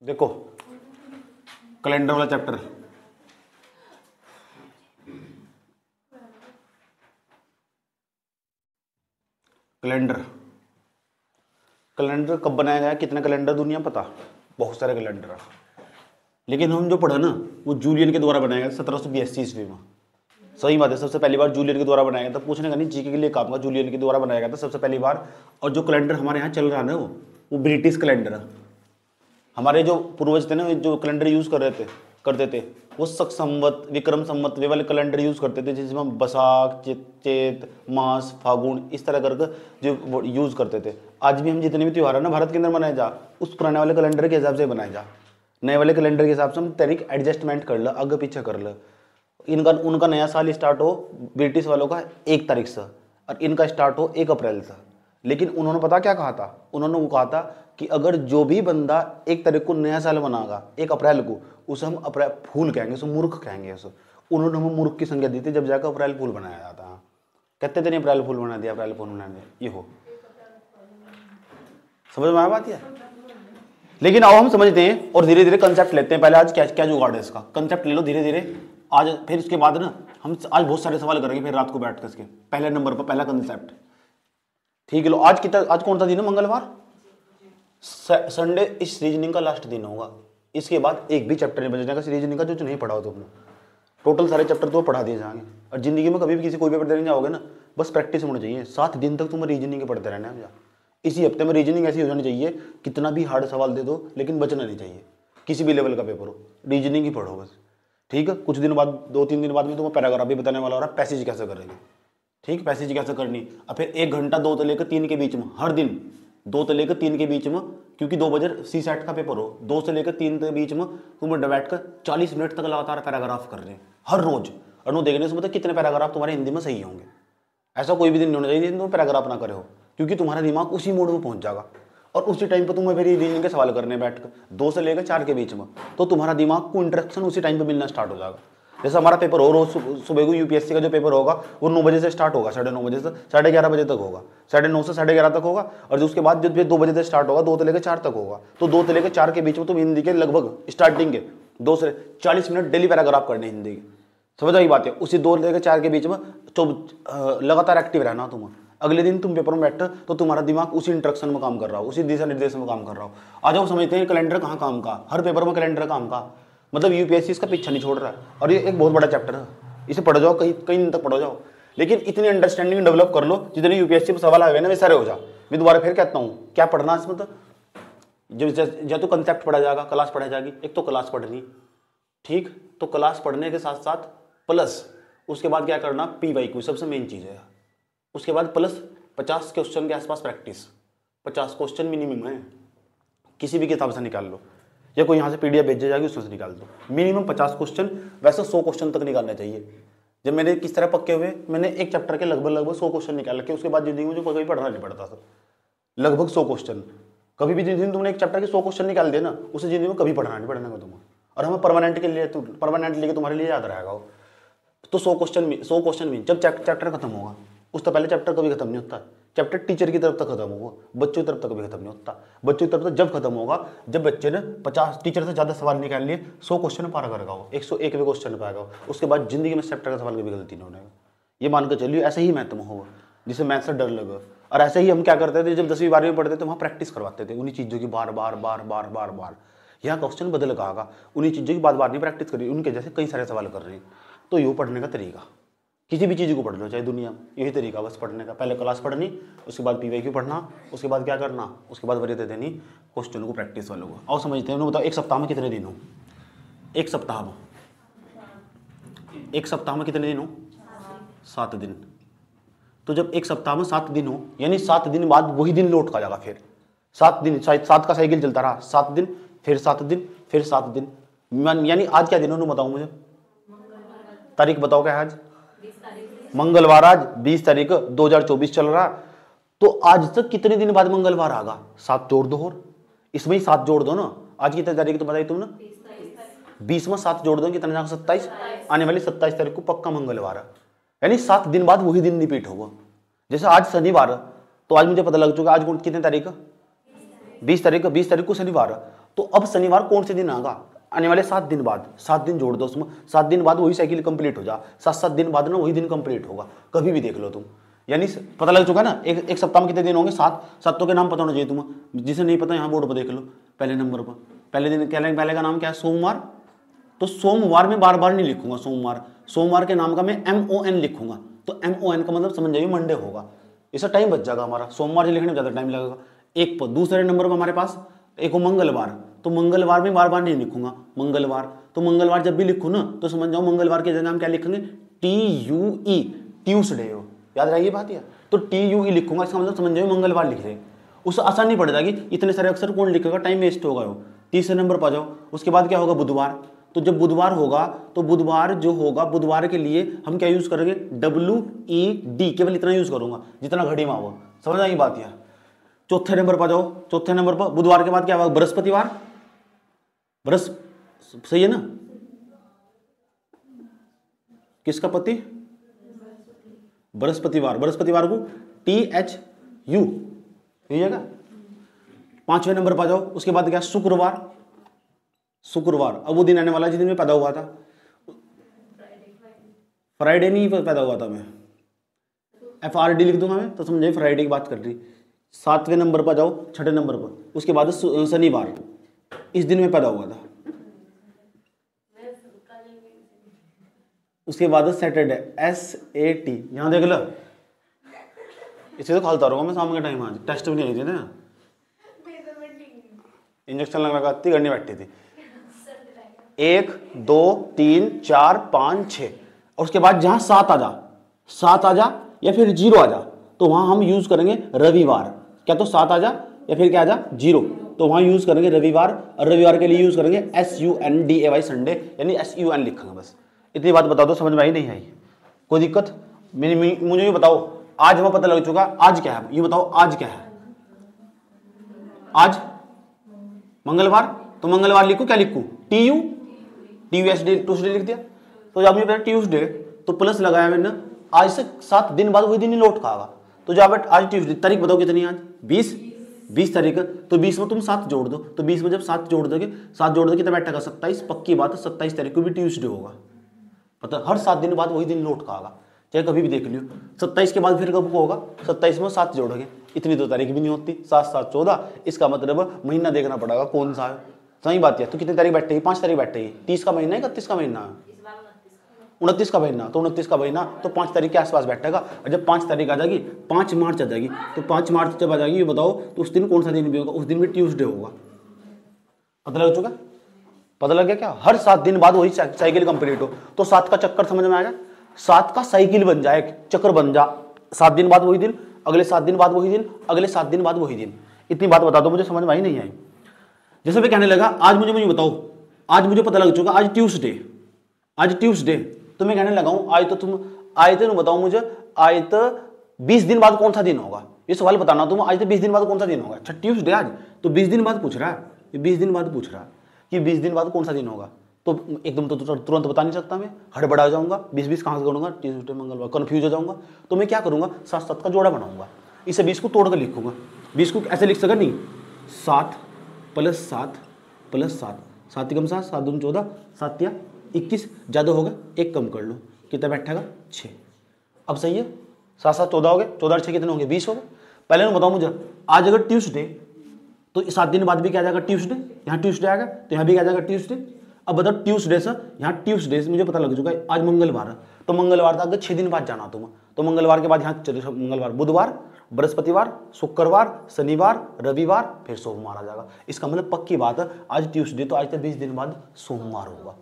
देखो कैलेंडर वाला chapter, calendar calendar कब बनाया गया, कितने कैलेंडर दुनिया पता, बहुत सारे कैलेंडर। लेकिन हम जो पढ़ा ना वो जूलियन के द्वारा बनाया गया 1782 ईस्वी में। सही बात है, सबसे पहली बार जूलियन के द्वारा बनाया गया था। पूछने का नहीं, जीके के लिए काम का, जूलियन के द्वारा बनाया गया था सबसे पहली बार। और जो कैलेंडर हमारे यहाँ चल रहा है ना वो ब्रिटिश कैलेंडर है। हमारे जो पूर्वज थे ना, जो कैलेंडर यूज करते थे वो शक संवत, विक्रम संवत, वे वाले कैलेंडर यूज करते थे, जिसमें हम बैसाख, चेत, मास, फागुन इस तरह करके जो यूज करते थे। आज भी हम जितने भी त्यौहार है ना भारत के अंदर मनाए जा, उस पुराने वाले कैलेंडर के हिसाब से बनाए जा। नए वाले कैलेंडर के हिसाब से हम तारीख एडजस्टमेंट कर लो, आगे पीछे कर लो। इनका उनका नया साल स्टार्ट हो ब्रिटिश वालों का 1 तारीख से और इनका स्टार्ट हो 1 अप्रैल से। लेकिन उन्होंने पता क्या कहा था, उन्होंने वो कहा था कि अगर जो भी बंदा 1 तारीख को नया साल मनाएगा 1 अप्रैल को, उसे हम अप्रैल फूल कहेंगे, उसे मूर्ख कहेंगे। उसे उन्होंने हमें मूर्ख की संज्ञा दी थी जब जाकर अप्रैल फूल बनाया जाता है। कहते थे नहीं अप्रैल फूल बना दिया, अप्रैल फूल बना दिया, ये हो। समझ में आया बात है? लेकिन अब हम समझते हैं और धीरे धीरे कंसेप्ट लेते हैं। पहले आज क्या क्या जुगाड़ है इसका, कंसेप्ट ले लो धीरे धीरे आज। फिर उसके बाद ना हम आज बहुत सारे सवाल करेंगे फिर रात को बैठ कर इसके। पहले नंबर पर पहला कंसेप्ट, ठीक है। लो आज आज कौन सा दिन है, मंगलवार। संडे इस रीजनिंग का लास्ट दिन होगा। इसके बाद एक भी चैप्टर नहीं बचने का रीजनिंग का जो नहीं पढ़ा हो तुमने। टोटल सारे चैप्टर तो पढ़ा दिए जाएंगे। और जिंदगी में कभी भी किसी कोई पेपर देने जाओगे ना, बस प्रैक्टिस होनी चाहिए। 7 दिन तक तुम्हें रीजनिंग के पढ़ते रहना है। इसी हफ्ते में रीजनिंग ऐसी हो जानी चाहिए, कितना भी हार्ड सवाल दे दो लेकिन बचना नहीं चाहिए। किसी भी लेवल का पेपर हो, रीजनिंग ही पढ़ो बस, ठीक है। कुछ दिन बाद 2-3 दिन बाद में तुम्हें पैराग्राफ भी बताने वाला हो रहा है, पैसेज कैसे करेंगे, ठीक, पैसेज कैसे करनी। और फिर 1 घंटा 2 से लेकर 3 के बीच में हर दिन, 2 से लेकर 3 के बीच में, क्योंकि 2 बजे सी सेट का पेपर हो, 2 से लेकर 3 के बीच में तुम्हें बैठ कर 40 मिनट तक लगातार पैराग्राफ कर रहे हैं हर रोज। और वो देखने से मतलब कितने पैराग्राफ तुम्हारे हिंदी में सही होंगे। ऐसा कोई भी दिन नहीं होना चाहिए तुम पैराग्राफ ना करे हो, क्योंकि तुम्हारा दिमाग उसी मोड में पहुंच जाएगा। और उसी टाइम पर तुम्हें फिर रीजनिंग के सवाल करने बैठकर 2 से लेकर 4 के बीच में, तो तुम्हारा दिमाग को इंटरेक्शन उसी टाइम पे मिलना स्टार्ट हो जाएगा। जैसे हमारा पेपर हो रोज सुबह को यूपीएससी का जो पेपर होगा वो 9 बजे से स्टार्ट होगा, 9:30 बजे से 11:30 बजे तक होगा, 9:30 से 11:30 तक होगा। और उसके बाद जो 2 बजे से स्टार्ट होगा 2 से लेकर 4 तक होगा। तो 2 से लेकर 4 के बीच में तुम हिंदी के लगभग स्टार्टिंग के 2 से 40 मिनट डेली पैराग्राफ करने हिंदी की। समझ आई बात है? उसी 2 से लेकर 4 के बीच में लगातार एक्टिव रहना तुम्हें। अगले दिन तुम पेपर में बैठे तो तुम्हारा दिमाग उसी इंस्ट्रक्शन में काम कर रहा हो, उसी दिशा निर्देश में काम कर रहा हो। आज हम समझते हैं कैलेंडर कहाँ काम का, हर पेपर में कैलेंडर काम का, मतलब यूपीएससी इसका पीछा नहीं छोड़ रहा है। और ये एक बहुत बड़ा चैप्टर है, इसे पढ़ जाओ, कहीं दिन तक पढ़ो जाओ। लेकिन इतनी अंडरस्टैंडिंग डेवलप कर लो जितने यूपीएससी में सवाल आए ना वे सारे हो जाओ। मैं दोबारा फिर कहता हूँ, क्या पढ़ना इसमें तो जब तो कंसेप्ट पढ़ा जाएगा, क्लास पढ़ाई जाएगी। एक तो क्लास पढ़नी, ठीक, तो क्लास पढ़ने के साथ साथ प्लस उसके बाद क्या करना, PYQ सबसे मेन चीज़ है। उसके बाद प्लस 50 क्वेश्चन के आसपास प्रैक्टिस, 50 क्वेश्चन मिनिमम है, किसी भी किताब से निकाल लो या कोई यहाँ से PDF भेज जाएगी उसमें से निकाल दो। मिनिमम 50 क्वेश्चन, वैसे 100 क्वेश्चन तक निकालना चाहिए। जब मैंने किस तरह पक्के हुए, मैंने एक चैप्टर के लगभग 100 क्वेश्चन निकाल रखे। उसके बाद जिंदगी में मुझे कभी पढ़ना नहीं पड़ता था, लगभग 100 क्वेश्चन। कभी भी जिंदगी में तुमने एक चैप्टर के 100 क्वेश्चन निकाल दिए ना, उसे जिंदगी में कभी पढ़ना नहीं पड़ेगा तुम्हें। और हमें परमानेंट के लिए तुम्हारे लिए याद रहेगा वो। तो 100 क्वेश्चन भी जब चैप्टर खत्म होगा, उस तो पहले चैप्टर कभी खत्म नहीं होता। चैप्टर टीचर की तरफ तक खत्म होगा, बच्चों की तरफ तक कभी खत्म नहीं होता। बच्चों की तरफ तक जब खत्म होगा जब बच्चे ने 50 टीचर से ज़्यादा सवाल निकाल लिए, 100 क्वेश्चन पार करेगा वो, 101वें क्वेश्चन पाएगा। उसके बाद जिंदगी में चैप्टर का सवाल कभी गलती नहीं होने। ये मान कर चलिए, ऐसे ही मैथ में होगा जिसे मैथ से डर लगे। और ऐसे ही हम क्या करते थे, जब 10वीं 12वीं पढ़ते थे वहाँ प्रैक्टिस करवाते थे उन्हीं चीज़ों की बार बार। यहाँ क्वेश्चन बदल का आगा, उन्हीं चीज़ों की बार नहीं प्रैक्टिस करी, उनके जैसे कई सारे सवाल कर रहे हैं। तो ये पढ़ने का तरीका, किसी भी चीज़ को पढ़ लो चाहे दुनिया में, यही तरीका बस पढ़ने का। पहले क्लास पढ़नी, उसके बाद PYQ पढ़ना, उसके बाद क्या करना, उसके बाद वरीयता देनी क्वेश्चन को, प्रैक्टिस वालों को। और समझते हैं, बताओ एक सप्ताह में कितने दिन हो? एक सप्ताह में कितने दिन हो? 7 दिन। तो जब एक सप्ताह में 7 दिन हो, यानी 7 दिन बाद वही दिन लौट का जाएगा। फिर 7 दिन, 7 का साइकिल चलता रहा, 7 दिन, फिर 7 दिन, फिर 7 दिन। यानी आज क्या दिन हो बताओ मुझे, तारीख बताओ क्या है आज? मंगलवार। आज 20 तारीख 2024 चल रहा। तो आज तक कितने दिन बाद मंगलवार आगा? 7 जोड़ दो, और इसमें ही 7 जोड़ दो ना। आज कितनी तारीख तो बताई तुमने? 20 में 7 जोड़ दो, कितना जाएगा? 27। आने वाली 27 तारीख को पक्का मंगलवार है। यानी 7 दिन बाद वही दिन रिपीट होगा। जैसे आज शनिवार है, तो आज मुझे पता लग चुका आज कितनी तारीख है? 20 तारीख को शनिवार है। तो अब शनिवार कौन से दिन आएगा, आने वाले 7 दिन बाद, 7 दिन जोड़ दो उसमें, 7 दिन बाद वही साइकिल कंप्लीट हो जा, 7 दिन बाद ना वही दिन कंप्लीट होगा, कभी भी देख लो तुम। यानी पता लग चुका ना, एक सप्ताह में कितने दिन होंगे, 7। सत्तों के नाम पता होना चाहिए तुम्हें, जिसे नहीं पता यहाँ बोर्ड पर देख लो। पहले नंबर पर पहले दिन पहले का नाम क्या है, सोमवार। तो सोमवार में बार बार नहीं लिखूंगा, सोमवार के नाम का मैं MON लिखूंगा, तो MON का मतलब समझ जाइए मंडे होगा। इससे टाइम बच जाएगा हमारा, सोमवार से लिखने में ज़्यादा टाइम लगेगा। एक पर दूसरे नंबर पर हमारे पास एक हो मंगलवार, तो मंगलवार में बार बार नहीं लिखूंगा मंगलवार, तो मंगलवार जब भी लिखूँ ना तो समझ जाओ मंगलवार की जगह हम क्या लिखेंगे, TUE, ट्यूसडे हो, याद रहिए बात यह। तो TUE लिखूंगा, इसका मतलब समझ जाओ मंगलवार लिख रहे, उससे आसान नहीं पड़ जाएगी, इतने सारे अक्षर कौन लिखेगा, टाइम वेस्ट होगा। वो तीसरे नंबर पर जाओ, उसके बाद क्या होगा, बुधवार। तो जब बुधवार होगा तो बुधवार जो होगा, बुधवार के लिए हम क्या यूज करेंगे, WED, केवल इतना यूज करूंगा जितना घड़ी में हो, समझ आई बात यार। चौथे नंबर पर जाओ, चौथे नंबर पर बुधवार के बाद क्या होगा, बृहस्पतिवार। सही है ना, किसका पति, बृहस्पतिवार, बृहस्पतिवार को THU, यही है। पांचवें नंबर पर जाओ, उसके बाद क्या, शुक्रवार। अब वो दिन आने वाला जिस दिन में पैदा हुआ था, फ्राइडे नहीं पैदा हुआ था मैं, FRD लिख दूंगा मैं, तो समझे फ्राइडे की बात कर रही। 7वें नंबर पर जाओ, छठे नंबर पर, उसके बाद शनिवार, इस दिन में पैदा हुआ था। उसके बाद सैटरडे, SAT, यहां देख लो, इसे तो खालता रहूंगा मैं शाम के टाइम, आज टेस्ट भी नहीं आई थी ना, इंजेक्शन लगाती करनी बैठी थी। 1 2 3 4 5 6, और उसके बाद जहां 7 आ जा या फिर 0 आ जा, तो वहां हम यूज करेंगे रविवार। क्या तो 7 आ जा या फिर क्या आ जा 0, तो वहां यूज करेंगे रविवार, और रविवार के लिए यूज करेंगे SUNDAY, संडे, यानी SUN लिखेंगे बस। इतनी बात बता दो, समझ में आई नहीं आई, कोई दिक्कत। मुझे ये बताओ, आज हमें पता लग चुका आज क्या है, ये बताओ आज क्या है, आज मंगलवार, तो मंगलवार लिखूं, क्या लिखूं, ट्यूसडे लिख दिया। तो जब मुझे पता ट्यूसडे, तो प्लस लगाया मैंने, आज से 7 दिन बाद वही दिन ही लौट का आगा, तो जब आज ट्यूसडे, तारीख बताओ कितनी, आज 20 तारीख, तो 20 में तुम 7 जोड़ दो, तो 20 में जब 7 जोड़ दोगे, कितना बैठेगा, 27, पक्की बात है 27 तारीख को भी ट्यूसडे होगा, मतलब हर 7 दिन बाद वही दिन लौट का आगा, चाहे कभी भी देख लियो। 27 के बाद फिर कब को होगा, 27 में 7 जोड़ोगे, इतनी तो तारीख भी नहीं होती, 7 7 14, इसका मतलब महीना देखना पड़ेगा कौन सा है, सही बात है। तो कितनी तारीख बैठेगी, 5 तारीख बैठेगी, 30 का महीना है, 31 का महीना है, 29 का महीना, तो 29 का महीना तो 5 तारीख के आसपास बैठेगा। और जब 5 तारीख आ जाएगी, 5 मार्च आ जाएगी, तो 5 मार्च जब आ जाएगी, ये बताओ तो उस दिन कौन सा दिन भी होगा, उस दिन भी ट्यूसडे होगा। पता लग चुका, पता लग गया क्या, हर 7 दिन बाद वही साइकिल कंप्लीट हो, तो 7 का चक्कर समझ में आएगा, 7 का साइकिल बन जाए, चक्कर बन जा, 7 दिन बाद वही दिन, अगले 7 दिन बाद वही दिन, अगले 7 दिन बाद वही दिन। इतनी बात बता दो, मुझे समझ में आई नहीं आई। जैसे मैं कहने लगा, आज मुझे बताओ, आज मुझे पता लग चुका आज ट्यूसडे, तो मैं कहने लगा हूं, आज तो बताओ मुझे, आज तो 20 दिन बाद कौन सा दिन होगा, ये सवाल बताना तुम, आज तो 20 दिन बाद कौन सा दिन होगा। अच्छा ट्यूसडे आज, तो 20 दिन बाद पूछ रहा है, ये 20 दिन बाद पूछ रहा है कि 20 दिन बाद कौन सा दिन होगा, तो एकदम तो तुरंत बता नहीं सकता, मैं हड़बड़ा जाऊंगा, 20 कहाँ से करूंगा, ट्यूसडे मंगलवार, कन्फ्यूज हो जाऊंगा। तो मैं क्या करूंगा, 7 7 का जोड़ा बनाऊंगा, इसे 20 को तोड़ कर लिखूंगा, 20 को ऐसे लिख सका नहीं, 7 + 7 + 7, 7 कम 7, 7 दूनी 14, 7 या 21, ज़्यादा होगा 1 कम कर लो, कितना बैठेगा 6। अब सही है, 7 7 14 हो गए, 14 और 6 कितने होंगे, 20 हो गए। पहले मैं बताओ मुझे, आज अगर ट्यूसडे, तो 7 दिन बाद भी क्या जाएगा ट्यूसडे, यहाँ ट्यूसडे आएगा, तो यहाँ भी क्या जाएगा ट्यूसडे। अब बताओ ट्यूसडे से, यहाँ ट्यूसडे से मुझे पता लग चुका है आज मंगलवार है, तो मंगलवार था, अगर 6 दिन बाद जाना तुम, तो मंगलवार के बाद यहाँ चले, मंगलवार, बुधवार, बृहस्पतिवार, शुक्रवार, शनिवार, रविवार, फिर सोमवार आ जाएगा। इसका मतलब पक्की बात है, आज ट्यूसडे, तो आज से 20 दिन बाद सोमवार होगा,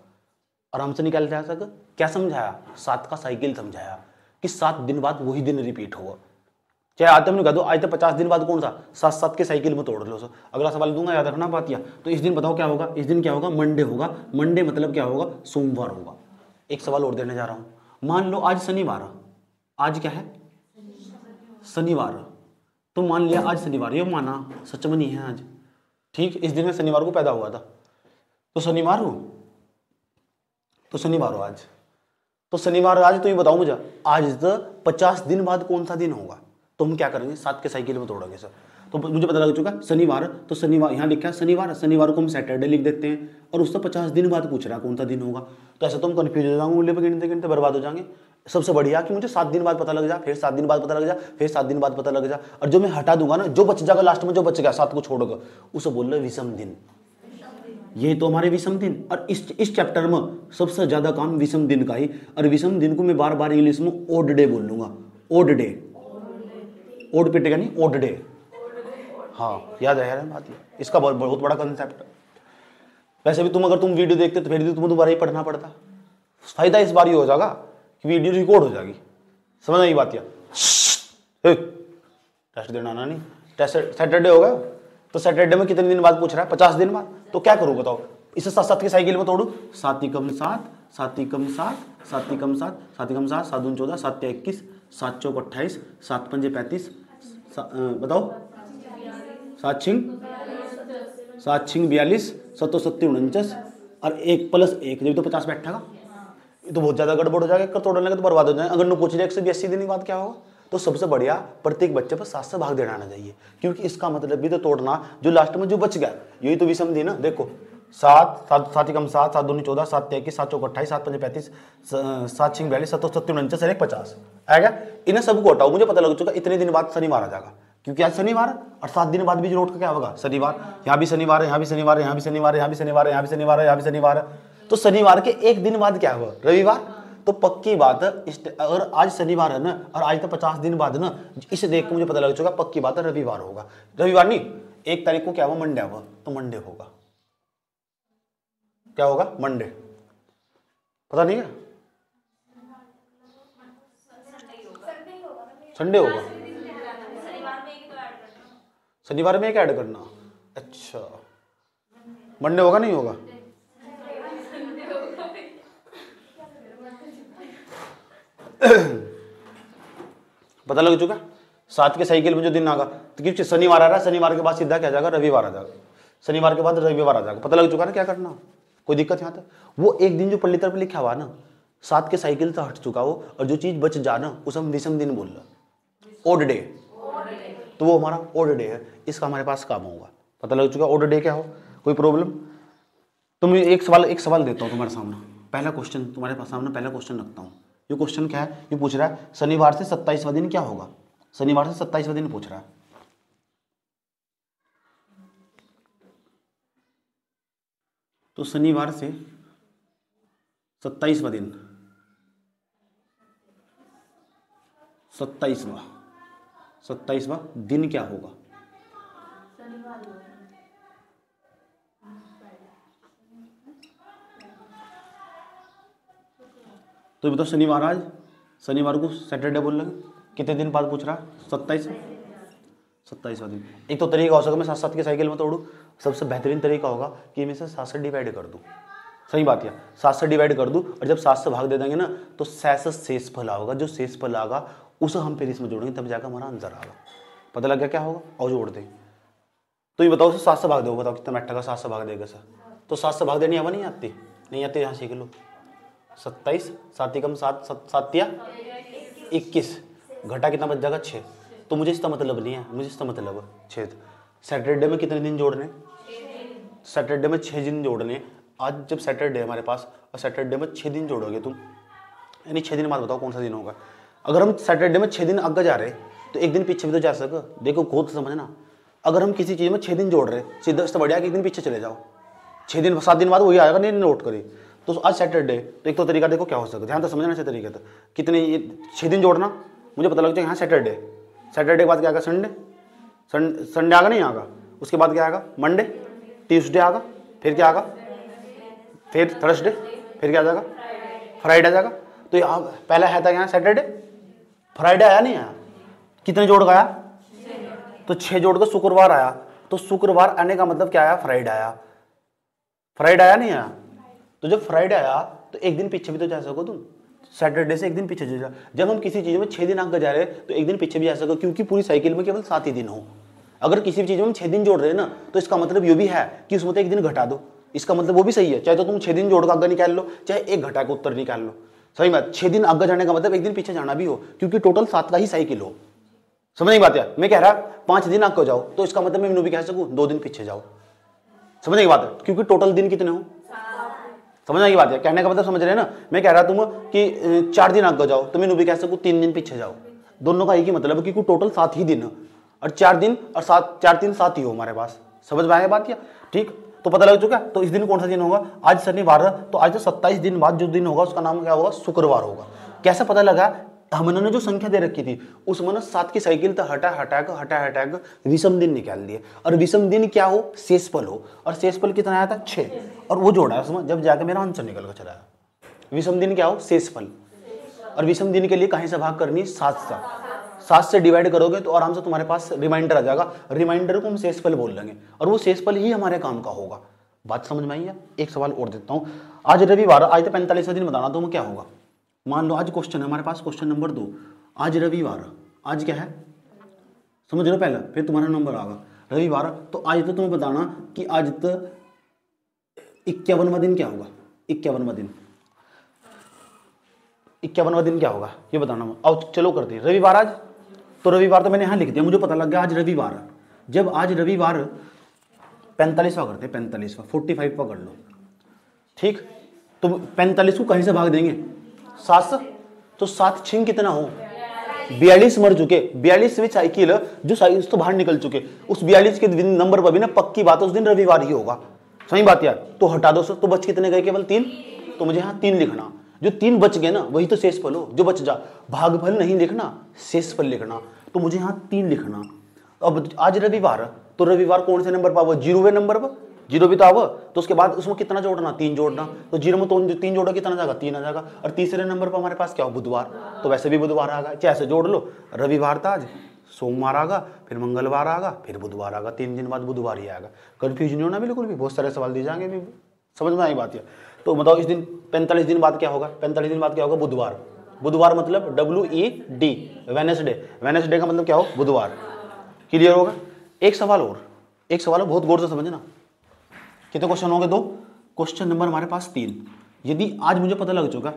आराम से निकाल जा सके। क्या समझाया, 7 का साइकिल समझाया कि 7 दिन बाद वही दिन रिपीट होगा, चाहे आज तुमने कह दो आज तो 50 दिन बाद कौन सा, 7 7 के साइकिल में तोड़ लो। अगला सवाल दूंगा, याद रखना बात। या तो इस दिन बताओ क्या होगा, इस दिन क्या होगा, मंडे होगा, मंडे मतलब क्या होगा, सोमवार होगा। एक सवाल और देने जा रहा हूं, मान लो आज शनिवार है, आज क्या है शनिवार, तो मान लिया आज शनिवार, ये माना सच में नहीं है आज, ठीक, इस दिन में शनिवार को पैदा हुआ था, तो शनिवार हो, तो शनिवार हो आज, तो शनिवार आज, तो ये बताओ मुझे आज तो 50 दिन बाद कौन सा दिन होगा। तो हम क्या करेंगे, 7 के साइकिल में तोड़ेंगे सर, तो मुझे पता लग चुका शनिवार, तो शनिवार यहाँ लिखा है शनिवार, शनिवार को हम सैटरडे लिख देते हैं और उससे 50 दिन बाद पूछ रहा है कौन सा दिन होगा। तो ऐसा तो हम कन्फ्यूज हो जाएंगे, मूल्य पर गिनते गिनते बर्बाद हो जाएंगे। सबसे बढ़िया कि मुझे 7 दिन बाद पता लग जा, फिर 7 दिन बाद पता लग जा, फिर 7 दिन बाद पता लग जा, और जो मैं हटा दूंगा ना, जो बच जाएगा लास्ट में, जो बच गया 7 को छोड़कर, उसे बोल रहे विषम दिन। ये तो हमारे विषम दिन, और इस चैप्टर में सबसे ज्यादा काम विषम दिन का ही। और विषम दिन को मैं बार बार इंग्लिश में ओड डे बोल लूंगा, ओड डे, ओड पिटेगा नहीं, ओड डे। हाँ याद है यार बात, इसका बहुत बड़ा कंसेप्ट। वैसे भी अगर तुम वीडियो देखते तो फिर भी तुम्हें दोबारा ही पढ़ना पड़ता। फायदा इस बार ही हो जाएगा कि वीडियो रिकॉर्ड हो जाएगी, समझ आई बात? टेस्ट देना आना नहीं, टेस्ट सैटरडे होगा तो सैटरडे में कितने दिन बाद पूछ रहा है? 50 दिन बाद। तो क्या करूँ बताओ? इसे 7 की साइकिल में तोड़ू, 7 × 7, 7 × 7, 7 × 7, 7 × 7, 7 × 14, 7 × 21, 7 × 4 = 28, 7 × 5 = 35, बताओ 7 × 42, 7 × 7 = 49, और 1 + 1 जब तो 50 बैठेगा। ये तो बहुत ज्यादा गड़बड़ हो जाएगा, तोड़ने लगे तो बर्बाद हो जाएगा। अगर न पूछ रहे 180 दिन बाद क्या होगा, तो सबसे बढ़िया प्रत्येक बच्चे पर 7 से भाग देना आना चाहिए, क्योंकि इसका मतलब भी तो तोड़ना जो लास्ट में जो बच गया, यही तो विषम दिन ना। देखो 7, 7 × 7, 7 × 2 = 14, 7 × 21, 7 × 4 = 28, 7 × 5 = 35, 7 × 6 = 42, 7 × 7 = 49 और 1 = 50 आएगा। इन्हें सबको हटाओ, मुझे पता लग चुका इतने दिन बाद शनिवार आ जाएगा, क्योंकि आज शनिवार और 7 दिन बाद भी नोट का क्या होगा? शनिवार। यहाँ भी शनिवार है, यहाँ भी शनिवार है, यहाँ भी शनिवार है, यहाँ भी शनिवार है, यहाँ भी शनिवार है, यहाँ भी शनिवार है। तो शनिवार के एक दिन बाद क्या हुआ? रविवार। तो पक्की बात है, अगर आज शनिवार है ना और आज तो 50 दिन बाद ना, इसे देख के मुझे पता लग चुका पक्की बात है रविवार होगा। रविवार नहीं, 1 तारीख को क्या हुआ? मंडे हुआ, तो मंडे होगा। क्या होगा? मंडे। पता नहीं है, संडे होगा। शनिवार में एक ऐड करना, अच्छा मंडे होगा नहीं होगा? पता लग चुका 7 के साइकिल में जो दिन आगा, तो क्योंकि शनिवार आ रहा है, शनिवार के बाद सीधा क्या जाएगा? रविवार आ जाएगा, शनिवार के बाद रविवार आ जाएगा। पता लग चुका ना क्या करना? कोई दिक्कत यहाँ तक? वो एक दिन जो पल्लीतर पे लिखा हुआ ना, 7 के साइकिल से हट चुका वो, और जो चीज बच जाना उसे हम विषम दिन बोल रहे, ओड डे। तो वो हमारा ओड डे है, इसका हमारे पास काम होगा। पता लग चुका ओड डे क्या हो? कोई प्रॉब्लम? तो मैं एक सवाल देता हूँ तुम्हारे सामने, पहला क्वेश्चन तुम्हारे पास सामने, पहला क्वेश्चन रखता हूँ। ये क्वेश्चन क्या है? ये पूछ रहा है शनिवार से 27वां दिन क्या होगा? शनिवार से 27वां दिन पूछ रहा है। तो शनिवार से 27वां दिन, 27वां दिन क्या होगा? तो बताओ शनिवार, आज शनिवार को सैटरडे बोल रहे, कितने दिन बाद पूछ रहा है? 27वां दिन। एक तो तरीका हो सका मैं 7 की साइकिल में तोड़ू, सबसे बेहतरीन तरीका होगा कि मैं इसे 7 से डिवाइड कर दूं। सही बात है, 7 से डिवाइड कर दूं, और जब 7 से भाग दे देंगे ना, तो शेष फल होगा, जो शेष फल आएगा उसे हम फिर इसमें जोड़ेंगे, तब जाकर हमारा आंसर आएगा। पता लग गया क्या होगा? और जोड़ दें। तो ये बताओ 7 से भाग दो, बताओ कितना बैठेगा? 7 से भाग देगा सर, तो 7 से भाग देनी आवा नहीं आती? नहीं आती, यहाँ सीख लो। 27, 7 × 7, 7 × 21, घटा कितना बच जाएगा? 6। तो मुझे इसका मतलब नहीं है, मुझे इसका मतलब 6। सैटरडे में कितने दिन जोड़ने? सैटरडे में 6 दिन जोड़ने। आज जब सैटरडे है हमारे पास, और सैटरडे में 6 दिन जोड़ोगे तुम, यानी 6 दिन बाद बताओ कौन सा दिन होगा? अगर हम सैटरडे में 6 दिन आगे जा रहे तो एक दिन पीछे भी तो जा सको। देखो खुद समझना, अगर हम किसी चीज़ में 6 दिन जोड़ रहे, सीधा से बढ़िया कि एक दिन पीछे चले जाओ, 6 दिन 7 दिन बाद वही आएगा, नहीं नोट करी। तो आज सैटरडे, तो एक तो तरीका देखो क्या हो सकता है, ध्यान तो समझना चाहिए तरीके। तो कितने, ये 6 दिन जोड़ना, मुझे पता लग जाएगा यहाँ सैटरडे, सैटरडे के बाद क्या आएगा? संडे, संडे आएगा नहीं आएगा? उसके बाद क्या आएगा? मंडे, ट्यूसडे आएगा, फिर क्या आएगा? फिर थर्सडे, फिर क्या आ जाएगा? फ्राइडे आ जाएगा। तो यहाँ पहला है था यहाँ सैटरडे, फ्राइडे आया नहीं आया? कितने जोड़ गया? तो 6 जोड़ कर शुक्रवार आया। तो शुक्रवार आने का मतलब क्या आया? फ्राइडे आया। फ्राइडे आया नहीं आया? तो जब फ्राइडे आया तो एक दिन पीछे भी तो जा सको तुम, सैटरडे से एक दिन पीछे जा। जब हम किसी चीज में 6 दिन आगे जा रहे हैं तो एक दिन पीछे भी जा सको, क्योंकि पूरी साइकिल में केवल 7 ही दिन हो। अगर किसी भी चीज में हम 6 दिन जोड़ रहे हैं ना, तो इसका मतलब ये भी है कि उसमें तो एक दिन घटा दो। इसका मतलब वो भी सही है, चाहे तो तुम 6 दिन जोड़ कर आगे निकाल लो, चाहे एक घटा के उत्तर निकाल लो। सही बात, 6 दिन आगे जाने का मतलब एक दिन पीछे जाना भी हो, क्योंकि टोटल 7 का ही साइकिल हो। समझ नहीं बात है। मैं कह रहा 5 दिन आगे जाओ तो इसका मतलब मैं मीनू भी कह सकूं 2 दिन पीछे जाओ। समझने की बात है, क्योंकि टोटल दिन कितने हो, समझने की बात है। कहने का मतलब समझ रहे हैं ना। मैं कह रहा तुम कि 4 दिन आगे जाओ तो मीनू भी कह सकूं 3 दिन पीछे जाओ। दोनों का एक ही मतलब है, क्योंकि टोटल 7 ही दिन है और 4 दिन और 4 3 7 ही हो हमारे पास। समझ में आया बात? या ठीक, तो पता लग चुका। तो इस दिन कौन सा दिन होगा? आज शनिवार है, तो आज से 27 दिन बाद जो दिन होगा उसका नाम क्या होगा? शुक्रवार होगा। कैसा पता लगा? हमने जो संख्या दे रखी थी उसमें 7 की साइकिल तो हटा विषम दिन निकाल दिए। और विषम दिन क्या हो? शेषफल हो। और शेषफल कितना आया था? 6, और वो जोड़ा उसमें, जब जाके मेरा आंसर निकल कर चला। विषम दिन क्या हो? शेषफल। और विषम दिन के लिए कहीं से भाग करनी है? 7 से डिवाइड करोगे तो आराम से तुम्हारे पास रिमाइंडर आ जाएगा। रिमाइंडर को हम शेषफल बोल लेंगे और वो शेषफल ही हमारे काम का होगा। बात समझ में आई है? एक सवाल और देता हूं। आज रविवार, आज तो 45वां दिन बताना तो क्या होगा। मान लो आज क्वेश्चन है हमारे पास, क्वेश्चन नंबर 2। आज रविवार, आज क्या है समझ लो पहले, फिर तुम्हारा नंबर आएगा। रविवार, तो आज तो तुम्हें बताना कि आज तो 51वां दिन क्या होगा। 51वां दिन, 51वां दिन क्या होगा ये बताना। अब चलो करते हैं रविवार आज। तो रविवार तो मैंने यहां लिख दिया, मुझे पता लग गया आज रविवार है। जब आज रविवार 45वां करते, 45वां 45 पकड़ लो, ठीक। तो 45 को कहीं से भाग देंगे? 7 से। तो 7 छिंग कितना हो? 42 मर चुके। 42वीं साइकिल जो साइकिल तो बाहर निकल चुके, उस 42 के नंबर पर भी ना पक्की बात उस दिन रविवार ही होगा। सही बात यार। तो हटा दो, तो बच कितने गए? केवल 3। तो मुझे यहाँ 3 लिखना। जो 3 बच गए ना वही तो शेषफल हो, जो बच जा। भागफल नहीं लिखना, शेषफल लिखना। तो मुझे यहाँ 3 लिखना। अब आज रविवार, तो रविवार कौन से नंबर पर आवा? 0वें नंबर पर। 0 भी तो आवा, तो उसके बाद उसमें कितना जोड़ना? 3 जोड़ना। तो 0 में तो 3 जोड़ा कितना जाएगा? 3 आ जाएगा। और तीसरे नंबर पर हमारे पास क्या हो? बुधवार। तो वैसे भी बुधवार आ गया, चाहे ऐसे जोड़ लो। रविवार था आज, सोमवार आगा, फिर मंगलवार आगा, फिर बुधवार आगा। 3 दिन बाद बुधवार ही आएगा। कंफ्यूज नहीं होना बिल्कुल भी, बहुत सारे सवाल दिए जाएंगे भी। समझ में आई बात है? तो बताओ इस दिन 45 दिन बाद क्या होगा? 45 दिन बाद क्या होगा? बुधवार। बुधवार मतलब WED, वेडनेसडे। वेडनेसडे का मतलब क्या हो? बुधवार। क्लियर होगा? एक सवाल और, एक सवाल बहुत गौर से समझना। कितने क्वेश्चन होंगे? 2। क्वेश्चन नंबर हमारे पास 3। यदि आज मुझे पता लग चुका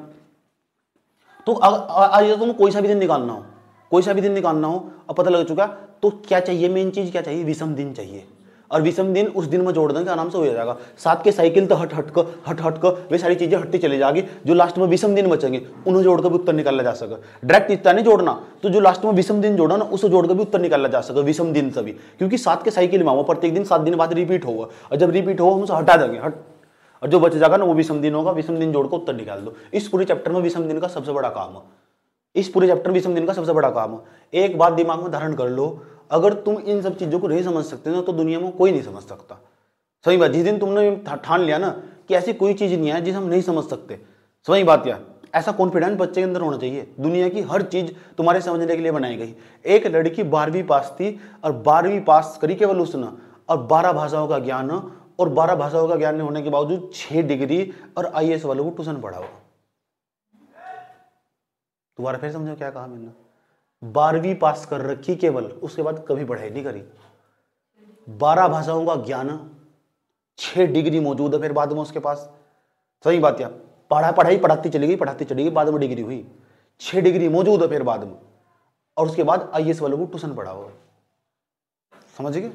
तो आज तुम कोई सा भी दिन निकालना हो, कोई सा भी दिन निकालना हो और पता लग चुका, तो क्या चाहिए? मेन चीज क्या चाहिए? विषम दिन चाहिए। और विषम दिन उस दिन में जोड़ देंगे, आराम से हो जाएगा। 7 के साइकिल तो हट को वे सारी चीजें हटती चली जाएगी। जो लास्ट में विषम दिन बचेंगे उन्हें जोड़कर भी उत्तर निकाला जा सके। डायरेक्ट इतना नहीं जोड़ना, तो जो लास्ट में विषम दिन जोड़ा ना उसे जोड़कर भी उत्तर निकाला जा सके विषम दिन से भी। क्योंकि 7 के साइकिल में वो प्रत्येक दिन 7 दिन बाद रिपीट होगा, और जब रिपीट होगा हम उसे हटा देंगे, और जो बच जाएगा ना वो विषम दिन होगा। विषम दिन जोड़कर उत्तर निकाल दो। इस पूरे चैप्टर में विषम दिन का सबसे बड़ा काम है। इस पूरे चैप्टर विषम दिन का सबसे बड़ा काम है। एक बात दिमाग में धारण कर लो, अगर तुम इन सब चीजों को नहीं समझ सकते ना तो दुनिया में कोई नहीं समझ सकता। सही बात। जिस दिन तुमने ठान लिया ना कि ऐसी कोई चीज नहीं है जिसे हम नहीं समझ सकते, सही बात यार, ऐसा कॉन्फिडेंस बच्चे के अंदर होना चाहिए। दुनिया की हर चीज तुम्हारे समझने के लिए बनाई गई। एक लड़की 12वीं पास थी और 12वीं पास करी केवल उसने, और 12 भाषाओं का ज्ञान, और 12 भाषाओं का ज्ञान होने के बावजूद 6 डिग्री और IAS वालों को ट्यूशन पढ़ाओ। दोबारा फिर समझो क्या कहा मैंने? 12वीं पास कर रखी केवल, उसके बाद कभी पढ़ाई नहीं करी। 12 भाषाओं का ज्ञान, 6 डिग्री मौजूद है फिर बाद में उसके पास। सही बात क्या? पढ़ाई पढ़ाती चली गई, बाद में डिग्री हुई। 6 डिग्री मौजूद है फिर बाद में, और उसके बाद IAS वालों को ट्यूशन पढ़ाओ। समझ गए?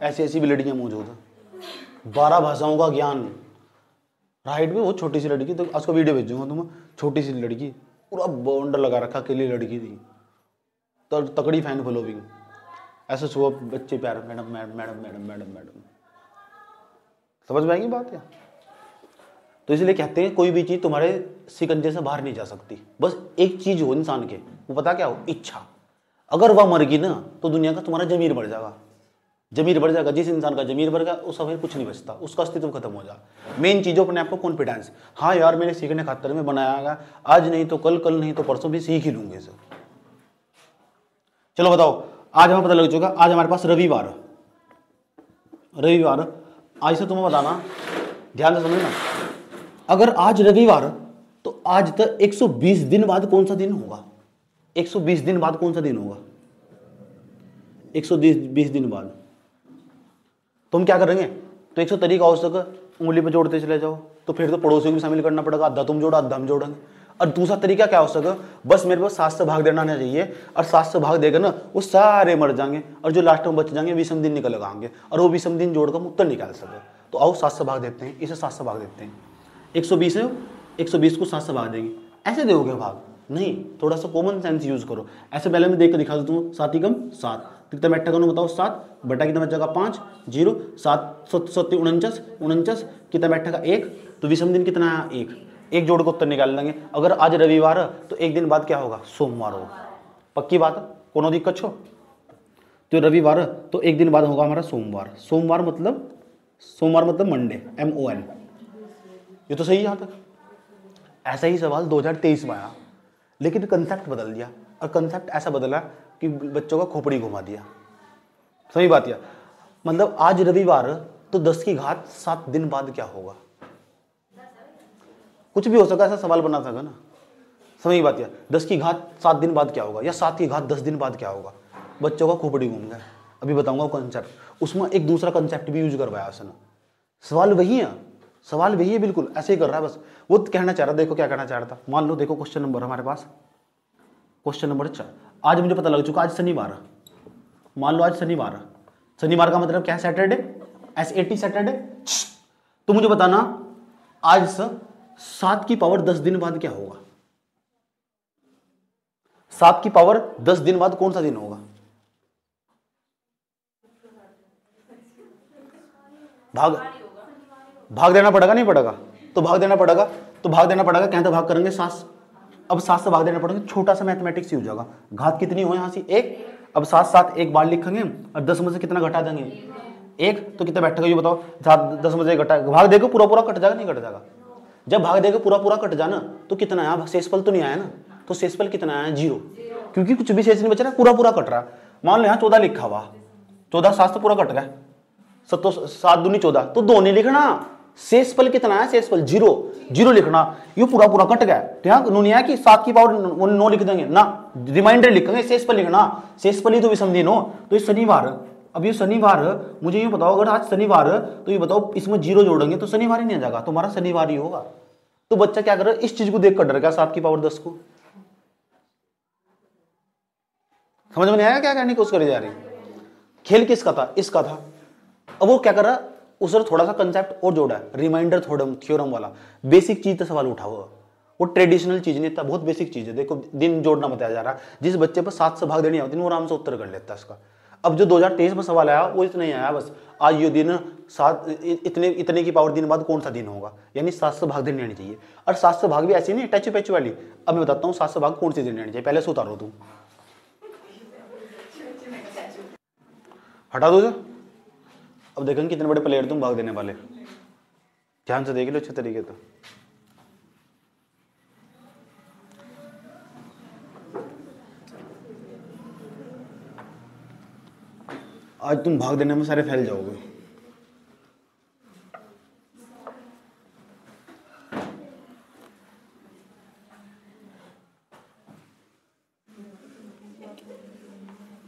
ऐसी ऐसी भी लड़कियां मौजूद है। 12 भाषाओं का ज्ञान, राइट में वो छोटी सी लड़की, तो उसको वीडियो भेजूंगा तुम्हें। छोटी सी लड़की, पूरा बॉन्डर लगा रखा, अकेली लड़की थी, तो तकड़ी फैन फॉलोइंग। ऐसे सुबह बच्चे प्यार, madam madam madam madam madam madam. समझ में आएगी बात है? तो इसलिए कहते हैं कोई भी चीज तुम्हारे सिकंजे से बाहर नहीं जा सकती। बस एक चीज हो इंसान के, वो पता क्या हो? इच्छा। अगर वह मर गई ना तो दुनिया का तुम्हारा जमीर बढ़ जाएगा। जमीर बढ़ जाएगा। जिस इंसान का जमीर बढ़ गया उसका फिर कुछ नहीं बचता, उसका अस्तित्व खत्म हो जाए। मेन चीजों अपने आपको कॉन्फिडेंस। हाँ यार मैंने सीखने खातर में बनाया गया, आज नहीं तो कल, कल नहीं तो परसों भी सीख ही लूंगे इसे। चलो बताओ, आज हमें पता लग चुका, आज हमारे पास रविवार। रविवार आज से तुम्हें बताना, ध्यान से समझना। अगर आज रविवार तो आज तक 120 दिन बाद कौन सा दिन होगा? 120 दिन बाद कौन सा दिन होगा? 120 दिन बाद तुम क्या करेंगे? तो 100 तरीका हो सके, उंगली पे जोड़ते चले जाओ। तो फिर तो पड़ोसियों को भी शामिल करना पड़ेगा। आधा तुम जोड़ो, आधा हम जोड़ेंगे। और दूसरा तरीका क्या हो सके, बस मेरे पास 7 से भाग देना आना चाहिए, और 7 से भाग देगा ना वो सारे मर जाएंगे, और जो लास्ट में बच जाएंगे विषम दिन निकल आएंगे, और वो विषम दिन जोड़कर हम उत्तर निकाल सके। तो आओ 7 से भाग देते हैं, इसे 7 से भाग देते हैं। 120 है, 120 को 7 से भाग देंगे। ऐसे दोगे भाग नहीं, थोड़ा सा कॉमन सेंस यूज करो। ऐसे पहले मैं देख कर दिखा देता हूँ। 7 एकम 7, कितना बैठा करो बताओ, 7 बटा कितना बचेगा 5, 0, 7 7 49 49, कितना बैठेगा 1, तो विषम दिन कितना है 1, 1 जोड़ को उत्तर निकाल लेंगे। अगर आज रविवार है तो एक दिन बाद क्या होगा, सोमवार होगा। पक्की बात है, कोनो दिक्कत छो। तो रविवार है तो एक दिन बाद होगा हमारा सोमवार। सोमवार मतलब मंडे, MON। ये तो सही है यहाँ तक। ऐसा ही सवाल 2023 में आया, लेकिन कंसेप्ट बदल दिया, और कंसेप्ट ऐसा बदला कि बच्चों का खोपड़ी घुमा दिया। सही बात है, मतलब आज रविवार तो 10 की घात 7 दिन बाद क्या होगा, कुछ भी हो सका, ऐसा सवाल बना सका ना। समझ बात है, 10 की घात 7 दिन बाद क्या होगा, या 7 की घात 10 दिन बाद क्या होगा, बच्चों का खोपड़ी घूम गया। अभी बताऊंगा कंसेप्ट, उसमें एक दूसरा कंसेप्ट भी यूज करवाया उसने। सवाल वही है, बिल्कुल ऐसे ही कर रहा है, बस वो कहना चाह रहा, देखो क्या कहना चाह रहा था। मान लो देखो क्वेश्चन नंबर हमारे पास, क्वेश्चन नंबर 4। आज मुझे पता लग चुका आज शनिवार है, मान लो आज शनिवार है। शनिवार का मतलब क्या है, सैटरडे, SAT सैटरडे। तो मुझे बताना आज 7 की पावर 10 दिन बाद क्या होगा, 7 की पावर 10 दिन बाद कौन सा दिन होगा। भाग देना पड़ेगा, नहीं पड़ेगा तो भाग देना पड़ेगा, कहते भाग करेंगे 7। अब 7 से भाग देना पड़ेगा, छोटा सा मैथमेटिक्स ही हो जाएगा। घात कितनी हो यहाँ से 1, अब 7 7 एक बार लिखेंगे, और 10 में से कितना घटा देंगे 1, तो कितना बैठेगा ये बताओ। 10 में से घटा, भाग देगा पूरा कट जाएगा, नहीं कट जाएगा। जब भाग देगा पूरा कट जाना तो कितना आया, शेषफल तो नहीं आया ना, तो शेषफल कितना आया 0, क्योंकि कुछ भी शेष नहीं बच रहा, पूरा कट रहा। मान लो यहाँ 14 लिखा हुआ, 14 7 तो पूरा कट गया, 7 दूनी 14, तो 2 नहीं लिखना। शेषफल कितना है, शेषफल 0 लिखना, ये पूरा कट गया। यहाँ नहीं है कि 7 की पावर 9 लिख देंगे ना, रिमाइंडर लिखेंगे, शेषफल लिखना। शेषफल ही तो विषम दिन हो, तो ये शनिवार। अब ये शनिवार, मुझे ये बताओ अगर आज शनिवार तो ये बताओ इसमें 0 जोड़ेंगे तो शनिवार ही नहीं आ जाएगा, तो हमारा शनिवार ही होगा। तो बच्चा क्या कर रहा है, इस चीज को देख कर डर गया, 7 की पावर 10 को। समझ में नहीं आया क्या कहने की कोशिश करी जा रही। खेल किसका था, इसका था। अब वो क्या कर रहा, उसने थोड़ा सा कंसेप्ट और जोड़ा है, रिमाइंडर थ्योरम वाला। बेसिक चीज से सवाल उठा हुआ, वो ट्रेडिशनल चीज नहीं था, बहुत बेसिक चीज है। देखो दिन जोड़ना बताया जा रहा है, जिस बच्चे पर 7 से भाग देनी आती है वो आराम से उत्तर कर लेता है इसका। अब जो 2023 में सवाल आया वो इतना ही आया, बस आज ये दिन 7 इतने की पावर दिन बाद कौन सा दिन होगा, यानी 7 से भाग देनी आनी चाहिए। और 7 से भाग भी ऐसी नहीं टच पैच वाली। अब मैं बताता हूँ 7 से भाग कौन सी देनी आनी चाहिए, पहले से उतारो तुम, हटा दो। अब देखेंगे कितने बड़े प्लेयर तुम भाग देने वाले, ध्यान से देख लो अच्छे तरीके से। आज तुम भाग देने में सारे फैल जाओगे।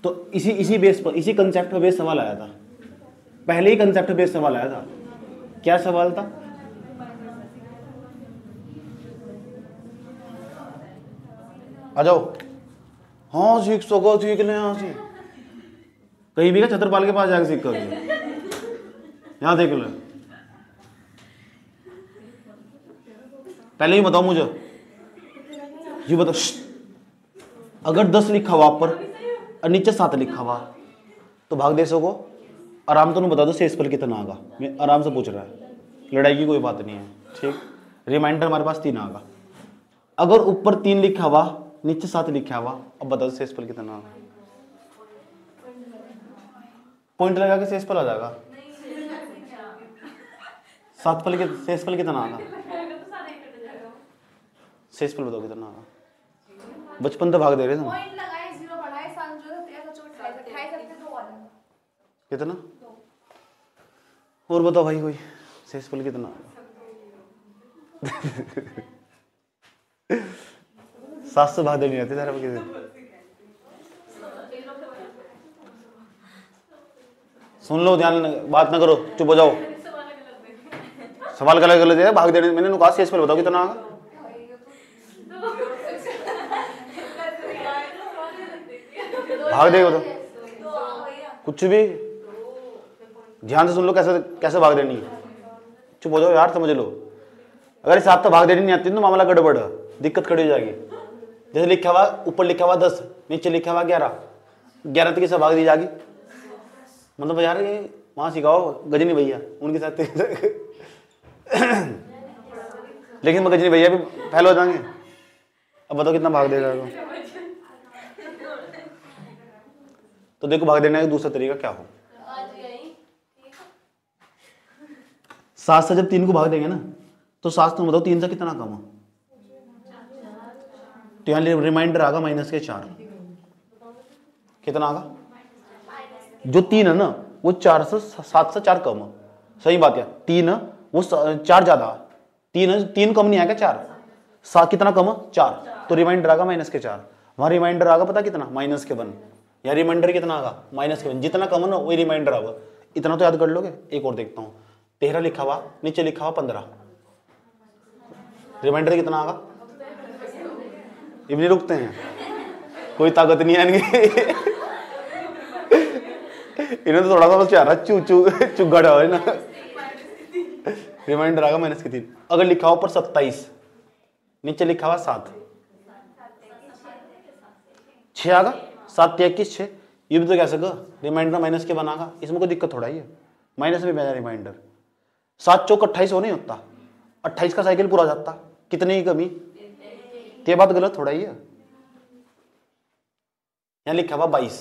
तो इसी बेस पर, इसी कंसेप्ट पर बेस सवाल आया था, पहले ही कंसेप्ट बेस सवाल आया था। क्या सवाल था, आ जाओ। हाँ सीख सको, सीख ले यहाँ से, कहीं भी का छतरपाल के पास जाकर सीख कर, यहाँ देख लो। पहले ही बताओ मुझे, ये बताओ, अगर 10 लिखा हुआ ऊपर और नीचे 7 लिखा हुआ तो भाग दे सको। आराम तो बता दो शेषफल कितना आगा, मैं आराम से पूछ रहा है, लड़ाई की कोई बात नहीं है, ठीक। रिमाइंडर हमारे पास 3 आगा। अगर ऊपर 3 लिखा हुआ नीचे 7 लिखा हुआ, अब बता दो शेषफल कितना आगा। पॉइंट लगा के शेषफल आ जाएगा। 7 फल के शेषफल कितना आगा, शेषफल बताओ कितना आगा। बचपन तो भाग दे रहे थे कितना, और बताओ भाई कोई शेषफल कितना। 7 से भाग देनी आती है, सुन लो, ध्यान बात ना करो, चुप हो जाओ। सवाल गलत गलत है, भाग देने। मैंने कहा शेषफल बताओ कितना आगा। भाग देगा तो कुछ भी ध्यान से सुन लो, कैसे कैसे भाग देनी है। चुप हो जाओ यार, समझ लो। अगर इस हाथ तक भाग देनी नहीं आती तो मामला गड़बड़, दिक्कत खड़ी हो जाएगी। जैसे लिखा हुआ ऊपर लिखा हुआ 10, नीचे लिखा हुआ 11, 11 तक किसे भाग दी जाएगी। मतलब यार ये वहां सिखाओ गजनी भैया, उनके साथ लेकिन मैं गजनी भैया भी फेल हो जाएंगे। अब बताओ कितना भाग देगा तो देखो भाग देने का दूसरा तरीका क्या हो। 7 से जब 3 को भाग देंगे ना तो 7 तो बताओ 3 से कितना कम हो, तो यहाँ रिमाइंडर आगा -4। कितना आगा, जो 3 है ना वो 4 से 7 से 4 कम है। सही बात है, 3 है वो 4 ज्यादा, 3 कम नहीं आएगा, 4 7 कितना कम है 4, तो रिमाइंडर आगा -4। वहां रिमाइंडर आगा पता कितना -1। या रिमाइंडर कितना आगा -1, जितना कम है ना वही रिमाइंडर आगा। इतना तो याद कर लोगे। एक और देखता हूं, 13 लिखा हुआ, नीचे लिखा हुआ 15, रिमाइंडर कितना आगा। ये भी नहीं रुकते हैं, कोई ताकत नहीं है इनकी। इन्हें तो थोड़ा सा बस चाह रहा चुगड़ा है ना। रिमाइंडर आगा -3। अगर लिखा हुआ ऊपर 27, नीचे लिखा हुआ 7, 6 आगा, 7 21 6। ये भी तो कह सका रिमाइंडर माइनस के बनागा, इसमें कोई दिक्कत थोड़ा ही है। माइनस में बना रिमाइंडर 7 चौक 28 हो नहीं होता, 28 का साइकिल पूरा जाता, कितनी ही कमी। ये बात गलत थोड़ा ही है। यहां लिखा हुआ 22,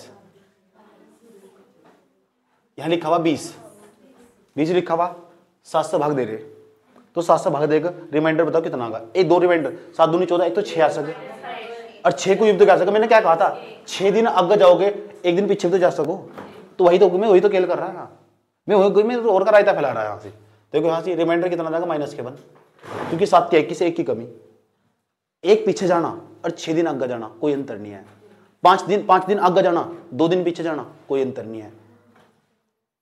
यहां लिखा हुआ 20 लिखा हुआ 7 से भाग दे रहे, तो 7 से भाग देगा, रिमाइंडर बताओ कितना आगा। एक 2 रिमाइंडर, 7 दूनी 14, एक तो 6 आ सके, और 6 को युक्त तो क्या सके। मैंने क्या कहा था, 6 दिन आगे जाओगे, एक दिन पीछे भी तो जा सको। तो वही तो खेल कर रहा है, मैं और का रायता फैला रहा है यहाँ से। देखो यहाँ से रिमाइंडर कितना जाएगा -1, क्योंकि 7 के 21 से 1 की कमी। एक पीछे जाना और 6 दिन आगे जाना कोई अंतर नहीं है। 5 दिन आगे जाना, 2 दिन पीछे जाना कोई अंतर नहीं है।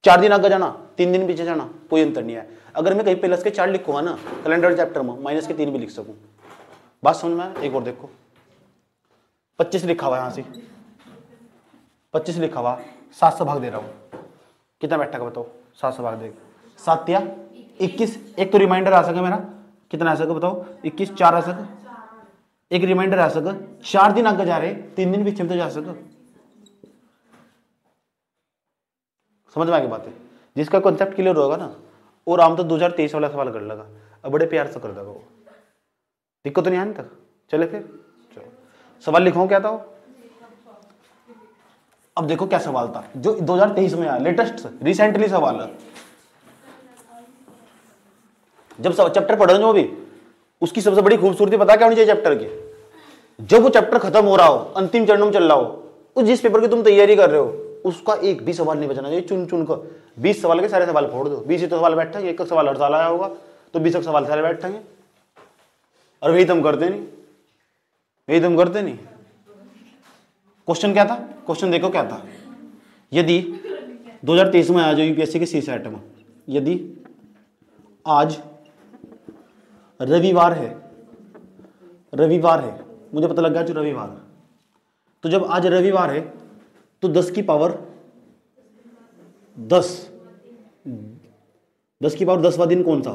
4 दिन आगे जाना, 3 दिन पीछे जाना कोई अंतर नहीं है। अगर मैं कहीं प्लस के 4 लिखूंगा ना कैलेंडर चैप्टर में, -3 भी लिख सकूं। बात समझ में। एक और देखो 25 लिखा हुआ, यहां से 25 लिखा हुआ, 7 से भाग दे रहा हूं, कितना बैठेगा बताओ। 7 से भाग देगा, 7 या 21। एक तो रिमाइंडर आ सके मेरा, कितना आ सके बताओ, 21 4 आ सके, एक रिमाइंडर आ सके। 4 दिन आगे जा रहे, 3 दिन पीछे तो जा सके। समझ में आ गई बात है। जिसका कॉन्सेप्ट क्लियर होगा ना, और आम तो 2023 वाला सवाल कर लगा, अब बड़े प्यार से कर देगा वो, दिक्कत तो नहीं आने तक। चले फिर चलो सवाल लिखो क्या था। अब देखो क्या सवाल था जो 2023 में आया, लेटेस्ट रिसेंटली सवाल है। जब चैप्टर पढ़ रहे हो भी, उसकी सबसे बड़ी खूबसूरती पता क्या होनी चाहिए चैप्टर की, जब वो चैप्टर खत्म हो रहा हो, अंतिम चरण में चल रहा हो, उस जिस पेपर की तुम तैयारी कर रहे हो उसका एक भी सवाल नहीं बचना चाहिए। चुन चुन कर 20 सवाल के सारे सवाल फोड़ दो। 20 ही तो सवाल बैठेंगे, एक सवाल हर साल आया होगा तो 20 सवाल सारे बैठेंगे। और वही तुम करते नहीं, क्वेश्चन क्या था, क्वेश्चन देखो क्या था। यदि 2023 में आ जाओ यूपीएससी के सी सेट में, यदि आज रविवार है, मुझे पता लग गया जो रविवार है, तो जब आज रविवार है तो 10 की पावर 10वां दिन कौन सा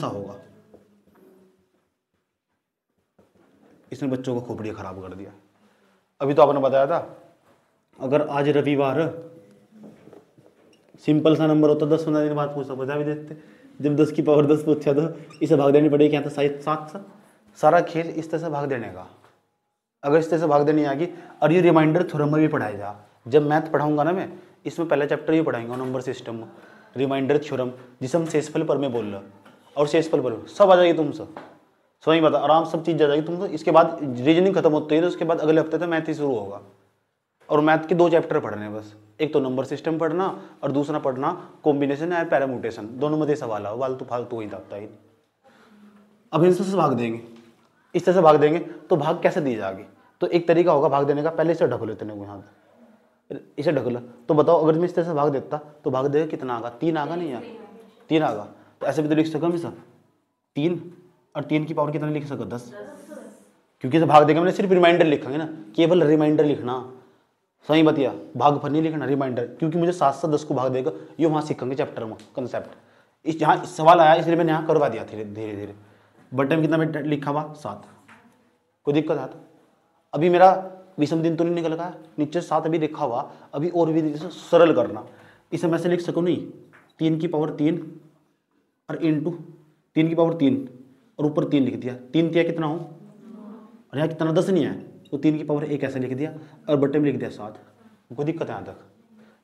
होगा, इसने बच्चों को खोपड़ी खराब कर दिया। अभी तो आपने बताया था अगर आज रविवार, सिंपल सा नंबर होता 10-15 दिन बाद पूछा, बता भी देते। जब 10 की पावर 10 पूछा तो इसे भाग देनी पड़ेगी, क्या था 7 से। सारा खेल इस तरह से भाग देने का। अगर इस तरह से भाग देनी आएगी, और ये रिमाइंडर थ्योरम में भी पढ़ाएगा। जब मैथ पढ़ाऊंगा ना मैं, इसमें पहला चैप्टर ही पढ़ाएंगे नंबर सिस्टम में, रिमाइंडर थ्योरम, जिसे हम शेषफल पर में बोल रहे, और शेषफल पर सब आ जाएगी तुमसे। समझ बता, आराम सब चीज़ आ जाएगी तुमको। इसके बाद रीजनिंग खत्म होती है तो उसके बाद अगले हफ्ते तो मैथ ही शुरू होगा। और मैथ के 2 चैप्टर पढ़ने हैं बस, एक तो नंबर सिस्टम पढ़ना और दूसरा पढ़ना कॉम्बिनेशन या पैराम्यूटेशन। दोनों में सवाल है, फालतू वही आता है। अब इनसे भाग देंगे, इस तरह से भाग देंगे तो भाग कैसे दी जाएगी। तो एक तरीका होगा भाग देने का, पहले इसे ढक लेते हैं यहाँ, इसे ढक लो। तो बताओ अगर मैं इस तरह से भाग देता तो भाग देगा कितना आगा, 3 आगा नहीं यार, 3 आगा। तो ऐसे भी तो लिख सका हमेशा 3, और 3 की पावर कितना लिख सको 10। क्योंकि इसे भाग देगा मैंने सिर्फ रिमाइंडर लिखेंगे ना, केवल रिमाइंडर लिखना, सही बतिया, भागफल नहीं लिखना, रिमाइंडर, क्योंकि मुझे 7 से 10 को भाग देगा, ये वहाँ सीखेंगे चैप्टर में कंसेप्ट। इस यहाँ सवाल आया इसलिए मैंने यहाँ करवा दिया धीरे धीरे। बट टाइम कितना में लिखा हुआ 7, कोई दिक्कत आता? अभी मेरा विषम दिन तो नहीं निकल गया, नीचे 7 अभी लिखा हुआ, अभी और भी सरल करना। इसे मैं से लिख सकूँ नहीं, 3 की पावर 3 और इंटू 3 की पावर 3 और ऊपर 3 लिख दिया, 3 तिया कितना हो, और यहाँ कितना 10 नहीं है, तो 3 की पावर 1 ऐसे लिख दिया और बट्टे में लिख दिया 7। कोई दिक्कत है यहाँ तक?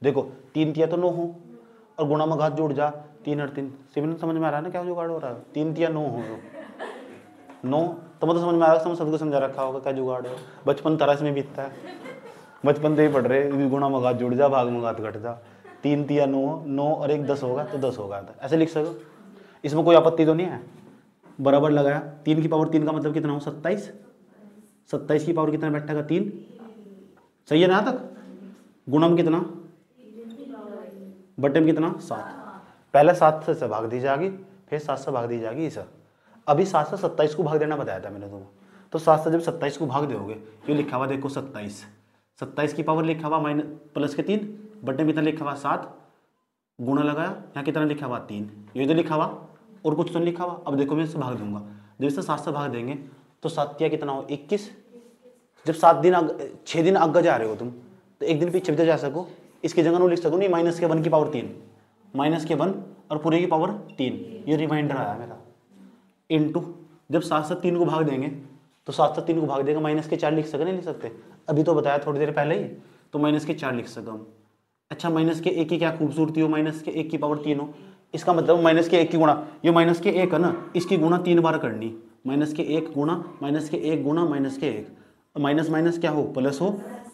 देखो 3 तिया तो 9 हो और गुणा में घात जोड़ जा, 3 और 3, सिविल समझ में आ रहा है ना क्या जुगाड़ हो रहा है? 3 तिया 9 हो, 9 तो मतलब समझ में आ रहा है, सबको समझा रखा होगा क्या जुगाड़ है। बचपन तरह में बीतता है, बचपन से ही पढ़ रहे, गुणा में घात जुड़ जा, भाग में घात घट जा, 3 तिया 9, 9 और 1 10 होगा, तो 10 होगा, ऐसे लिख सको, इसमें कोई आपत्ति तो नहीं है। बराबर लगाया, 3 की पावर 3 का मतलब कितना हो, 27, 27 की पावर कितना बैठेगा 3, सही है ना यहाँ तक? गुणा में कितना, बटे में कितना 7, पहले 7 से भाग दी जाएगी, फिर 7 से भाग दी जाएगी इसे। अभी 7 से 27 को भाग देना बताया था मैंने तुम्हें, तो 7 से जब 27 को भाग दोगे, ये लिखा हुआ देखो 27 की पावर लिखा हुआ माइनस प्लस के 3, बटे में कितना लिखा हुआ 7, गुणा लगाया, यहाँ कितना लिखा हुआ 3, ये तो लिखा हुआ और कुछ तो नहीं लिखा हुआ। अब देखो मैं इससे भाग दूंगा, जब इससे 7 से भाग देंगे तो 7 तिया कितना हो 21, जब 6 दिन आगे जा रहे हो तुम, तो एक दिन पीछे भी तो जा सको, इसकी जगह नो लिख सको नहीं, माइनस के 1 की पावर 3, माइनस के 1 और पूरे की पावर 3, ये रिमाइंडर आया मेरा। इंटू जब 7 से 3 को भाग देंगे तो 7 से 3 को भाग देगा, माइनस के 4 लिख सके नहीं लिख सकते, अभी तो बताया थोड़ी देर पहले ही, तो माइनस के 4 लिख सका हम। अच्छा माइनस के 1 की क्या खूबसूरती हो, माइनस के 1 की पावर 3 हो, इसका मतलब माइनस के 1 की गुणा, ये माइनस के 1 है ना, इसकी गुणा 3 बार करनी, माइनस के 1 गुणा माइनस के 1 गुणा माइनस के 1, माइनस माइनस क्या हो प्लस हो,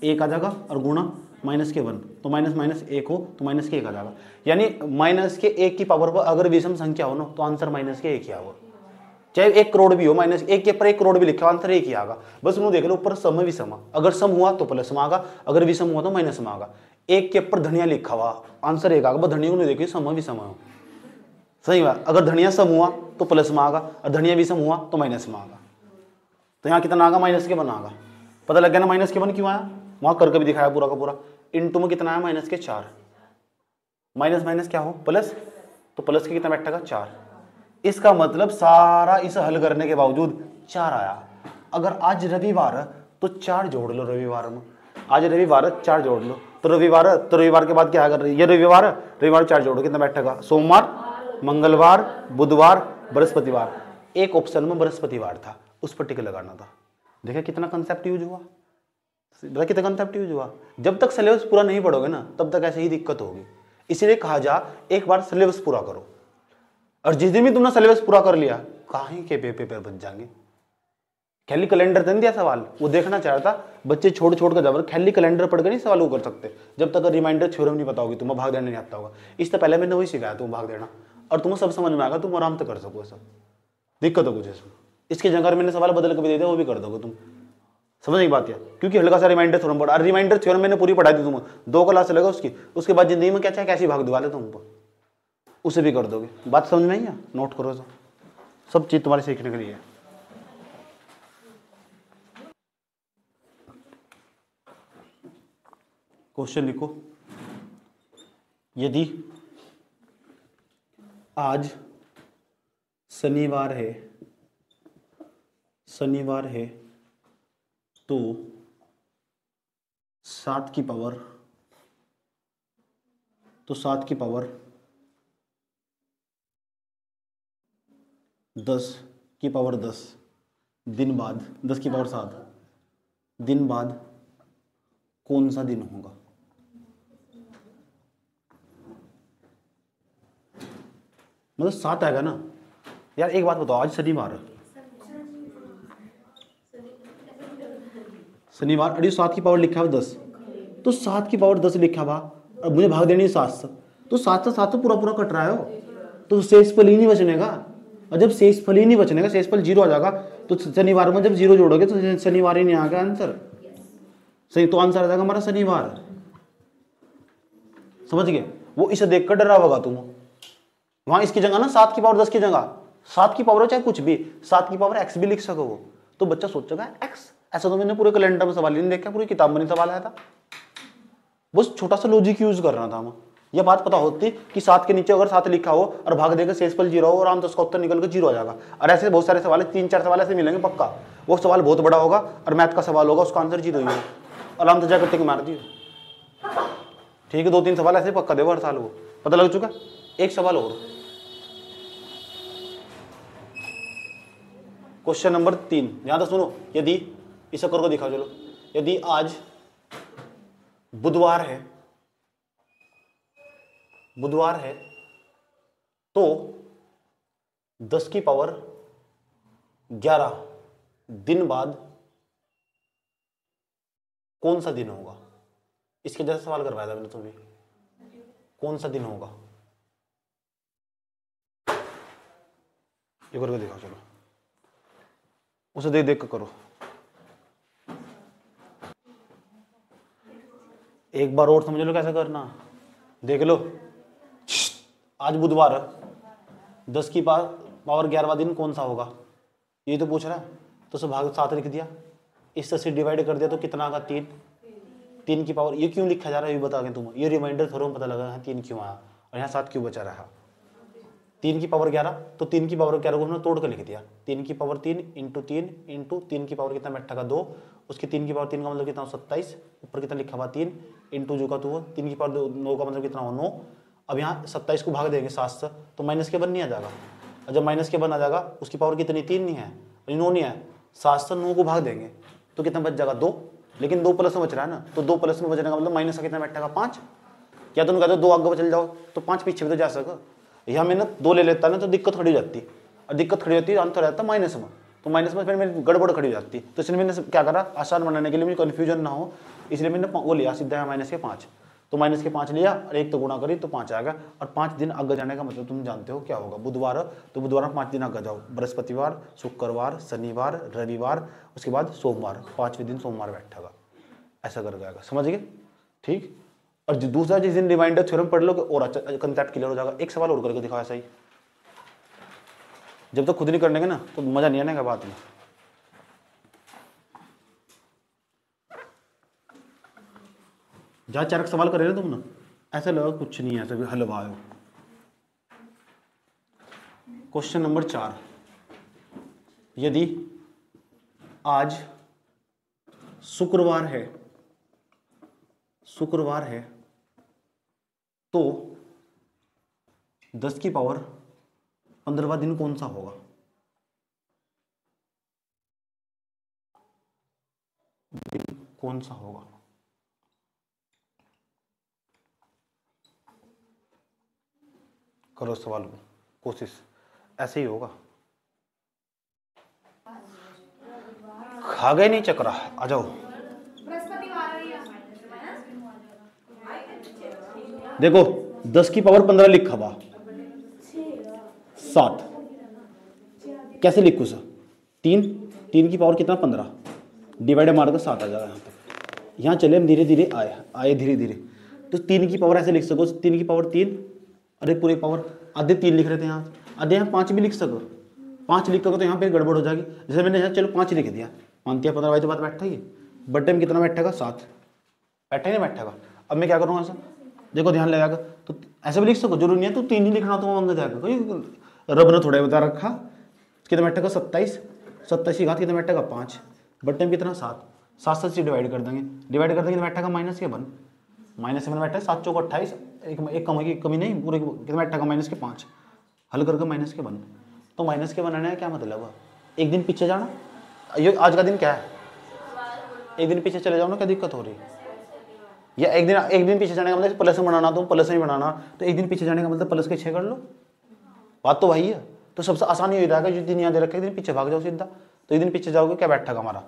1 आ जाएगा, और गुणा माइनस के 1, तो माइनस माइनस 1 हो तो माइनस के 1 आ जाएगा। यानी माइनस के 1 की पावर पर अगर विषम संख्या हो ना, तो आंसर माइनस के 1 ही आएगा, चाहे 1 करोड़ भी हो, माइनस 1 के ऊपर 1 करोड़ भी लिखा आंसर 1 ही आएगा। बस उन्होंने देख लो ऊपर सम है विषम, अगर सम हुआ तो प्लस में आएगा, अगर विषम हुआ तो माइनस में आएगा। 1 के ऊपर धनिया लिखा हुआ आंसर 1 आएगा, बस धनिया को देखिए सम विषम हो, सही बात। अगर धनिया सम हुआ तो प्लस में आएगा, और धनिया विषम हुआ तो माइनस में आएगा। तो यहाँ कितना आएगा, माइनस के 1 आएगा, पता लग गया ना माइनस के 1 क्यों आया, वहां करके भी दिखाया पूरा का पूरा। इंटू में कितना आया, माइनस के 4, माइनस माइनस क्या हो प्लस, तो प्लस के कितना बैठेगा 4। इसका मतलब सारा इसे हल करने के बावजूद 4 आया। अगर आज रविवार तो 4 जोड़ लो, रविवार में आज रविवार 4 जोड़ लो, तो रविवार के बाद क्या कर रही है, ये रविवार 4 जोड़ो, कितना बैठेगा, सोमवार, मंगलवार, बुधवार, बृहस्पतिवार। एक ऑप्शन में बृहस्पतिवार था, उस पर टिक लगाना था। देखा कितना कंसेप्ट यूज हुआ, कितना कंसेप्ट यूज हुआ। जब तक सिलेबस पूरा नहीं पढ़ोगे ना, तब तक ऐसे ही दिक्कत होगी। इसीलिए कहा जा एक बार सिलेबस पूरा करो, और जिस दिन भी तुमने सिलेबस पूरा कर लिया, कहीं के पेपर बच जाएंगे। खाली कैलेंडर तो नहीं दिया सवाल, वो देखना चाहता बच्चे छोड़ कर जाओ, खाली कैलेंडर पढ़ कर नहीं सवाल वो कर सकते, जब तक रिमाइंडर थ्योरम नहीं पता होगी, तुम्हें भाग देना नहीं आता होगा। इससे पहले मैंने वही सिखाया तुम भाग देना, और तुम्हें सब समझ में आएगा, तुम आराम से कर सको। सब दिक्कत हो कुछ इसमें, इसकी जगह मैंने सवाल बदल के भी दे दिया, वो भी कर दोगे तुम, समझ नहीं बात है, क्योंकि हल्का सा रिमाइंडर थ्योरम पढ़ा, रिमाइंडर थ्योरम मैंने पूरी पढ़ा दी तुम्हें, 2 क्लास चलेगा उसके बाद जिंदगी में क्या चाहे कैसी भाग दिवा ले तुमको, उसे भी कर दोगे। बात समझ में आई है, नोट करो, सब चीज तुम्हारे सीखने के लिए। क्वेश्चन लिखो, यदि आज शनिवार है तो 7 की पावर 10 की पावर 10 दिन बाद, 10 की पावर 7 दिन बाद कौन सा दिन होगा। मतलब 7 आएगा ना यार। एक बात बताओ, आज शनिवार अरे 7 की पावर लिखा हुआ 10, तो 7 की पावर 10 लिखा हुआ, अब मुझे भाग देनी है 7 से, तो 7 से 7 तो पूरा कट रहा है हो, तो शेषफल ही नहीं बचनेगा। और जब शेषफल ही नहीं बचनेगा, शेषफल 0 आ जाएगा, तो शनिवार में जब 0 जोड़ोगे तो शनिवार ही नहीं आएगा आंसर, सही। तो आंसर आ जाएगा हमारा शनिवार, समझ गए। वो इसे देखकर डरा होगा तुम, वहां इसकी जगह ना 7 की पावर 10 की जगह 7 की पावर हो चाहे कुछ भी, 7 की पावर x भी लिख सको, तो बच्चा सोचेगा एक्स। ऐसा तो मैंने पूरे कैलेंडर में सवाल ही नहीं देखा, पूरी किताब में नहीं सवाल आया था, बस छोटा सा लॉजिक यूज कर रहा था मैं। यह बात पता होती कि 7 के नीचे अगर 7 लिखा हो और भाग देकर शेषफल 0 हो और आम 10 का उत्तर निकल कर 0 आ जाएगा। और ऐसे बहुत सारे सवाल, 3-4 सवाल ऐसे मिलेंगे पक्का, वो सवाल बहुत बड़ा होगा और मैथ का सवाल होगा, उसका आंसर 0 ही होगा और आम 10 जाकर टिक मार दिए। ठीक है, 2-3 सवाल ऐसे पक्का देगा हर साल, वो पता लग चुका। एक सवाल और, क्वेश्चन नंबर 3, ध्यान से सुनो। यदि इस चक्कर को दिखा, चलो, यदि आज बुधवार है तो 10 की पावर 11 दिन बाद कौन सा दिन होगा? इसके जैसा सवाल करवाया था मैंने तुम्हें, कौन सा दिन होगा ये करके दिखाओ। चलो उसे देख देख कर करो, एक बार और समझ लो कैसे करना, देख लो। आज बुधवार है, 10 की पावर 11वां दिन कौन सा होगा, ये तो पूछ रहा है। तो सब भाग 7 लिख दिया, इस से डिवाइड कर दिया तो कितना आगा? 3। 3 की पावर, ये क्यों लिखा जा रहा है ये बता के तुम, ये रिमाइंडर थोड़ा पता लगा है 3 क्यों आया और यहाँ 7 क्यों बचा रहा। 3 की पावर 11, तो 3 की पावर 11 को हमने तोड़ कर लिख दिया। 3 की पावर 3 इंटू 3 की पावर कितना बैठा का 2, उसकी 3 की पावर 3 का मतलब कितना 27, ऊपर कितना लिखा हुआ 3 इंटू जो का 2, 3 की पावर 9 का मतलब कितना हो 9। अब यहाँ 27 को भाग देंगे 7 से तो माइनस के 1 नहीं आ जाएगा, और जब माइनस के 1 आ जाएगा उसकी पावर कितनी 3 नहीं है, 9 नहीं है, 7 से 9 को भाग देंगे तो कितना बच जाएगा 2। लेकिन 2 प्लस में बच रहा है ना, तो 2 प्लस में बचने का मतलब माइनस का कितना बैठेगा 5। क्या तुम कहते हो 2 आगे चल जाओ तो 5 पीछे भी तो जा सको। यहाँ मैंने 2 ले लेता ना तो दिक्कत खड़ी हो जाती, और दिक्कत खड़ी होती है आंसर रहता माइनस में, तो माइनस में फिर मेरी गड़बड़ खड़ी हो जाती। तो इसलिए मैंने क्या करा, आसान बनाने के लिए मुझे कन्फ्यूजन ना हो, इसलिए मैंने वो लिया सीधा माइनस के 5। तो माइनस के 5 लिया और 1 तो गुणा करी तो 5 आएगा। और 5 दिन आगे जाने का मतलब तुम जानते हो क्या होगा, बुधवार तो बुधवार में 5 दिन आगे जाओ, बृहस्पतिवार, शुक्रवार, शनिवार, रविवार, उसके बाद सोमवार, 5वें दिन सोमवार बैठेगा, ऐसा कर जाएगा। समझ गए? ठीक। और दूसरा जिस दिन रिमाइंडर थ्योरम पढ़ लोगे और अच्छा कंसेप्ट क्लियर हो जाएगा। एक सवाल और करके दिखाओ ऐसा ही, जब तक खुद नहीं करने के ना तो मजा नहीं आने का बात में। जहाँ 4 सवाल कर रहे हो तुम ना, ऐसा लगा कुछ नहीं है, ऐसा हलवा हो। क्वेश्चन नंबर 4, यदि आज शुक्रवार है तो 10 की पावर 15वां दिन कौन सा होगा? कौन सा होगा? करो सवाल को कोशिश, ऐसे ही होगा। खा गए नहीं चक्रा, आ जाओ। देखो 10 की पावर 15 लिखा हुआ 7, कैसे लिखूं सर? 3 की पावर कितना 15, डिवाइड मार कर 7 आ जाएगा यहाँ तक। यहाँ चले हम धीरे धीरे आए धीरे धीरे, तो 3 की पावर ऐसे लिख सको 3 की पावर 3, अरे पूरी पावर आधे 3 लिख रहे थे यहाँ, आधे यहाँ 5 भी लिख सको। 5 लिख सको तो यहाँ पे गड़बड़ हो जाएगी। जैसे मैंने यहाँ चलो 5 लिख दिया, मानती है 15 वाई तो बात बैठा ही, बटे में कितना बैठेगा 7, बैठा ही नहीं बैठेगा। अब मैं क्या करूँगा ऐसा, देखो ध्यान लगाकर, तो ऐसे भी लिख सको, जरूरी नहीं है तो 3 ही लिखना तो मंग जाएगा, कोई रब ने थोड़ा बता रखा। कितना बैठेगा 27, 27 की घात कितना बैठेगा 5, बटे में कितना 7, 7 से डिवाइड कर देंगे, तो बैठेगा माइनस के 1, माइनस के 1 बैठा है 7 चौक 28, एक कमी नहीं, पूरे कितना बैठेगा माइनस के 5, हल करके माइनस के 1। तो माइनस के 1 आने का क्या मतलब है? एक दिन पीछे जाना, ये आज का दिन क्या है, एक दिन पीछे चले जाओ ना, क्या दिक्कत हो रही है? या एक दिन पीछे जाने का मतलब प्लस में बनाना, तो प्लस में बनाना, तो एक दिन पीछे जाने का मतलब प्लस के 6 कर लो, बात तो वही है। तो सबसे आसानी हो जाएगा, जो दिन यहाँ दे रखे एक दिन पीछे भाग जाओ सीधा, तो एक दिन पीछे जाओगे क्या बैठेगा हमारा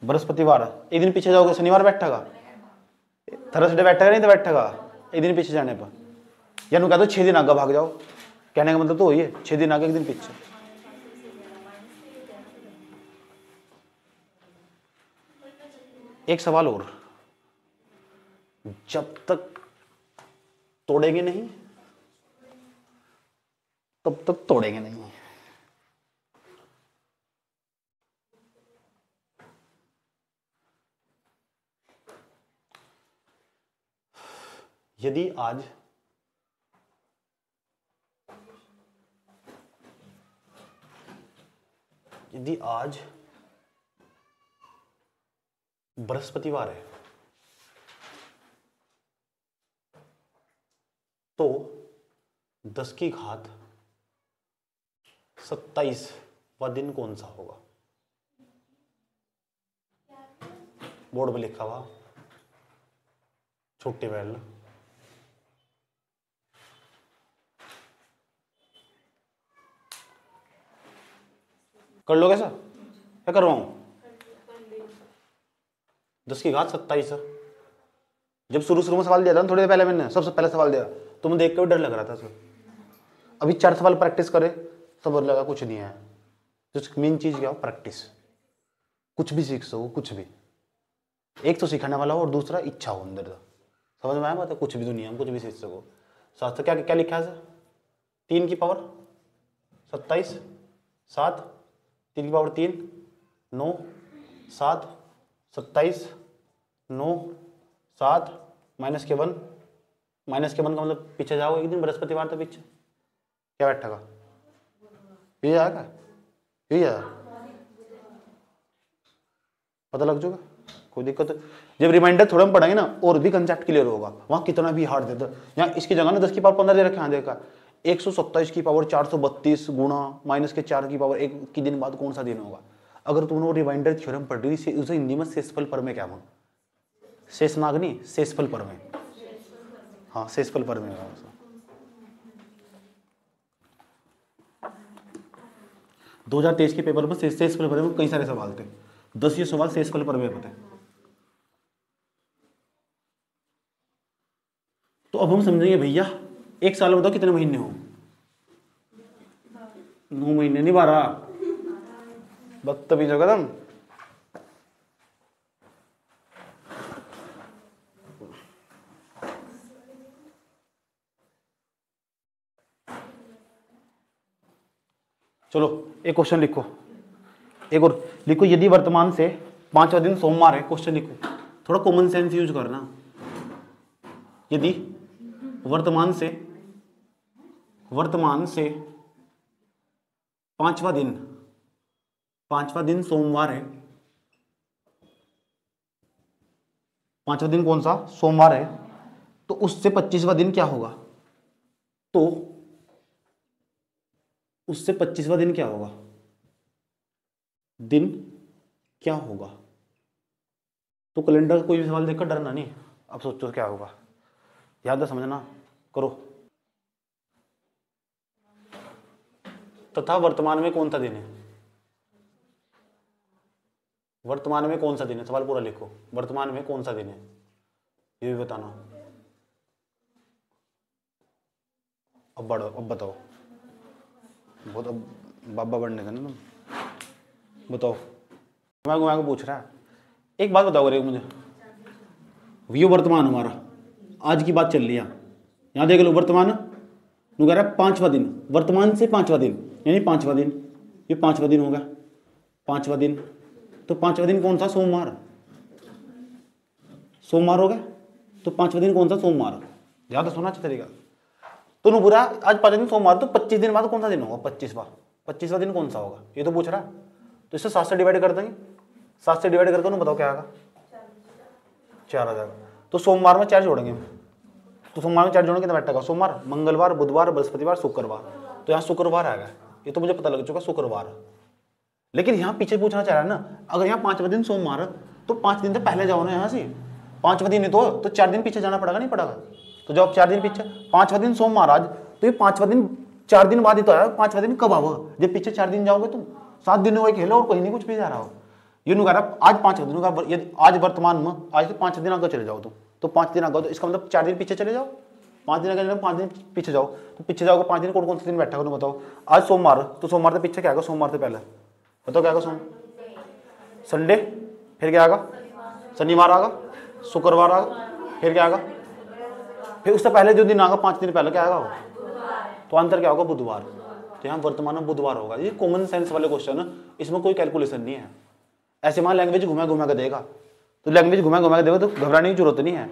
बृहस्पतिवार, एक दिन पीछे जाओगे शनिवार बैठेगा, थर्सडे बैठेगा नहीं तो बैठेगा एक दिन पीछे जाने पर। या नु कह दो 6 दिन आगे भाग जाओ, कहने का मतलब तो वही है, 6 दिन आगे एक दिन पीछे। एक सवाल और, जब तक तोड़ेंगे नहीं तब तक तोड़ेंगे नहीं, यदि आज बृहस्पतिवार है तो 10 की घात 27वां दिन कौन सा होगा? बोर्ड पे लिखा हुआ छोटे बैल। कर लोगे सर? क्या करवाऊं? 10 की घात 27। जब शुरू में सवाल दिया था ना, थोड़ी देर पहले मैंने सबसे पहले सवाल दिया, तो मुझे देख के डर लग रहा था सर। अभी 4 सवाल प्रैक्टिस करे सब लगा कुछ नहीं है। तो मेन चीज क्या हो? प्रैक्टिस। कुछ भी सीख सको, कुछ भी। एक तो सिखाने वाला हो और दूसरा इच्छा हो अंदर से। समझ में आया बात है? कुछ भी दुनिया में कुछ भी सीख सको। शास्त्र क्या क्या लिखा है सर? 3 की पावर 27, 7, 3 की पावर 3, 9, 7, 27, 9, 7, -1, -1 का मतलब पीछे जाओ एक दिन बृहस्पतिवार तो पीछे क्या बैठा का ये आएगा, यही आया, पता लग जाएगा, कोई दिक्कत है। जब रिमाइंडर थोड़ा हम पढ़ाएंगे ना और भी कंसेप्ट क्लियर होगा। वहां कितना भी हार्ड देता, यहाँ इसकी जगह ना 10 की पावर 15 दे रखे, यहाँ देखा 127 की पावर 432 गुणा -4 की पावर 1 की दिन बाद कौन सा दिन होगा? अगर तुमने वो रिमाइंडर थ्योरम पढ़ रही उसे हिंदी में शेषफल प्रमेय क्या बोल? शेषनाग नहीं, शेषफल प्रमेय। हाँ, शेषफल प्रमेय। 2023 के पेपर में शेषफल प्रमेय में कई सारे सवाल थे। 10 ये सवाल शेषफल प्रमेय पे थे। तो अब हम समझेंगे भैया 1 साल में बताओ कितने महीने हो? 9 महीने नहीं, 12। बदतमीज हो तुम। चलो एक क्वेश्चन लिखो, एक और लिखो। यदि वर्तमान से 5वां दिन सोमवार है, क्वेश्चन लिखो, थोड़ा कॉमन सेंस यूज करना। यदि वर्तमान से 5वां दिन सोमवार है, 5वां दिन कौन सा? सोमवार है, तो उससे 25वां दिन क्या होगा? तो उससे 25वां दिन क्या होगा? दिन क्या होगा? तो कैलेंडर का कोई भी सवाल देखकर डरना नहीं। अब सोचो क्या होगा, याद है, समझना, करो। तथा वर्तमान में कौन सा दिन है? वर्तमान में कौन सा दिन है? सवाल पूरा लिखो। वर्तमान में कौन सा दिन है ये भी बताना। अब बढ़ो, अब बताओ। बहुत अब बाबा बढ़ने का ना तुम। बताओ, घुमा को पूछ रहा है। एक बात बताओ रे मुझे, ये वर्तमान हमारा आज की बात चल रही है, यहाँ देख लो वर्तमान कह रहा है 5वां दिन, वर्तमान से 5वां दिन यानी 5वां दिन, ये 5वां दिन होगा। 5वां दिन, तो 5वां दिन कौन सा? सोमवार। सोमवार हो गया, तो 5वां दिन कौन सा? सोमवार। ज्यादा सोना अच्छा तरीका तो नहीं बुरा। आज 5वां दिन सोमवार, तो 25 दिन बाद कौन सा दिन होगा? 25वां दिन कौन सा होगा ये तो पूछ रहा। तो इससे 7 से डिवाइड कर देंगे, 7 से डिवाइड करके बताओ क्या आएगा? 4 आ जाएगा। तो सोमवार में 4 जोड़ेंगे, तो सोमवार में 4 जोड़ेंगे कितना बैठेगा? सोमवार, मंगलवार, बुधवार, बृहस्पतिवार, शुक्रवार। तो यहाँ शुक्रवार आएगा, ये तो मुझे पता लग चुका शुक्रवार। लेकिन यहाँ पीछे पूछना चाह रहा है ना, अगर यहाँ 5वां दिन सोमवार तो 5 दिन तो पहले जाओ ना यहाँ से। 5वां दिन नहीं तो 4 दिन पीछे जाना पड़ेगा, नहीं पड़ेगा? तो जब 4 दिन पीछे, 5वां दिन सोमवार आज, तो ये 5वां दिन 4 दिन बाद ही तो आया। 5वां दिन कब आओ? जब पीछे 4 दिन जाओगे तुम। 7 दिन हो खेलो और कहीं नहीं कुछ भी जा रहा हो। ये नहीं कह रहा आज 5वां दिन का, यदि आज वर्तमान में आज तो 5 दिन आगे चले जाओ तुम, तो 5 दिन आगे, तो इसका मतलब 4 दिन पीछे चले जाओ। 5 दिन आगे 5 दिन पीछे जाओ, तो पीछे जाओगे 5 दिन कौन सा दिन बैठा हो बताओ? आज सोमवार, तो सोमवार से पीछे क्या आएगा? सोमवार से पहले बताओ क्या आएगा? संडे, फिर क्या आएगा? शनिवार आएगा, शुक्रवार आएगा, फिर क्या आएगा? फिर उससे पहले जो दिन आएगा 5 दिन पहले क्या आएगा? तो आंसर क्या होगा? बुधवार। तो यहाँ वर्तमान में बुधवार होगा। ये कॉमन सेंस वाले क्वेश्चन है, इसमें कोई कैलकुलेशन नहीं है। ऐसे मान लैंग्वेज घुमा के देगा, तो लैंग्वेज घुमा के देगा तो घबराने की जरूरत नहीं है।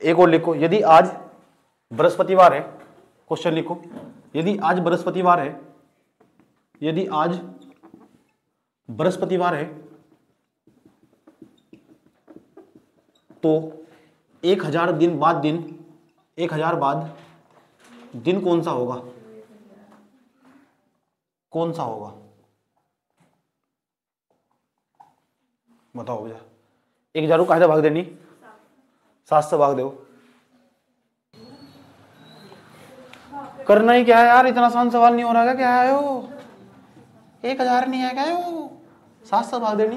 एक और लिखो, यदि आज बृहस्पतिवार है, क्वेश्चन लिखो, यदि आज बृहस्पतिवार है, यदि आज बृहस्पतिवार है तो 1000 दिन बाद 1000 बाद दिन कौन सा होगा? कौन सा होगा बताओ भैया। 1000 को कायदा भाग देनी, 7 से भाग दो। करना ही क्या है यार, इतना आसान सवाल नहीं हो रहा क्या है वो? 1000 नहीं है क्या वो? 7 से भाग देनी।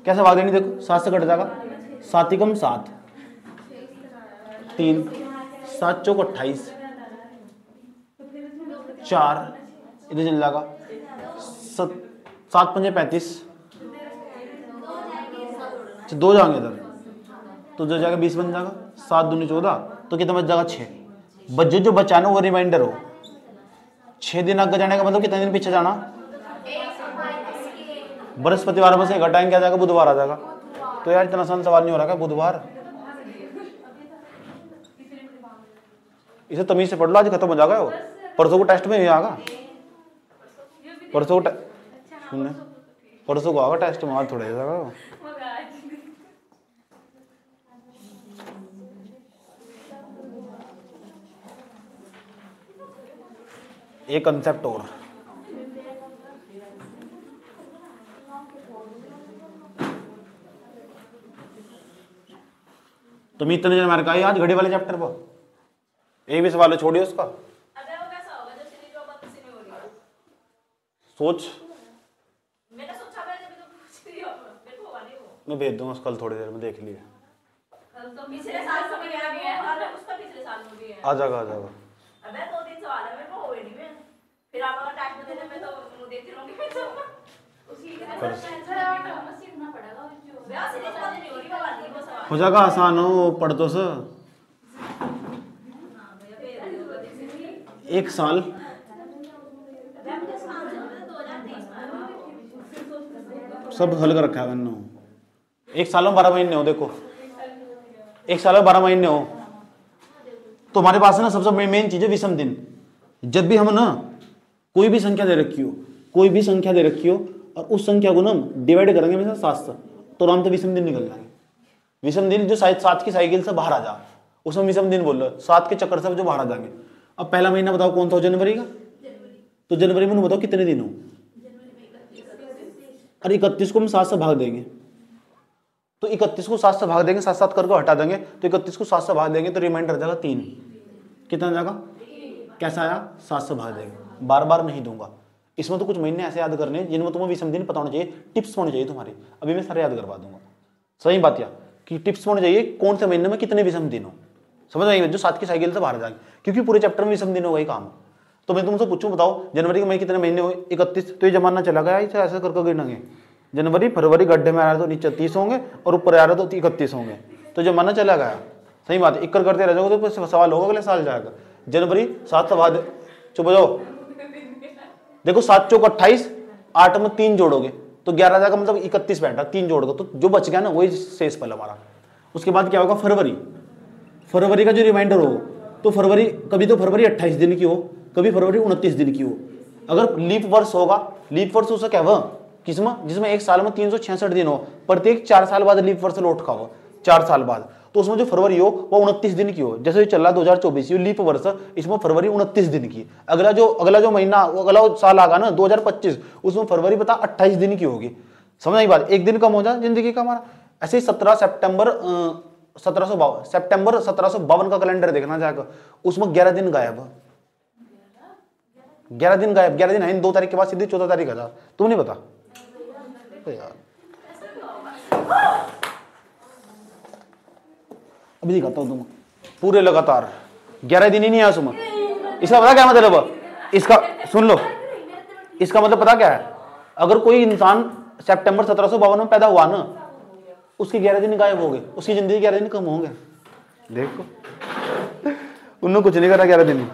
कैसे भाग देनी? देखो 7 से कट जाएगा, 7 एकम 7, 3, 7 चौक 28, 4 इधर चल जाएगा, 7 पंजे 35, 2 जाएंगे इधर तो जो जाएगा 20 बन जाएगा, 7 दूनी 14, तो कितना बच जाएगा? 6। बच्चे जो बचाना वो रिमाइंडर हो। 6 दिन आगे जाने का मतलब कितने दिन पीछे जाना? बृहस्पतिवार में से घटाएंगे क्या जाएगा? बुधवार आ जाएगा। तो यार इतना आसान सवाल नहीं हो रहा क्या? बुधवार, इसे तमीज से पढ़ लो, आज खत्म हो जाएगा वो। परसों को टेस्ट में नहीं आएगा, परसों को सुनने परसों को आएगा टेस्ट में, आज थोड़ा जाएगा। एक कंसेप्ट और, तुम इतने जन मार का आज घड़ी वाले चैप्टर पर एक भी सवाल छोड़िए उसका। सोच, मैं भेज दूंगा कल थोड़ी देर में, देख लिए। आ जाएगा आ जाएगा। हो जाएगा आसान हो, पढ़ तो सर। 1 साल सब हल कर रखा है मैंने। 1 साल में 12 महीने हो, देखो 1 साल में 12 महीने हो तो हमारे पास है ना सबसे मेन चीज है विषम दिन। जब भी हम ना कोई भी संख्या दे रखी हो, कोई भी संख्या दे रखी हो और उस संख्या को ना डिवाइड करेंगे हमेशा 7 से, तो आराम से विषम दिन निकल जाएंगे। विषम दिन जो 7 की साइकिल से बाहर आ जा, उसमें विषम दिन बोल रहे, 7 के चक्कर से जो बाहर आ जाएंगे। अब पहला महीना बताओ कौन था? जनवरी का। तो जनवरी में बताओ कितने दिन हो? और 31 को हम 7 से भाग देंगे, तो 31 को 7 से भाग देंगे, 7 करके हटा देंगे, तो 31 को 7 से भाग देंगे तो रिमाइंडर आ जाएगा 3। कितना जाएगा? कैसा आया? 7 से भाग देंगे। बार बार नहीं दूंगा इसमें, तो कुछ महीने ऐसे याद करने जिनमें तुम्हें विषम दिन पता होना चाहिए, टिप्स होनी चाहिए तुम्हारी। अभी मैं सारे याद करवा दूंगा। सही बात या कि टिप्स होनी चाहिए कौन से महीने में कितने विषम दिन हो, समझ आएंगे जो 7 की साइकिल से बाहर जाएंगे, क्योंकि पूरे चैप्टर में विषम दिन होगा ही काम। तो मैं तुमसे पूछूं, बताओ जनवरी के महीने कितने महीने हुए? 31। तो ये जमाना चला गया, इसे ऐसे करके गिनेंगे। जनवरी फरवरी गड्ढे में आ रहा तो नीचे 30 होंगे और ऊपर आ रहा तो 31 होंगे, तो जमाना चला गया। सही बात है, इक्कर करते रह जाओगे तो सवाल होगा अगले साल जाएगा। जनवरी 7 से बाद चुप जाओ, देखो 7 चौक 28, 8 में 3 जोड़ोगे तो 11 जाएगा, मतलब 31 बैठा, 3 जोड़ोगे तो जो बच गया ना वही शेष पल हमारा। उसके बाद क्या होगा? फरवरी। फरवरी का जो रिमाइंडर हो तो फरवरी कभी तो फरवरी 28 दिन की हो, कभी फरवरी 29 दिन की हो। अगर लीप वर्ष होगा, लीप वर्ष उसे क्या हुआ किसमें? जिसमें एक साल में 366 दिन हो, प्रत्येक 4 साल बाद लीप वर्ष लौट का हो, 4 साल बाद, तो उसमें जो फरवरी हो वो 29 दिन की हो। जैसे चल रहा 2024 ये लीप वर्ष, इसमें फरवरी 29 दिन की। अगला जो महीना, अगला साल आगा ना 2025, उसमें फरवरी बता 28 दिन की होगी। समझ आई बात? एक दिन कम हो जाए जिंदगी का हमारा। ऐसे ही 17 सितंबर 1752 का कैलेंडर देखना जाकर, उसमें 11 दिन गायब, 11 दिन गायब। 11 दिन है 2 तारीख के बाद सीधी 14 तारीख आ जा। तुम नहीं पता यार, अभी दिखाता हूं तुम पूरे लगातार 11 दिन ही नहीं है उसमें। इसका पता क्या मतलब? इसका सुन लो, इसका मतलब पता क्या है? अगर कोई इंसान सितंबर 1752 में पैदा हुआ ना, उसके 11 दिन गायब हो गए, उसकी जिंदगी 11 दिन कम हो गए। देखो उन्होंने कुछ नहीं करा 11 दिन।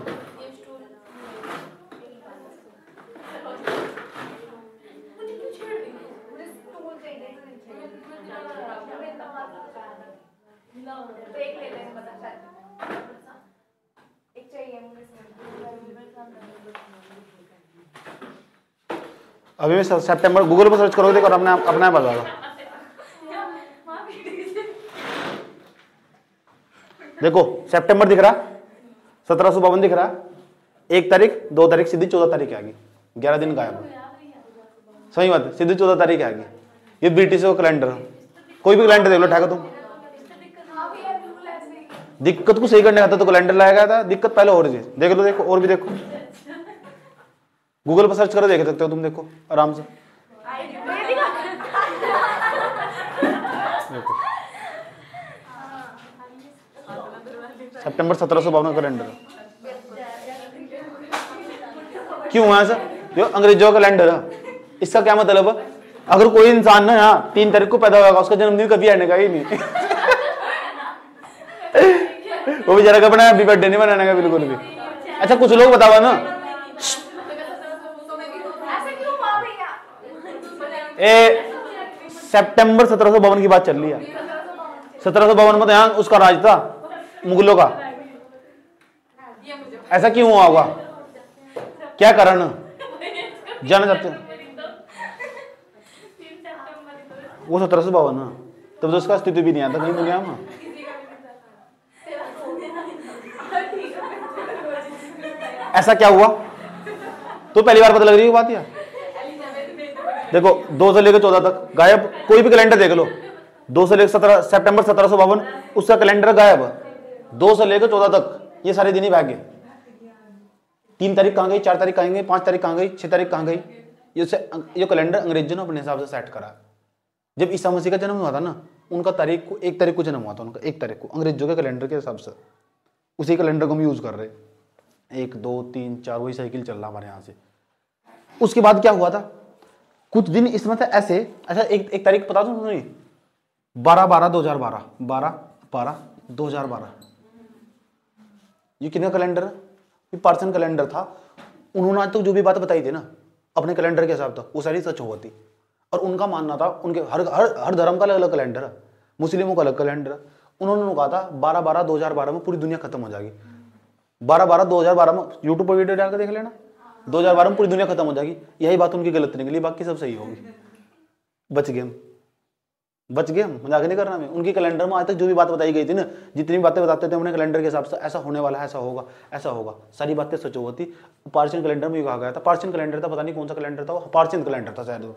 अभी मैं सितंबर गूगल पर सर्च करोगे देखो अपने आप आ जाएगा। देखो सितंबर दिख रहा, 1752 दिख रहा, 1 तारीख 2 तारीख सीधी 14 तारीख आ गई, 11 दिन गायब। सही बात है, सीधी 14 तारीख आ गई। ये ब्रिटिश का कैलेंडर, कोई भी कैलेंडर देख लो उठाकर तुम। दिक्कत को सही करने आता तो कैलेंडर लाया गया था, दिक्कत पहले और चीज देख लो। देखो और भी देखो, गूगल पर सर्च करो देख सकते हो तुम, देखो आराम से। देखो सितंबर 1752 कैलेंडर क्यों है ऐसा? जो अंग्रेजों का कैलेंडर है, इसका क्या मतलब है? अगर कोई इंसान ना यहाँ 3 तारीख को पैदा होगा, उसका जन्मदिन कभी आने का ही नहीं। वो बेचारा का अपना हैप्पी बर्थडे नहीं मनाने का बिल्कुल भी। अच्छा कुछ लोग बताओ ना, सितंबर 1752 की बात चल रही है। 1752 में तो यहाँ उसका राज था, मुगलों का। ऐसा क्यों हुआ होगा? क्या कारण जाना चाहते हो? वो 1752 तब तो उसका अस्तित्व भी नहीं आता कहीं दुनिया में। ऐसा क्या हुआ? तो पहली बार पता लग रही है बात यार। देखो 2 से लेकर 14 तक गायब, कोई भी कैलेंडर देख लो, 2 से लेकर 17 सितंबर 1752 उसका कैलेंडर गायब। 2 से लेकर 14 तक ये सारे दिन ही भाग गए। 3 तारीख कहाँ गई, 4 तारीख कहाँ गई, 5 तारीख कहाँ गई, 6 तारीख कहाँ गई? ये कैलेंडर अंग्रेजों ने अपने हिसाब से सेट करा। जब ईसा मसीह का जन्म हुआ था ना, उनका तारीख को 1 तारीख को जन्म हुआ था उनका, 1 तारीख को अंग्रेजों के कैलेंडर के हिसाब से। उसी कैलेंडर को हम यूज कर रहे। 1 2 3 4 वही साइकिल चल रहा हमारे यहाँ से। उसके बाद क्या हुआ था? कुछ दिन इसमें था ऐसे। अच्छा एक तारीख पता था तुम्हें? 12/12/2012 12/12/2012। ये कितना कैलेंडर है? ये पार्सन कैलेंडर था। उन्होंने आज तक जो भी बात बताई थी ना अपने कैलेंडर के हिसाब से, वो सारी सच हुआ थी। और उनका मानना था, उनके हर धर्म का अलग अलग कैलेंडर है, मुस्लिमों का अलग कैलेंडर है। उन्होंने कहा था 12/12/2012 में पूरी दुनिया खत्म हो जाएगी। 12/12/2012 में यूट्यूब पर वीडियो डालकर देख लेना, 2012 में पूरी दुनिया खत्म हो जाएगी। यही बात उनकी गलत निकली, बाकी सब सही होगी। बच गए हम, मजाक नहीं कर रहा मैं। उनके कैलेंडर में आज तक जो भी बात बताई गई थी ना, जितनी बातें बताते थे अपने कैलेंडर के हिसाब से, ऐसा होने वाला है, ऐसा होगा, ऐसा होगा, सारी बातें सच होती। पार्शियन कैलेंडर में कहा गया था, पार्शियन कैलेंडर था, पता नहीं कौन सा कैलेंडर था, वो पार्शियन कैलेंडर था शायद।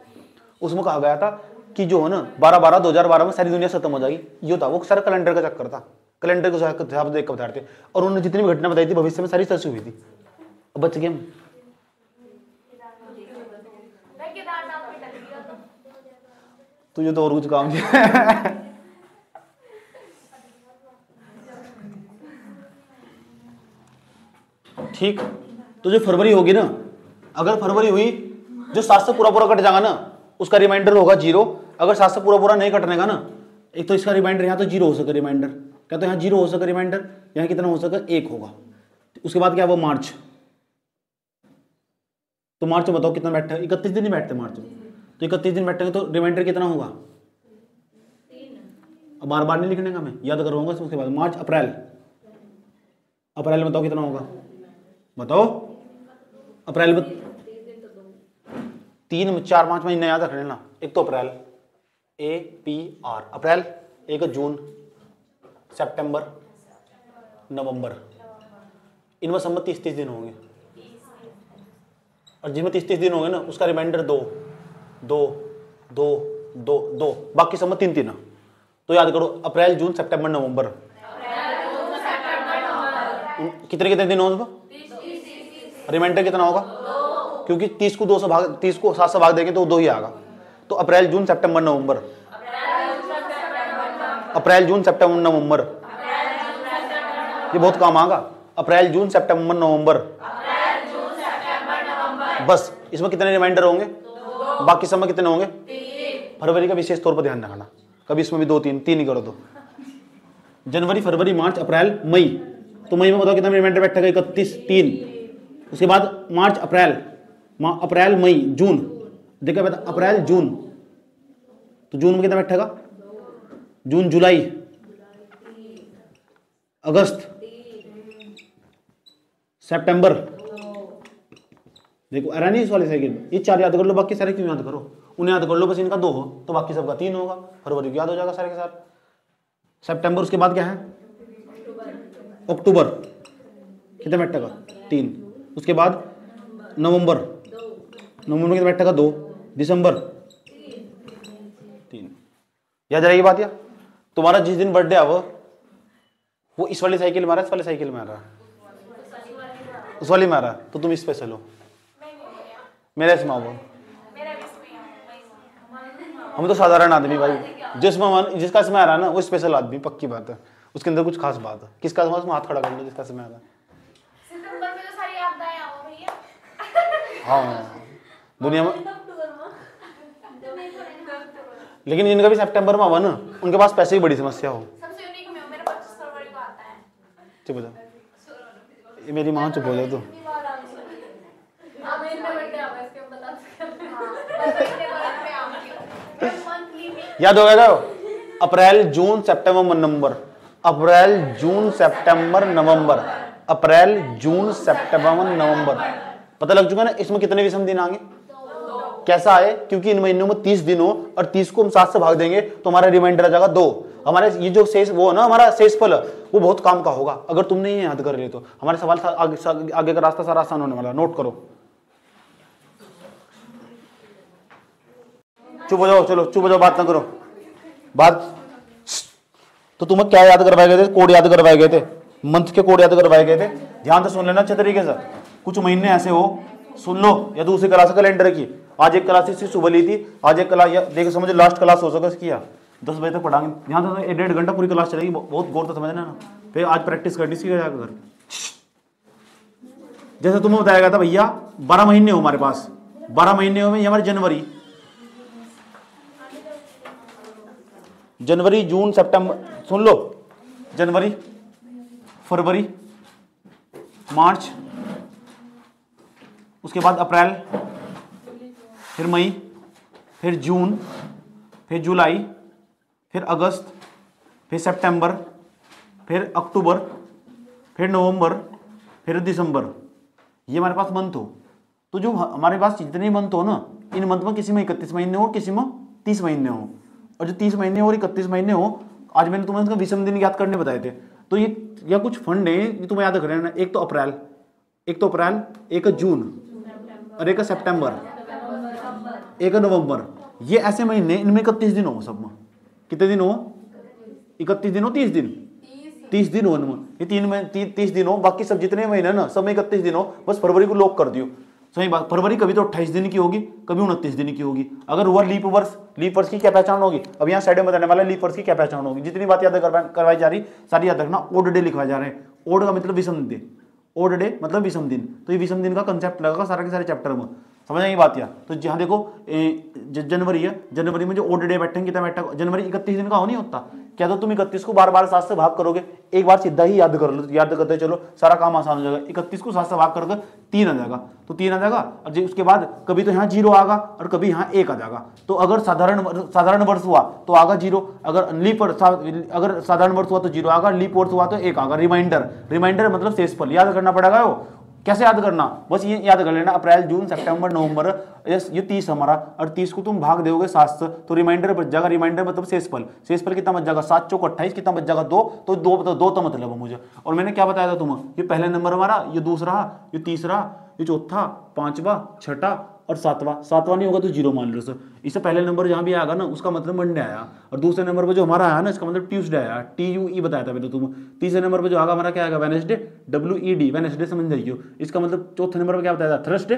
उसमें कहा गया था कि जो है ना 12/12/2012 में सारी दुनिया खत्म हो जाएगी। ये था वो सारा कैलेंडर का चक्कर था, कैलेंडर के हिसाब से देख कर बता रहे थे। और उन्होंने जितनी भी घटना बताई थी भविष्य में सारी सच हुई थी। बच गए हम। तुझे तो और कुछ काम किया। ठीक, तो जो फरवरी होगी ना, अगर फरवरी हुई, जो 7 से पूरा कट जाएगा ना उसका रिमाइंडर होगा 0। अगर 7 से पूरा नहीं कटने का ना, एक तो इसका रिमाइंडर यहाँ तो 0 हो सके रिमाइंडर, क्या तो यहाँ 0 हो सके रिमाइंडर, यहाँ कितना हो सके 1 होगा। उसके बाद क्या वो मार्च, तो मार्च में बताओ कितना बैठे? 31 दिन ही बैठते मार्च में, तो 31 दिन बैठेंगे तो रिमाइंडर कितना होगा? अब बार बार नहीं लिखने का, मैं याद करवाऊंगा। उसके बाद मार्च अप्रैल में बताओ कितना होगा? बताओ अप्रैल में 3 4 5 महीने याद रख लेना। एक तो अप्रैल, APR अप्रैल, एक जून, सितंबर, नवंबर, इनमें सब 30 दिन होंगे। और जिनमें 30 दिन होंगे ना उसका रिमाइंडर 2 2 2 2 2, बाकी सब 3 तो याद करो अप्रैल जून सितंबर नवंबर, कितने दिन होंगे? रिमाइंडर कितना होगा? क्योंकि 30 को 7 से भाग देंगे तो 2 ही आएगा। तो अप्रैल जून सितंबर नवंबर, अप्रैल जून सितंबर नवंबर, ये बहुत काम आएगा। अप्रैल जून सितंबर नवंबर, बस इसमें कितने रिमाइंडर होंगे? बाकी सब में कितने होंगे? फरवरी का विशेष तौर पर ध्यान रखना, कभी इसमें भी 2 3 ही करो। तो जनवरी फरवरी मार्च अप्रैल मई, तो मई में बताओ कितना रिमाइंडर बैठेगा? 31 3। उसके बाद मार्च अप्रैल मई जून, देखा बेटा अप्रैल जून, तो जून में कितना बैठेगा? जून जुलाई अगस्त सितंबर, देखो आ रहा नहीं इस वाली साइकिल, ये 4 याद कर लो, बाकी सारे क्यों याद करो, उन्हें याद कर लो, बस इनका 2 हो तो बाकी सबका 3 होगा, फरवरी को याद हो जाएगा सारे के सारे। सितंबर, उसके बाद क्या है अक्टूबर, कितने बैठे का 3, उसके बाद नवंबर, नवंबर कितने बैठे का 2, दिसंबर 3। याद रहेगी बात? या तुम्हारा जिस दिन बर्थडे है वो इस वाली साइकिल में आ रहा है, इस वाली साइकिल में आ रहा है, उस वाली में आ रहा है, तो तुम स्पेशल हो। मेरा इसमें आओ, हम तो साधारण आदमी भाई, जिसका इसमें आ रहा है ना वो स्पेशल आदमी, पक्की बात है, उसके अंदर कुछ खास बात है। किसका इसमें हाथ खड़ा कर लो जिसका इसमें आ रहा है। सितंबर में तो सारी आपदाएं आओ भैया। हाँ दुनिया में, लेकिन जिनका भी सितंबर में आवा ना उनके पास पैसे की बड़ी समस्या हो। सबसे यूनिक में मेरा 25 फरवरी को आता है। चुप हो जाओ, ये मेरी माँ, चुप हो जाओ। तो याद हो गया? अप्रैल जून सितंबर नवंबर, अप्रैल जून सितंबर नवंबर, अप्रैल जून सितंबर नवंबर, पता लग चुका ना इसमें कितने विषम दिन आएंगे, कैसा आए, क्योंकि इन महीनों में 30 दिन हो और 30 को हम 7 से भाग देंगे तो हमारा रिमाइंडर आ जाएगा 2। हमारे ये जो शेष वो है ना हमारा शेषफल वो बहुत काम का होगा, अगर तुमने ये याद कर लिया तो हमारे सवाल आगे का रास्ता सारा आसान होने वाला। नोट करो, चुप हो जाओ, चलो चुप हो जाओ, बात ना करो। बात तो तुम्हें क्या याद करवाए गए थे? कोड याद करवाए गए थे, मंथ के कोड याद करवाए गए थे। ध्यान से सुन लेना अच्छे तरीके से। कुछ महीने ऐसे हो, सुन लो, या दूसरी क्लास कैलेंडर की, आज एक क्लास इससे सुबह ली थी, आज एक क्लास देख समझो लास्ट क्लास हो सके इसकी, 10 बजे तक पढ़ाएंगे। ध्यान से 1.5 घंटा पूरी क्लास चलेगी, बहुत गौर से समझना ना। फिर आज प्रैक्टिस करनी सीखा जाकर। जैसे तुम्हें बताया गया था भैया 12 महीने हो हमारे पास, 12 महीने हो में हमारे जनवरी जून सितंबर, सुन लो, जनवरी फरवरी मार्च, उसके बाद अप्रैल, फिर मई, फिर जून, फिर जुलाई, फिर अगस्त, फिर सितंबर, फिर अक्टूबर, फिर नवंबर, फिर दिसंबर। ये हमारे पास मंथ हो। तो जो हमारे पास जितने मंथ हो ना, इन मंथ में किसी में 31 महीने हो, किसी में 30 महीने हो, और जो 30 महीने और 31 महीने हो, आज मैंने तुम्हें इसका विषम दिन याद करने बताए थे। तो ये या कुछ फंड है ये तुम्हें याद करना, एक तो अप्रैल, एक जून, और एक सितंबर, एक नवंबर। ये ऐसे महीने, इनमें 31 दिन हो सब में। कितने दिन हो? 31 दिन हो, 30 दिन, 30 दिन हो इनमें। ये 30 दिन हो, बाकी सब जितने महीने ना सब में 31 दिन हो। बस फरवरी को लॉक कर दियो। सही बात, फरवरी कभी तो 28 दिन की होगी, कभी 29 दिन की होगी। अगर हुआ लीप वर्ष की क्या पहचान होगी? अब यहाँ साइड में बताने वाला लीप वर्ष की क्या पहचान होगी। जितनी बात याद करवाई जा रही सारी याद रखना। ओड डे लिखवाए जा रहे हैं। ओड का मतलब विषम दिन, ओड डे मतलब विषम दिन। तो ये विषम दिन का कंसेप्ट लगेगा सारे के सारे चैप्टर में। समझ आई बात? या तो जहाँ देखो जनवरी है, जनवरी में जो ओड डे बैठेंगे कितना बैठा, जनवरी 31 दिन का हो नहीं होता क्या? तो तुम 31 को बार बार 7 से भाग करोगे, एक बार सीधा ही याद कर लो, याद करते चलो सारा काम आसान हो जाएगा। 31 को 7 से भाग करोगे 3 आ जाएगा, तो 3 आ जाएगा। और उसके बाद कभी तो यहाँ 0 आएगा और कभी यहाँ 1 आ जाएगा। तो अगर साधारण वर्ष हुआ तो आगा 0, अगर साधारण वर्ष हुआ तो 0 आएगा, लीप वर्ष हुआ तो 1 आएगा। रिमाइंडर मतलब शेषफल याद करना पड़ेगा। वो कैसे याद करना? बस ये याद कर लेना, अप्रैल जून सितंबर नवंबर, ये 30 हमारा, और 30 को तुम भाग दोगे 7 से तो रिमाइंडर बच जाएगा। रिमाइंडर मतलब शेषफल कितना बच जाएगा? 7 चौक 28, कितना बच जाएगा? 2। तो 2 तो मतलब है मुझे। और मैंने क्या बताया था तुम्हें? ये पहला नंबर हमारा, ये दूसरा, ये तीसरा, ये चौथा, पांचवा, छठा और सातवां नहीं होगा तो 0 मान लो सर। इससे पहले नंबर जहां भी आएगा ना उसका मतलब मंडे आया, और दूसरे नंबर पर जो हमारा आया ना इसका मतलब ट्यूसडे आया, TUE बताया था मैंने तुम्हें। तीसरे नंबर पर जो आएगा हमारा क्या आएगा? वेडनेसडे, WED वेडनेसडे समझ जाइए। इसका मतलब चौथे नंबर पर क्या बताया था? थर्सडे,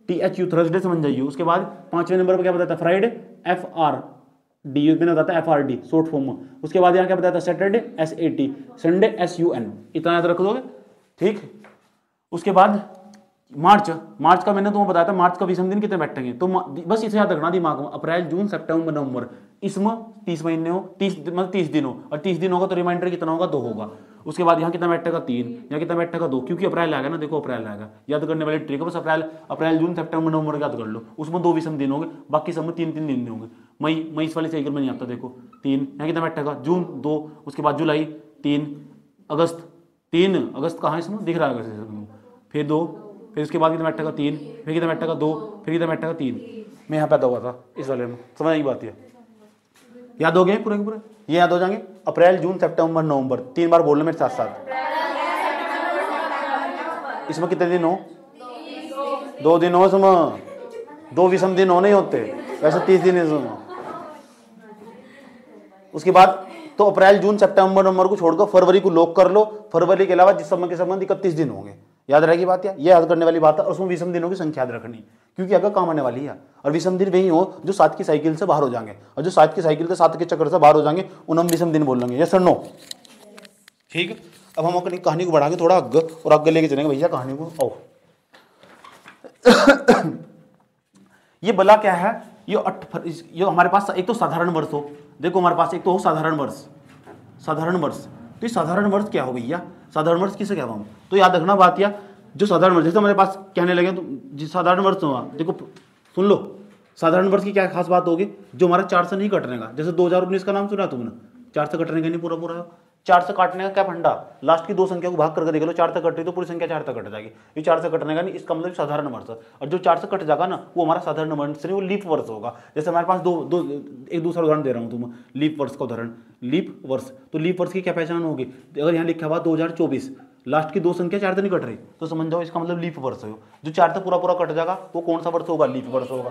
THU थर्सडे समझ जाइए। उसके बाद पांचवें नंबर पर क्या बताया था? फ्राइडे, FRD मैंने बताया था, FRD शॉर्ट फॉर्म में। उसके बाद यहाँ क्या बताया था? Saturday, SAT, Sunday, SUN। इतना याद रख दोगे, ठीक। उसके बाद मार्च का मैंने तुम्हें बताया था, मार्च का विषम दिन कितने बैठेंगे, तो बस इसे याद रखना दिमाग में। अप्रैल जून सितंबर नवंबर, इसमें 30 महीने हो, 30 दिन हो, और 30 दिन होगा तो रिमाइंडर कितना होगा? 2 होगा। उसके बाद यहाँ कितना बैठेगा? 3। यहाँ कितना बैठेगा? 2, क्योंकि अप्रैल आएगा ना, देखो अप्रैल आएगा। याद करने वाली ट्रिक है, बस अप्रैल जून सितंबर नवंबर याद कर लो। उसमें 2 विषम दिन होंगे, बाकी सब में 3 दिन होंगे। मई इस वाली साइकिल में नहीं आता, देखो 3। यहाँ कितना बैठेगा? जून 2, उसके बाद जुलाई 3, अगस्त 3, अगस्त कहाँ इसमें दिख रहा है? फिर 2, फिर इसके बाद कितना बैठेगा 3, फिर कितना बैठेगा 2, फिर कितना बैठेगा 3। मैं यहाँ पैदा हुआ था इस वाले में, समझ की बात है। याद हो गए पूरे के पूरे, ये याद हो जाएंगे। अप्रैल, जून, सितंबर, नवंबर, 3 बार बोलना मेरे साथ साथ। इसमें कितने दिन हो? 2 दिन हो इसमें, 2 विषम दिन हो नहीं होते, वैसे 30 दिन इसमें। उसके बाद तो अप्रैल, जून, सितंबर, नवंबर को छोड़कर फरवरी को लॉक कर लो। फरवरी के अलावा जिस समय के संबंध 31 दिन होंगे। याद रहेगी बात, ये याद करने वाली बात है। और उसमें विषम दिनों की संख्या याद रखनी, क्योंकि अगर काम आने वाली है। और विषम दिन वही हो जो 7 की साइकिल से बाहर हो जाएंगे, और जो 7 की साइकिल से 7 के चक्कर से बाहर हो जाएंगे उन्हें हम विषम दिन बोल लेंगे। यस और नो? ठीक। अब हम अपनी कहानी को बढ़ाएंगे थोड़ा आगे, और आगे लेके चलेंगे भैया कहानी को। आओ ये बला क्या है? ये हमारे पास एक तो साधारण वर्ष हो, देखो हमारे पास एक तो हो साधारण वर्ष। साधारण वर्ष, तो ये साधारण वर्ष क्या हो भैया? साधारण वर्ष किसे कहते हैं? तो याद रखना बात, या जो साधारण वर्ष जैसे हमारे पास कहने लगे तो जिस साधारण वर्ष हुआ, देखो सुन लो, साधारण वर्ष की क्या खास बात होगी? जो हमारा 4 से नहीं कटने का। जैसे 2019 का नाम सुना तुमने? 4 से कटने का नहीं पूरा पूरा, 4 से काटने का क्या फंडा? लास्ट की 2 संख्या को भाग करके देख लो, 4 से कट रही तो पूरी संख्या 4 से कट जाएगी। ये 4 से कटने का नहीं, इसका मतलब साधारण वर्ष। और जो 4 से कट जाएगा ना वो हमारा साधारण वर्ष नहीं, वो लीप वर्ष होगा। जैसे हमारे पास एक दूसरा उदाहरण दे रहा हूँ तुम, लीप वर्ष का उदाहरण। लीप वर्ष, तो लीप वर्ष की क्या पहचान होगी? अगर यहाँ लिखा हुआ 2024, लास्ट की 2 संख्या 4 से नहीं कट रही तो समझ जाओ इसका मतलब लीप वर्ष है। जो 4 से पूरा पूरा कट जाएगा वो कौन सा वर्ष होगा? लीप वर्ष होगा।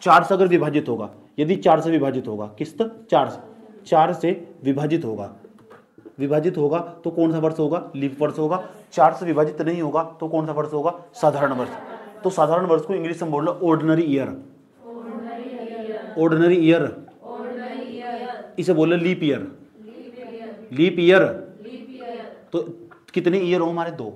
4 से अगर विभाजित होगा, यदि 4 से विभाजित होगा, किस्त 4 से विभाजित होगा तो कौन सा वर्ष होगा? लीप वर्ष होगा। 4 से विभाजित नहीं होगा तो कौन सा वर्ष होगा? साधारण वर्ष। तो साधारण वर्ष को इंग्लिश में बोल लो ऑर्डिनरी ईयर। ऑर्डिनरी ईयर, इसे बोलो लीप ईयर। लीप ईयर, तो कितने ईयर हो हमारे? 2।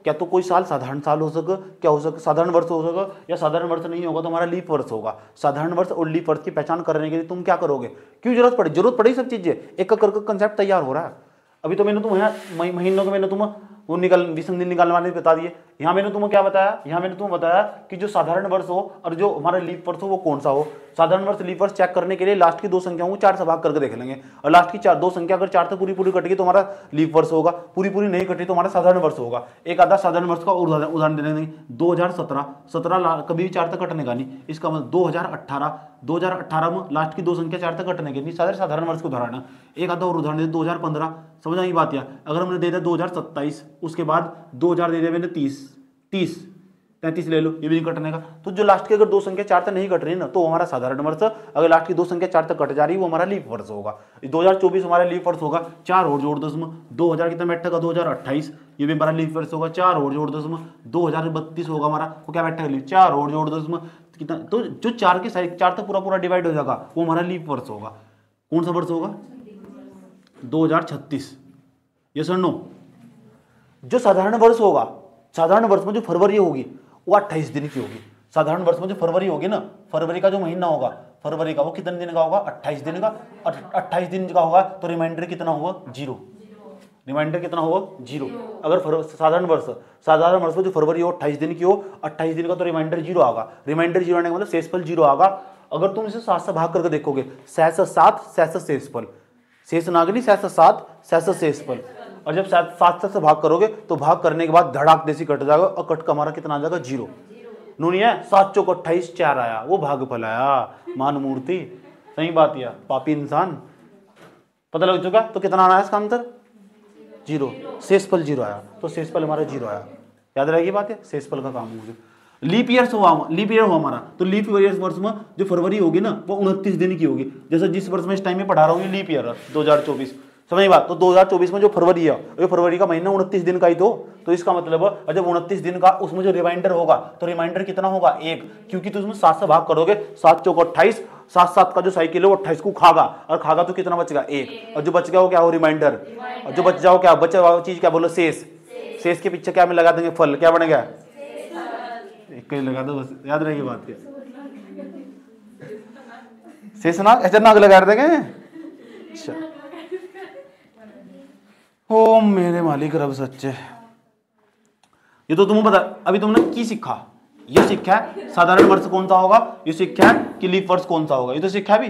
क्या तो कोई साल साधारण साल हो सके, क्या हो सके साधारण वर्ष हो सके, या साधारण वर्ष नहीं होगा तो हमारा लीप वर्ष होगा। साधारण वर्ष और लीप वर्ष की पहचान करने के लिए तुम क्या करोगे? क्यों जरूरत पड़ी सब चीजें, एक करके कंसेप्ट तैयार हो रहा है। अभी तो मैंने तुम्हें महीनों के मैंने तुम्हें वो विषम दिन निकालने वाले बता दिए। यहाँ मैंने तुम्हें क्या बताया? यहाँ मैंने तुम्हें बताया कि जो साधारण वर्ष हो और जो हमारा लीप वर्ष हो वो कौन सा हो। साधारण वर्ष लीप वर्ष चेक करने के लिए लास्ट की 2 संख्याओं को 4 से भाग करके देख लेंगे, और लास्ट की 2 संख्या अगर 4 से पूरी कट गई तो हमारा लीप वर्ष होगा, पूरी नहीं कटी तो हमारा साधारण वर्ष होगा। एक आधा साधारण वर्ष का उदाहरण देने देंगे। 2017 कभी भी 4 से कटने का नहीं, इसका मतलब 2018 में लास्ट की 2 संख्या 4 से कटने की नहीं, साधारण वर्ष को उदाहरण है। एक आधा और उदाहरण दे 2015, समझ आई बात। या अगर हमने दे दिया 2027, उसके बाद 2000 दे दिया मैंने 33 ले लो, ये भी नहीं कटने का। तो जो लास्ट की अगर 2 संख्या 4 तक नहीं कट रही ना तो हमारा साधारण वर्ष, अगर लास्ट की 2 संख्या 4 तक कट जा रही है वो हमारा लीप वर्ष होगा। 2024 हमारा लीप वर्ष होगा। 4 और जोड़ दो इसमें, 2000 कितना बैठेगा? 2028, ये भी हमारा लीप वर्ष होगा। 4 और जोड़ दो इसमें, 2032 होगा हमारा, वो क्या बैठेगा? लीप। 4 और जोड़ दो इसमें कितना? तो जो 4 के साइड 4 तक पूरा डिवाइड हो जाएगा वो हमारा लीप वर्ष होगा। कौन सा वर्ष होगा? 2036। यस और नो? जो साधारण वर्ष होगा, साधारण वर्ष में जो फरवरी होगी वो 28 दिन की होगी। साधारण वर्ष में जो फरवरी होगी ना, फरवरी का जो महीना होगा फरवरी का, वो कितने दिन का होगा? 28 दिन का। 28 दिन का होगा तो रिमाइंडर कितना होगा? 0। रिमाइंडर कितना होगा? 0। अगर साधारण वर्ष में जो फरवरी हो 28 दिन की हो, 28 दिन का तो रिमाइंडर 0 आएगा। रिमाइंडर 0 आने का मतलब शेषफल 0 आएगा। अगर तुम इसे 7 से भाग करके देखोगे, 7 शेषफल, शेष नागनी 7 शेषफल। और जब 7 से भाग करोगे तो भाग करने के बाद धड़ाक देसी कट जाएगा, और कट का हमारा कितना आ जाएगा? 0। नूनी है 7 चौक 28, 4 आया, वो भागफल आया। मान मूर्ति, सही बात। या पापी इंसान, पता लग चुका। तो कितना आना है इसका आंसर? 0। शेषफल 0 आया, तो शेषफल हमारा 0 आया। याद रहेगी बात है, शेषफल का काम हो गया। लीप ईयर हुआ हमारा, तो लीप ईयर वर्ष में जो फरवरी होगी ना वो 29 दिन की होगी। जैसे जिस वर्ष में इस टाइम में पढ़ा रहा हूँ ये लीप ईयर 2024, समझ बात। तो 2024 में जो फरवरी है, ये फरवरी का महीना 29 दिन का ही तो इसका मतलब जब 29 दिन का उसमें जो रिमाइंडर होगा तो रिमाइंडर कितना होगा? 1, क्योंकि तुम 7 से भाग करोगे, 7 चौक 28, 7 का जो साइकिल है वो 28 को खागा, और खागा तो कितना बचेगा? 1। और जो बच गया वो क्या हो? रिमाइंडर। और जो बच जाओ क्या बचा हुआ चीज क्या बोलो? शेष। शेष के पीछे क्या में लगा देंगे? फल। क्या बनेगा? एक लगा दो बस, याद रहेगी बात के। शेष नाग, ऐसा नाग लगा देंगे। अच्छा, ओ मेरे मालिक रब सच्चे। ये तो तुम्हें पता, अभी तुमने की सीखा? ये सीखा है साधारण वर्ष कौन सा होगा, ये सीखा है कि लीप वर्ष कौन सा होगा, ये तो सीखा है भी।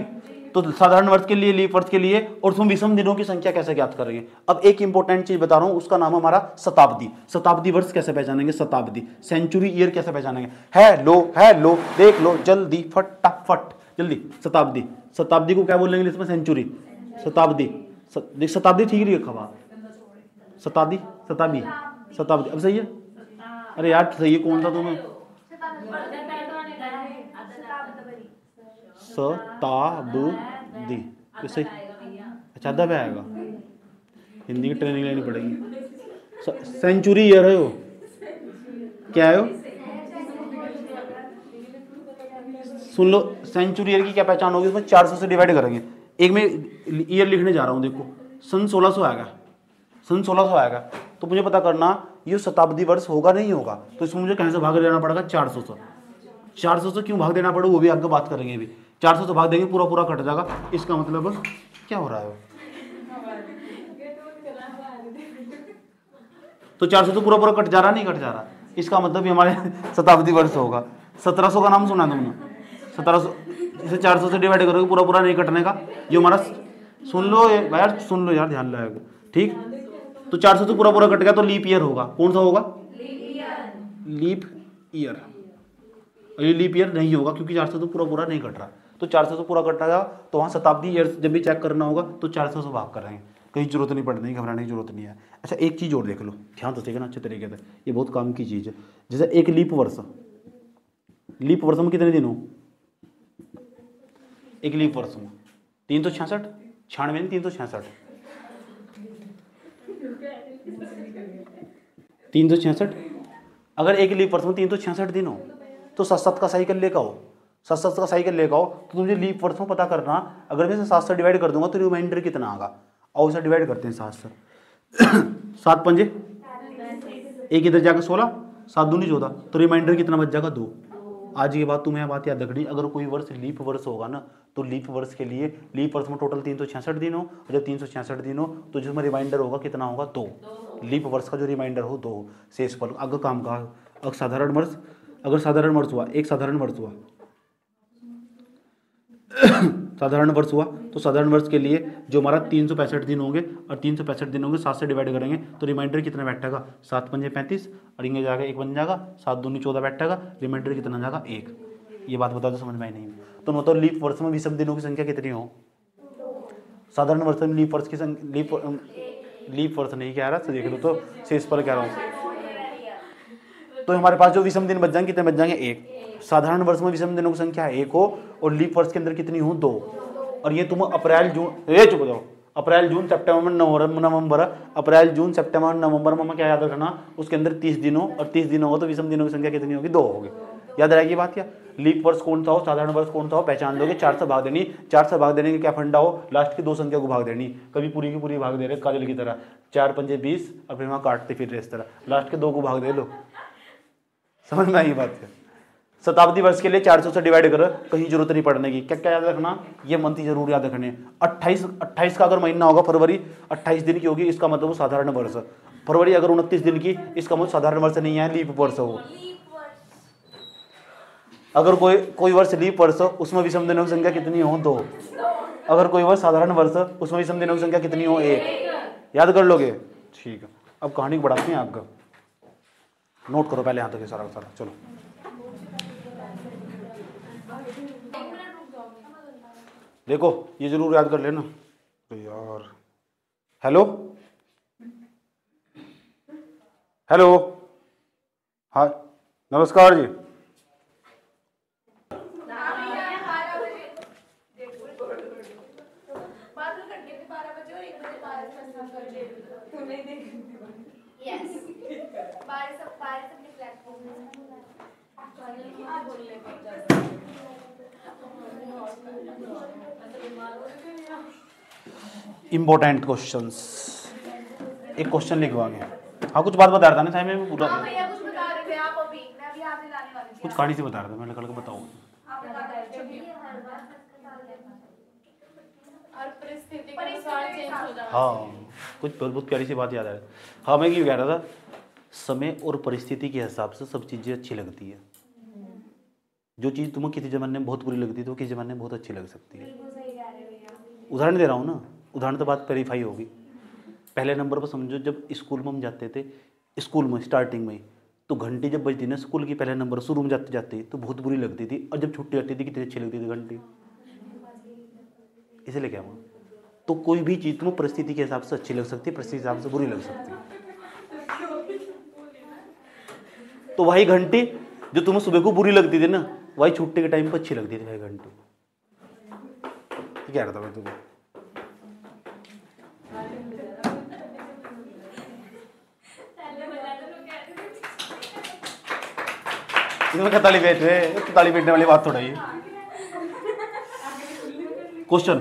तो साधारण वर्ष के लिए, लीप वर्ष के लिए, और उसमें विषम दिनों की संख्या कैसे ज्ञात करेंगे। अब एक इंपॉर्टेंट चीज बता रहा हूं, उसका नाम हमारा शताब्दी। शताब्दी वर्ष कैसे पहचानेंगे, शताब्दी, सेंचुरी ईयर कैसे पहचानेंगे। है लो देख लो जल्दी फटाफट जल्दी। शताब्दी, शताब्दी को क्या बोलेंगे इसमें, सेंचुरी। शताब्दी, शताब्दी ठीक नहीं रखा बात, शताब्दी शताब्दी शताब्दी, अब सही है। अरे यार सही है, कौन सा तुम्हें, शताब्दी सही। अच्छा दब आएगा, हिंदी की ट्रेनिंग लेनी पड़ेगी। सेंचुरी ईयर है वो, क्या है वो, सुन लो। सेंचुरी ईयर की क्या पहचान होगी, इसमें 400 से डिवाइड करेंगे। एक में ईयर लिखने जा रहा हूं, देखो सन 1600 आएगा, सन 1600 आएगा, तो मुझे पता करना ये शताब्दी वर्ष होगा नहीं होगा, तो इसमें मुझे कहीं से भाग देना पड़ेगा, 400 से। 400 से क्यों भाग देना पड़ेगा वो भी आगे बात करेंगे। अभी 400 से भाग देंगे, पूरा पूरा कट जाएगा। इसका मतलब क्या हो रहा है, तो 400 तो पूरा पूरा कट जा रहा, नहीं कट जा रहा, इसका मतलब भी हमारे शताब्दी वर्ष होगा। 1700 का नाम सुना तुमने, 1700 इसे 400 से डिवाइड करोगे, पूरा पूरा नहीं कटने का, ये हमारा, सुन लो यार, सुन लो यार, ध्यान लगाएगा, ठीक। तो 400 से पूरा पूरा कट गया तो लीप ईयर होगा। कौन सा होगा, लीप ईयर। ये लीप ईयर नहीं होगा क्योंकि 400 तो पूरा पूरा नहीं कट रहा, तो 400 से पूरा कट रहा, तो वहाँ शताब्दी ईयर जब भी चेक करना होगा तो 400 से भाग करेंगे, कहीं जरूरत नहीं पड़नी, घबराने की जरूरत नहीं है। अच्छा एक चीज़ और देख लो, ध्यान तो देखना अच्छे तरीके से, ये बहुत काम की चीज़ है। जैसे एक लीप वर्ष, लीप वर्ष में कितने दिन हो, एक लीप वर्ष में 366, 96 नहीं 366, 366। अगर एक लीप वर्ष में 366 दिन हो तो 7 का साइकिल लेकर आओ, 7 का साइकिल लेकर आओ, तो मुझे लीप वर्ष में पता करना। अगर मैं 7 से डिवाइड कर दूंगा तो रिमाइंडर कितना आएगा, और उसे डिवाइड करते हैं 7 से। 7 पंजे, एक इधर जाकर 16, 7 दूनी 14, तो रिमाइंडर कितना बच जाएगा, 2। आज ये बात तुम्हें बात याद रखनी, अगर कोई वर्ष लीप वर्ष होगा ना, तो लीप वर्ष के लिए, लीप वर्ष में टोटल 366 दिन हो, और जब 366 दिन हो तो जिसमें रिमाइंडर होगा कितना होगा, 2। लीप वर्ष का जो रिमाइंडर हो 2 शेषफल। अगर काम का अगर साधारण वर्ष, अगर साधारण वर्ष हुआ, एक साधारण वर्ष हुआ साधारण वर्ष हुआ, तो साधारण वर्ष के लिए जो हमारा 365 दिन होंगे, और 365 दिन होंगे 7 से डिवाइड करेंगे तो रिमाइंडर कितना बैठेगा, 7 पंजे 35, और इंगे जाएगा 1 बन जाएगा, 7 दूनी 14 बैठेगा, रिमाइंडर कितना जाएगा 1। ये बात बता दो, समझ में आई नहीं। तो मतलब लीप वर्ष में विषम दिनों की संख्या कितनी हो, साधारण वर्ष में लीप वर्ष की संख्या, लीप वर्ष नहीं कह रहा, तो देख लो तो शेष पर कह रहा हूँ। तो हमारे पास जो विषम दिन बच जाएंगे कितने बच जाएंगे, 1। साधारण वर्ष में विषम दिनों की संख्या 1 हो, और लीप वर्ष के अंदर कितनी हो, 2। और ये तुम अप्रैल जून, चुप जाओ, अप्रैल जून सितंबर नवंबर, अप्रैल जून सितंबर नवंबर में क्या याद रखना, उसके अंदर 30 दिन हो, और 30 दिन होगा तो विषम दिनों की संख्या कितनी होगी, 2 होगी। याद रहेगी बात। क्या लीप वर्ष कौन सा हो, साधारण वर्ष कौन सा हो, पहचान दोगे। 4 से भाग देनी, 4 से भाग देने की क्या फंडा हो, लास्ट की 2 संख्या को भाग देनी। कभी पूरी की पूरी भाग दे रहे काजल की तरह, 4 पंजे 20, और फिर वहाँ काटते फिर इस तरह, लास्ट के 2 को भाग दे लो। समझ में आई बात है। शताब्दी वर्ष के लिए 400 से डिवाइड करो, कहीं जरूरत नहीं पड़ने की। क्या क्या याद रखना, ये मंथ जरूर याद रखने। 28 का अगर महीना होगा फरवरी, 28 दिन की होगी, इसका मतलब वो साधारण वर्ष। फरवरी अगर 29 दिन की, इसका मतलब साधारण वर्ष नहीं है, लीप वर्ष हो। अगर कोई वर्ष लीप वर्ष, उसमें विषम दिनों की संख्या कितनी हो, 2। अगर कोई वर्ष साधारण वर्ष, उसमें विषम दिनों की संख्या कितनी हो, 1। याद कर लोगे, ठीक है। अब कहानी को बढ़ाते हैं आगे, नोट करो पहले यहाँ तक सारा सारा। चलो देखो, ये जरूर याद कर लेना तो यार। हेलो हेलो, हाँ नमस्कार जी। इंपॉर्टेंट क्वेश्चंस, एक क्वेश्चन लिखवाएंगे। हाँ कुछ बात बता रहा था ना, मैं पूरा भैया कुछ बता रहे थे आप अभी, मैं अभी याद दिलाने वाली थी। कुछ कहानी से बता रहा था, मैंने कल बताऊँ। और परिस्थिति के अनुसार चेंज हो जाता है। हाँ कुछ बहुत प्यारी सी बात याद आ रही। हाँ मैं क्यों कह रहा था, समय और परिस्थिति के हिसाब से सब चीज़ें अच्छी लगती है। जो चीज़ तुम्हें किसी ज़माने में बहुत बुरी लगती है तो किसी ज़माने में बहुत अच्छी लग सकती है। उदाहरण दे रहा हूँ ना, उदाहरण तो बात वेरीफाई होगी। पहले नंबर पर समझो, जब स्कूल में हम जाते थे, स्कूल में स्टार्टिंग में, तो घंटी जब बजती ना स्कूल की, पहले नंबर शुरू में जाते जाते तो बहुत बुरी लगती थी, और जब छुट्टी आती थी कितनी अच्छी लगती थी घंटी। इसलिए क्या हुआ, तो कोई भी चीज़ तुम्हें परिस्थिति के हिसाब से अच्छी लग सकती है, परिस्थिति के हिसाब से बुरी लग सकती है। तो वही घंटी जो तुम्हें सुबह को बुरी लगती थी ना, वही छुट्टी के टाइम पर अच्छी लगती थी वही घंटी। क्या करता मैं तुम्हें, इसमें ताली बैठ रहे, ताली बैठने वाली बात थोड़ा ही। Question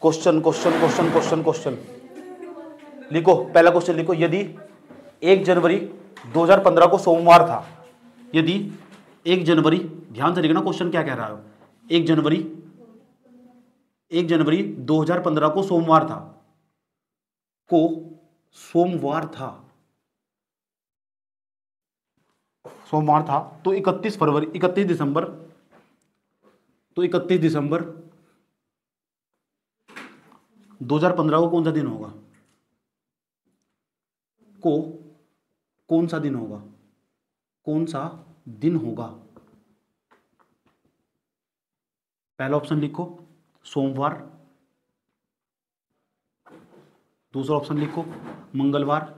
question question question question question लिखो। पहला क्वेश्चन लिखो, यदि 1 जनवरी 2015 को सोमवार था, यदि 1 जनवरी, ध्यान से लिखना क्वेश्चन क्या कह रहा है। 1 जनवरी 2015 को सोमवार था, सोमवार था, तो 31 दिसंबर 2015 को कौन सा दिन होगा, कौन सा दिन होगा। पहला ऑप्शन लिखो सोमवार, दूसरा ऑप्शन लिखो मंगलवार,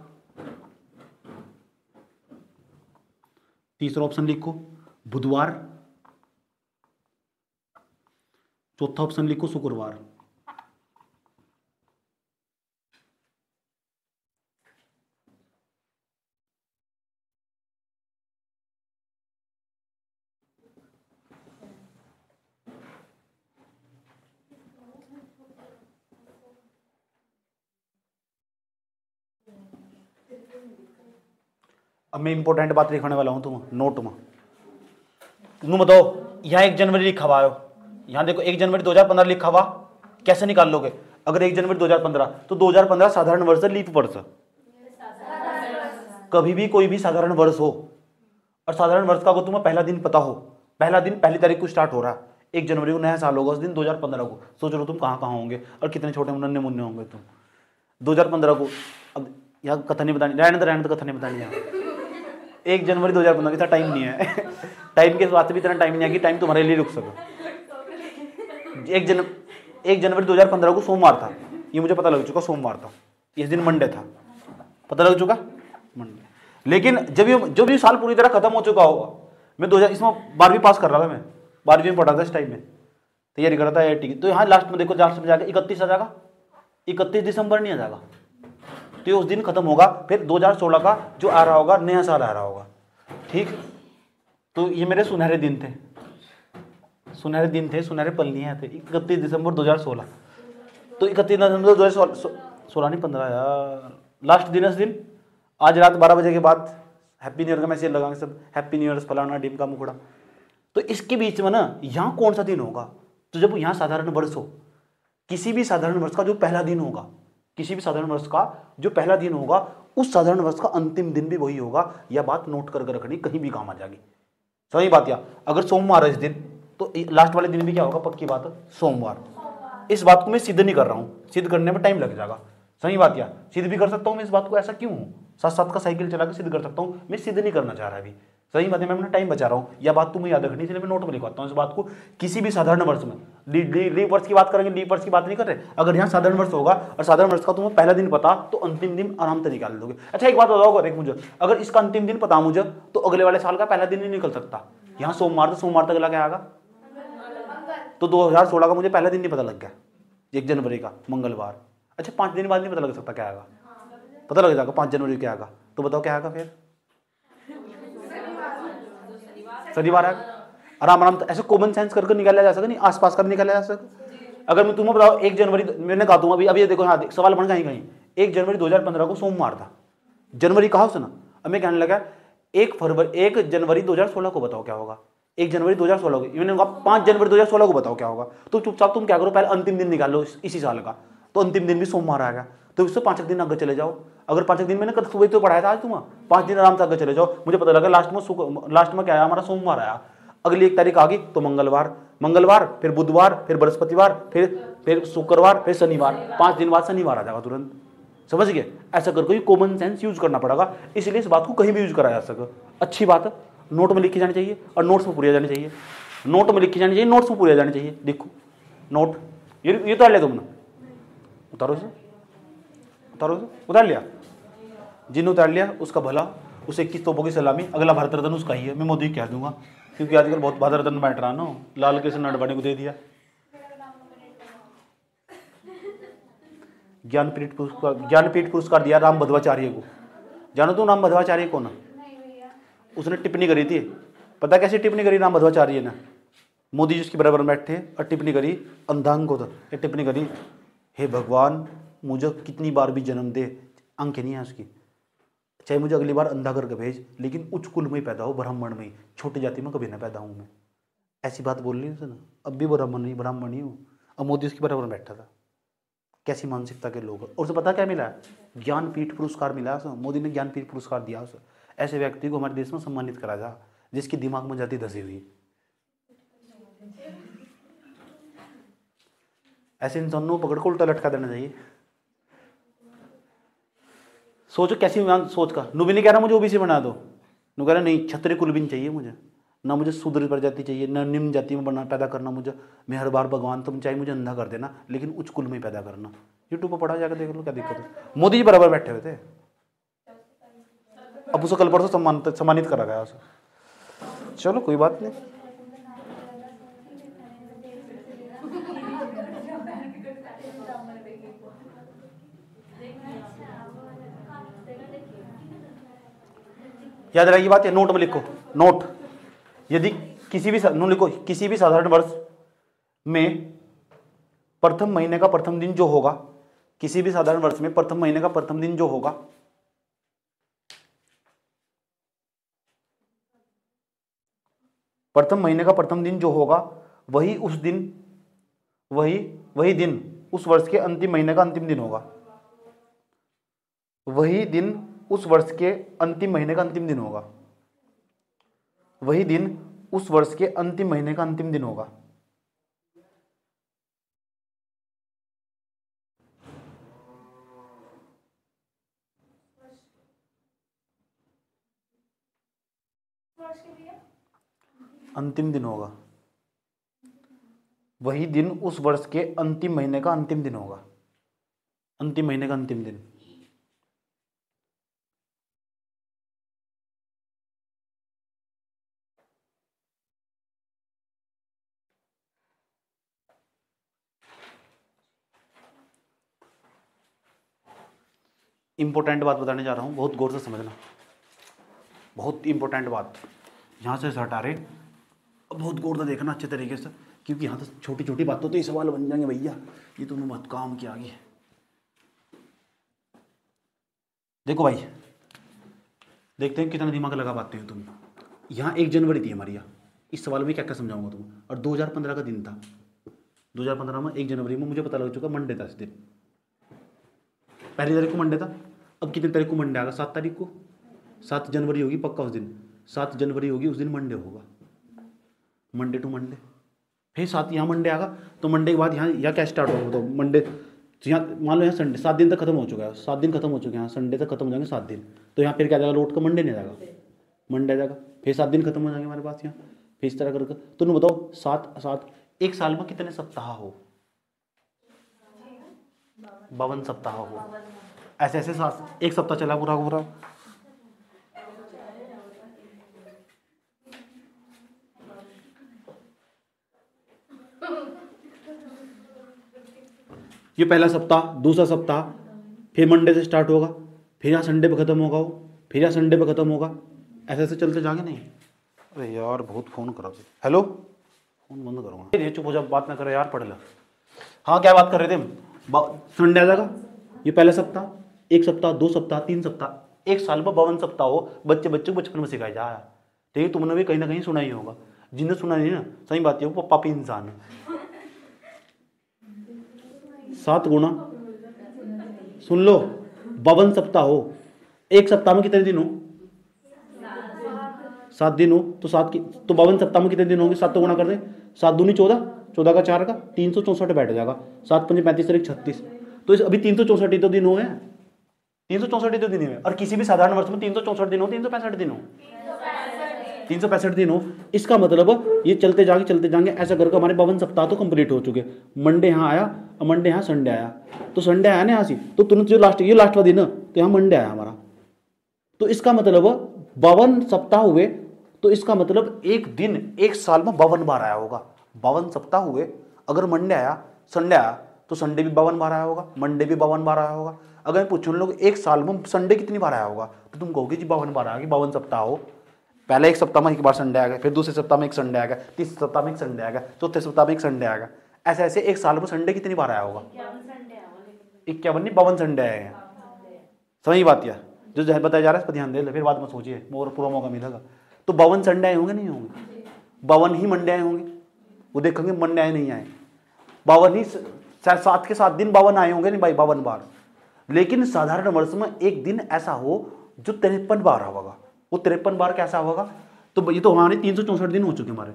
तीसरा ऑप्शन लिखो बुधवार, चौथा ऑप्शन लिखो शुक्रवार। अब मैं इंपॉर्टेंट बात लिखने वाला हूं तुम नोट में। तुम बताओ, यहाँ 1 जनवरी लिखा हुआ है, यहाँ देखो 1 जनवरी 2015 लिखा हुआ, कैसे निकाल लोगे। अगर 1 जनवरी 2015, तो 2015 साधारण वर्ष है, लीप वर्ष। कभी भी कोई भी साधारण वर्ष हो, और साधारण वर्ष का अगर तुम्हें पहला दिन पता हो, पहला दिन पहली तारीख को स्टार्ट हो रहा है, 1 जनवरी को नया साल होगा, उस दिन 2015 को, सोच लो तुम कहाँ कहाँ होंगे और कितने छोटे नन्हे मुन्ने होंगे तुम 2015 को। अब यहाँ कथा नहीं बतानी, रहने तो कथा नहीं बतानी यहाँ। 1 जनवरी 2015 इतना टाइम नहीं है टाइम के बात भी इतना टाइम नहीं है कि टाइम तुम्हारे लिए रुक सके। 1 जनवरी 2015 को सोमवार था, ये मुझे पता लग चुका सोमवार था, इस दिन मंडे था, पता लग चुका मंडे। लेकिन जब ये साल पूरी तरह खत्म हो चुका होगा, मैं 2000 इसमें 12वीं पास कर रहा था, मैं 12वीं में पढ़ा था इस टाइम में, तैयारी कर रहा था IIT की। तो यहाँ लास्ट में देखो, लास्ट में जाके 31 आ जाएगा, 31 दिसंबर नहीं आ जाएगा, तो ये उस दिन खत्म होगा। फिर 2016 का जो आ रहा होगा, नया साल आ रहा होगा, ठीक। तो ये मेरे सुनहरे दिन थे, सुनहरे पल थे। 31 दिसंबर 2016, तो 31 दिसंबर 2016 नहीं 15 यार, लास्ट दिन इस दिन। आज रात 12 बजे के बाद हैप्पी न्यू ईयर का मैसेज लगाएंगे सब, हैप्पी न्यू ईयर फलाना टीम का मुखड़ा। तो इसके बीच में ना यहाँ कौन सा दिन होगा, तो जब यहाँ साधारण वर्ष हो, किसी भी साधारण वर्ष का जो पहला दिन होगा, किसी भी साधारण वर्ष का जो पहला दिन होगा, उस साधारण वर्ष का अंतिम दिन भी वही होगा। यह बात नोट करके रखनी, कहीं भी काम आ जाएगी। सही बात। या अगर सोमवार है इस दिन, तो लास्ट वाले दिन भी क्या होगा, पक्की बात है सोमवार। इस बात को मैं सिद्ध नहीं कर रहा हूँ, सिद्ध करने में टाइम लग जाएगा। सही बात। या सिद्ध भी कर सकता हूँ मैं इस बात को, ऐसा क्यों हूँ, साथ साथ का साइकिल चला के सिद्ध कर सकता हूँ, मैं सिद्ध नहीं करना चाह रहा अभी। सही बात है, मैं अपना टाइम बचा रहा हूँ, यह बात तुम्हें याद रखनी, इसलिए मैं नोट में लिखवाता हूँ इस बात को। किसी भी साधारण वर्ष में लीप वर्ष की बात करेंगे, लीप वर्ष की बात नहीं कर रहे। अगर यहाँ साधारण वर्ष होगा और साधारण वर्ष का तुम्हें पहला दिन पता, तो अंतिम दिन आराम से निकाल लोगे। अच्छा एक बात बताओ, अगर मुझे अगर इसका अंतिम दिन पता मुझे, तो अगले वाले साल का पहला दिन नहीं निकल सकता। यहाँ सोमवार तक अगला क्या आएगा, तो 2016 का मुझे पहला दिन नहीं पता लग गया, 1 जनवरी का मंगलवार। अच्छा 5 दिन बाद नहीं पता लग सकता क्या आएगा, पता लग जाएगा 5 जनवरी क्या आएगा, तो बताओ क्या आएगा फिर, शनिवार आएगा। आराम ऐसे कॉमन सेंस करके निकाला जा सकता, नहीं आसपास का निकाला जा सकता। अगर मैं तुम्हें बताओ 1 जनवरी, मैंने कहा दूंगा अभी ये देखो, हाँ सवाल बन कहीं 1 जनवरी 2015 को सोमवार था, जनवरी कहा उसने। अब मैं कहने लगा 1 जनवरी 2016 को बताओ क्या होगा, 1 जनवरी 2016 को, मैंने कहा 5 जनवरी 2016 को बताओ क्या होगा। तो चुपचाप तुम क्या करो, पहले अंतिम दिन निकाल लो इसी साल का, तो अंतिम दिन भी सोमवार आएगा, तो इससे 5 दिन आगे चले जाओ। अगर 5 दिन मैंने कल सुबह तो पढ़ाया था, आज तुम 5 दिन आराम से आगे चले जाओ। मुझे पता लगा लास्ट में क्या आया, हमारा सोमवार आया। अगली 1 तारीख आ गई तो मंगलवार, मंगलवार फिर बुधवार, फिर बृहस्पतिवार, फिर शुक्रवार, फिर शनिवार, 5 दिन बाद शनिवार आ जाएगा तुरंत। समझ गए? ऐसा करके कॉमन सेंस यूज करना पड़ेगा, इसलिए इस बात को कहीं भी यूज करा जा सके। अच्छी बात है, नोट में लिखी जानी चाहिए और नोट्स में पूरी जानी चाहिए, नोट में लिखी जानी चाहिए, नोट्स में पूरी जानी चाहिए। देखो नोट ये उतार लिया तुमने, उतारो इसे, उतारो इसे, उतार लिया। जिन उतार लिया उसका भला, उसे 21 तोपों की सलामी। अगला भारत रत्न उसका ही है, मैं मोदी कह दूंगा, क्योंकि आजकल बहुत भारत रत्न बैठ रहा ना, लाल कृष्ण अडवाणी को दे दिया। ज्ञानपीठ पुरस्कार दिया राम भद्राचार्य को। जानो तू नाम भद्राचार्य कौन है? उसने टिप्पणी करी थी, पता कैसे टिप्पणी करी राम भद्राचार्य ने? मोदी जी उसके बराबर में बैठे और टिप्पणी करी, अंधांग को तो टिप्पणी करी, हे भगवान मुझे कितनी बार भी जन्म दे, अंक नहीं है उसकी, चाहे मुझे अगली बार अंधा करके भेज, लेकिन उच्च कुल में ही पैदा हो, ब्राह्मण में ही, छोटी जाति में कभी ना पैदा हूँ मैं। ऐसी बात बोल रही है उसने। अब भी ब्राह्मण ही हूँ, अब मोदी उसके बराबर में बैठा था। कैसी मानसिकता के लोग। और उसे पता क्या मिला? ज्ञानपीठ पुरस्कार मिला उसे, मोदी ने ज्ञानपीठ पुरस्कार दिया उसे। ऐसे व्यक्ति को हमारे देश में सम्मानित करा जा जिसकी दिमाग में जाति धसी हुई। ऐसे इंसानों को पकड़ को उल्टा लटका देना चाहिए। सोचो कैसी सोच का। नु भी नहीं कह रहा मुझे ओबीसी बना दो, नु कह रहा नहीं क्षत्रिय कुल भी नहीं चाहिए मुझे, ना मुझे शूद्र प्रजाति चाहिए, ना निम्न जाति में बना पैदा करना मुझे। मैं हर बार भगवान तुम चाहे मुझे अंधा कर देना, लेकिन उच्च कुल में ही पैदा करना। यूट्यूब पर पढ़ा जाकर देख लो, क्या दिक्कत है। मोदी जी बराबर बैठे हुए थे, अब उसे कल परसों सम्मानित करा गया उसे। चलो कोई बात नहीं। याद रहेगी बात है, नोट में लिखो। नोट, यदि किसी भी लिखो, किसी भी साधारण वर्ष में प्रथम महीने का प्रथम दिन जो होगा, किसी भी साधारण वर्ष में प्रथम महीने का प्रथम दिन जो होगा, प्रथम महीने का प्रथम दिन जो होगा, वही दिन उस वर्ष के अंतिम महीने का अंतिम दिन होगा। वही दिन उस वर्ष के अंतिम महीने का अंतिम दिन होगा। वही दिन उस वर्ष के अंतिम महीने का अंतिम दिन होगा। अंतिम दिन होगा। वही दिन उस वर्ष के अंतिम महीने का अंतिम दिन होगा। अंतिम महीने का अंतिम दिन। इंपॉर्टेंट बात बताने जा रहा हूं, बहुत गौर से समझना, बहुत इंपॉर्टेंट बात। यहां से हटा रहे, बहुत गौर से देखना अच्छे तरीके से, क्योंकि यहाँ तो छोटी छोटी बातों तो ये सवाल बन जाएंगे भैया, ये तो बहुत काम की आगे। देखो भाई, देखते हैं कितना दिमाग लगा पाते हो तुम। यहाँ 1 जनवरी थी हमारी, यहाँ इस सवाल में क्या क्या समझाऊंगा तुम। और 2015 का दिन था, 2015 में 1 जनवरी में मुझे पता लग चुका मंडे था इस दिन। पहली तारीख को मंडे था, अब कितनी तारीख को मंडे आएगा? 7 तारीख को, 7 जनवरी होगी पक्का उस दिन, 7 जनवरी होगी उस दिन मंडे होगा। मंडे टू मंडे, फिर 7 यहाँ मंडे आएगा, तो मंडे के बाद यहाँ क्या स्टार्ट होगा? तो मंडे, तो यहाँ मान लो यहाँ संडे, 7 दिन तक खत्म हो चुका है, 7 दिन खत्म हो चुके हैं, यहाँ संडे तक खत्म हो जाएंगे 7 दिन, तो यहाँ फिर क्या जाएगा? लौट का मंडे नहीं जाएगा, मंडे आ जाएगा, फिर 7 दिन खत्म हो जाएंगे हमारे पास यहाँ, फिर इस तरह करके। तो तुम बताओ 7 एक साल में कितने सप्ताह हो? 52 सप्ताह हो। ऐसे ऐसे 1 सप्ताह चला पूरा पूरा। ये पहला सप्ताह, दूसरा सप्ताह, फिर मंडे से स्टार्ट होगा, फिर यहाँ संडे पे खत्म होगा, फिर यहाँ संडे पे खत्म होगा, ऐसे ऐसे चलते जाएंगे। नहीं अरे यार बहुत फोन करो। हेलो, फोन बंद करूँगा। चुप हो जा, बात ना करो यार, पढ़ लो। हाँ क्या बात कर रहे थे हम? संडे आ जाएगा, ये पहला सप्ताह, 1 सप्ताह, 2 सप्ताह, 3 सप्ताह, 1 साल में 52 सप्ताह हो। बच्चे को बचपन में सिखाया जाए, ठीक है? तुमने भी कहीं ना कहीं सुना ही होगा, जिन्हें सुना नहीं ना, सही बात है, वो पापी इंसान है। 7 गुना सुन लो, 52 सप्ताह हो। 1 सप्ताह में कितने दिन हो? 7 दिन हो तो 7 की तो 52 सप्ताह में कितने दिन होंगे? 7 तो गुणा कर दें, 7 दूनी 14, 14 का 4 का 364 बैठ जाएगा, 7 पंजे 35 और 1 36। तो इस अभी 364 तो दिन हुए हैं, 364 तो दिन हुए। और किसी भी साधारण वर्ष में 364 दिन हो, 365 दिन हो, 365 दिन हो। इसका मतलब ये चलते जाएंगे ऐसा करके हमारे 52 सप्ताह तो कंप्लीट हो चुके। मंडे यहाँ आया और मंडे यहाँ संडे आया, तो संडे आया ना यहाँ से, तो तुरंत जो लास्ट ये लास्ट वाला दिन तो यहाँ मंडे आया हमारा। तो इसका मतलब 52 सप्ताह हुए, तो इसका मतलब एक दिन एक साल में 52 बार आया होगा। 52 सप्ताह हुए, अगर मंडे आया संडे आया तो संडे भी 52 बार आया होगा, मंडे भी 52 बार आया होगा। अगर मैं पूछूं लोग एक साल में संडे कितनी बार आया होगा, तो तुम कहोगे जी 52 बार आ गया। 52 सप्ताह हो, पहले एक सप्ताह में एक बार संडे आ गया, फिर दूसरे सप्ताह में एक संडे आ गया, तीसरे सप्ताह में एक संडे आ गया, चौथे सप्ताह में एक संडे आ गया। ऐसे ऐसे एक साल में संडे कितनी बार आया होगा? 51 नहीं 52 संडे आए हैं। समझ बात यार, जो बताया जा रहा है इस पर ध्यान दे ले, फिर बाद में सोचिए और पूरा मौका मिलेगा। तो 52 संडे आए होंगे नहीं होंगे? 52 ही मंडे आए होंगे, वो देखेंगे मंडे आए नहीं आए। 52 ही 7 के 7 दिन 52 आए होंगे नहीं भाई, 52 बार। लेकिन साधारण वर्ष में एक दिन ऐसा हो जो 53 बार होगा। वो 53 बार कैसा होगा? तो ये तो हमारे 364 दिन हो चुके हमारे।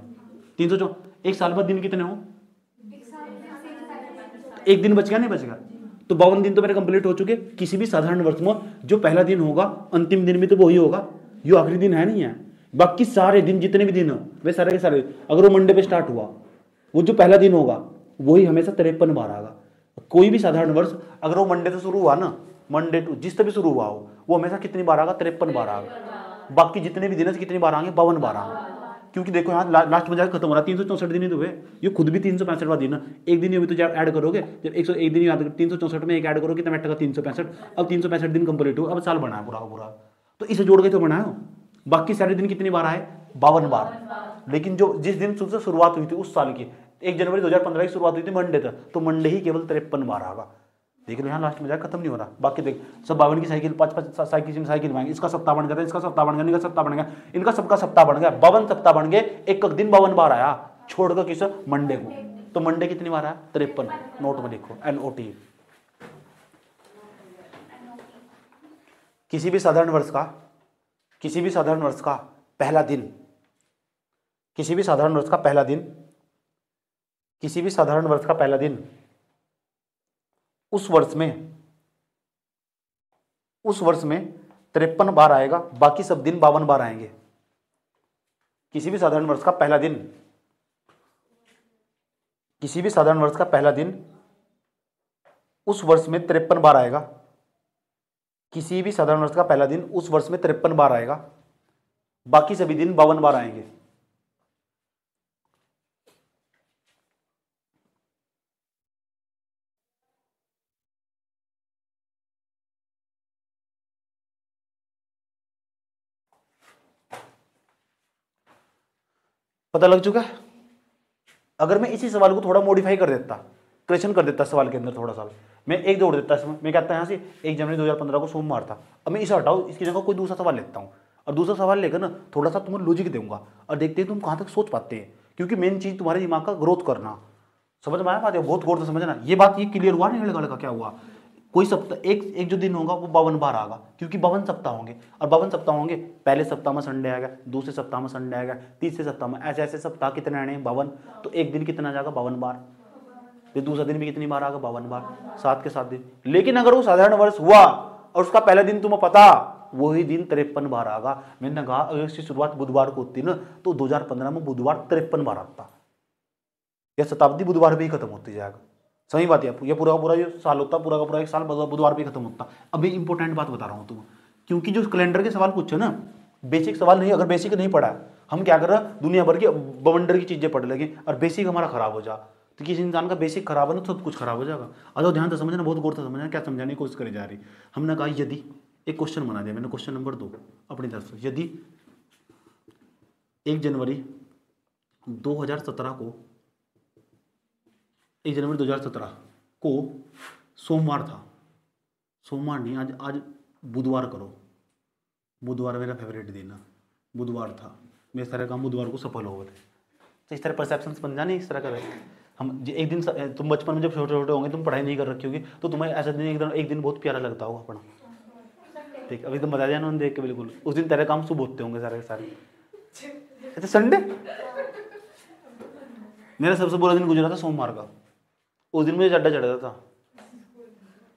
300 एक साल में दिन कितने हो? एक दिन बच गया नहीं बच गया? तो 52 दिन तो मेरे कंप्लीट हो चुके। किसी भी साधारण वर्ष में जो पहला दिन होगा अंतिम दिन भी तो वही होगा, ये आखिरी दिन है नहीं है। बाकी सारे दिन जितने भी दिन हो वे सारे के सारे, अगर वो मंडे पे स्टार्ट हुआ, वो जो पहला दिन होगा वही हमेशा 53 बार आएगा। कोई भी साधारण वर्ष अगर वो मंडे से शुरू हुआ ना, मंडे टू जिस भी शुरू हुआ हो, वो हमेशा कितनी बार आएगा? 53 बार आएगा। बाकी जितने भी दिन है कितनी बार आएंगे? 52 बार आएंगे। क्योंकि देखो यहाँ लास्ट में जाकर खत्म हो रहा है, 364 दिन ही तो हुए, ये खुद भी 365वां दिन है। एक दिन अभी तो जब ऐड करोगे, जब 101 दिन याद 364 में एक ऐड करोगे कितना बैठेगा? 365। अब 365 दिन कंप्लीट हो, अब साल बना है पूरा का पूरा, तो इसे जोड़ के तो बना है। बाकी सारे दिन कितनी बार आए? 52 बार। लेकिन जो जिस दिन से शुरुआत हुई थी उस साल की 1 जनवरी 2015 की शुरुआत हुई थी मंडे तक, तो मंडे ही केवल 53 बार आएगा। देख लो यहाँ लास्ट में जाकर खत्म नहीं हो रहा। बाकी देख सब 52 की साइकिल 5 साइकिल मांगे, इसका सप्ताह बन गया, इसका सप्ताह बन गया, इनका सप्ताह बन गया, इनका सबका सप्ताह बन गया, 52 सप्ताह बन गए। एक दिन 52 बार आया, छोड़कर किस मंडे को। तो मंडे कितनी बार आया? 53। नोट में लिखो NOT। किसी भी साधारण वर्ष का पहला दिन, किसी भी साधारण वर्ष का पहला दिन उस वर्ष में 53 बार आएगा, बाकी सब दिन 52 बार आएंगे। किसी भी साधारण वर्ष का पहला दिन उस वर्ष में 53 बार आएगा। किसी भी साधारण वर्ष का पहला दिन उस वर्ष में 53 बार आएगा, बाकी सभी दिन 52 बार आएंगे। पता लग चुका है? अगर मैं इसी सवाल को थोड़ा मॉडिफाई कर देता, क्वेश्चन कर देता सवाल के अंदर थोड़ा सा, मैं एक जोड़ देता इसमें, मैं कहता यहाँ से 1 जनवरी 2015 को सोमवार था। अब मैं इसे हटाऊं, इसकी जगह कोई दूसरा सवाल लेता हूँ, और दूसरा सवाल लेकर ना थोड़ा सा तुम्हें लॉजिक दूंगा और देखते हैं तुम कहाँ तक सोच पाते हैं। क्योंकि मेन चीज तुम्हारे दिमाग का ग्रोथ करना। समझ में आया बात? बहुत गौर से समझना ये बात। ये क्लियर हुआ नहीं लगा क्या हुआ? कोई सप्ताह एक जो दिन होगा वो 52 बार आएगा, क्योंकि 52 सप्ताह होंगे। और 52 सप्ताह होंगे, पहले सप्ताह में संडे आएगा, दूसरे सप्ताह में संडे आएगा, तीसरे सप्ताह में, ऐसे ऐसे सप्ताह कितने आने? 52। तो एक दिन कितना जाएगा? 52 बार। फिर दूसरा दिन भी कितनी बार आएगा? 52 बार। 7 के 7 दिन। लेकिन अगर वो साधारण वर्ष हुआ और उसका पहला दिन तुम्हें पता, वही दिन 53 बार आएगा। मैंने कहा अगर इसकी शुरुआत बुधवार को होती ना, तो 2015 में बुधवार 53 बार आता, यह शताब्दी बुधवार भी खत्म होती जाएगा। सही बात है। ये पूरा का पूरा ये साल होता, पूरा का पूरा एक साल बुधवार पे खत्म होता। अभी इंपॉर्टेंट बात बता रहा हूँ तुम, क्योंकि जो कैलेंडर के सवाल पूछे ना, बेसिक सवाल नहीं, अगर बेसिक नहीं पढ़ा हम क्या कर रहे हैं, दुनिया भर की बवंडर की चीजें पढ़ लगे और बेसिक हमारा खराब हो जा, तो किसी इंसान का बेसिक खराब है ना, सब कुछ खराब हो जाएगा। अगर ध्यान से समझना, बहुत गौर से समझना, क्या समझाने की कोशिश करी जा रही। हमने कहा यदि एक क्वेश्चन बना दिया मैंने, क्वेश्चन नंबर 2 अपनी तरफ से, यदि 1 जनवरी 2017 को 1 जनवरी 2017 को सोमवार था, सोमवार नहीं, आज बुधवार करो, बुधवार मेरा फेवरेट दिन है, बुधवार था, मेरे सारे काम बुधवार को सफल हो गए थे। तो इस तरह परसेप्शन बन जाने, इस तरह का हम एक दिन, तुम बचपन में जब छोटे छोटे होंगे, तुम पढ़ाई नहीं कर रखी होगी, तो तुम्हें ऐसा दिन एक दिन बहुत प्यारा लगता होगा अपना। ठीक, अभी तुम बता दिया ना देख के, बिल्कुल उस दिन तेरे काम शुभ होते होंगे सारे के सारे। अच्छा संडे। मेरा सबसे बुरा दिन गुजरा था सोमवार का। उस दिन मुझे चड्डा चढ़ा था।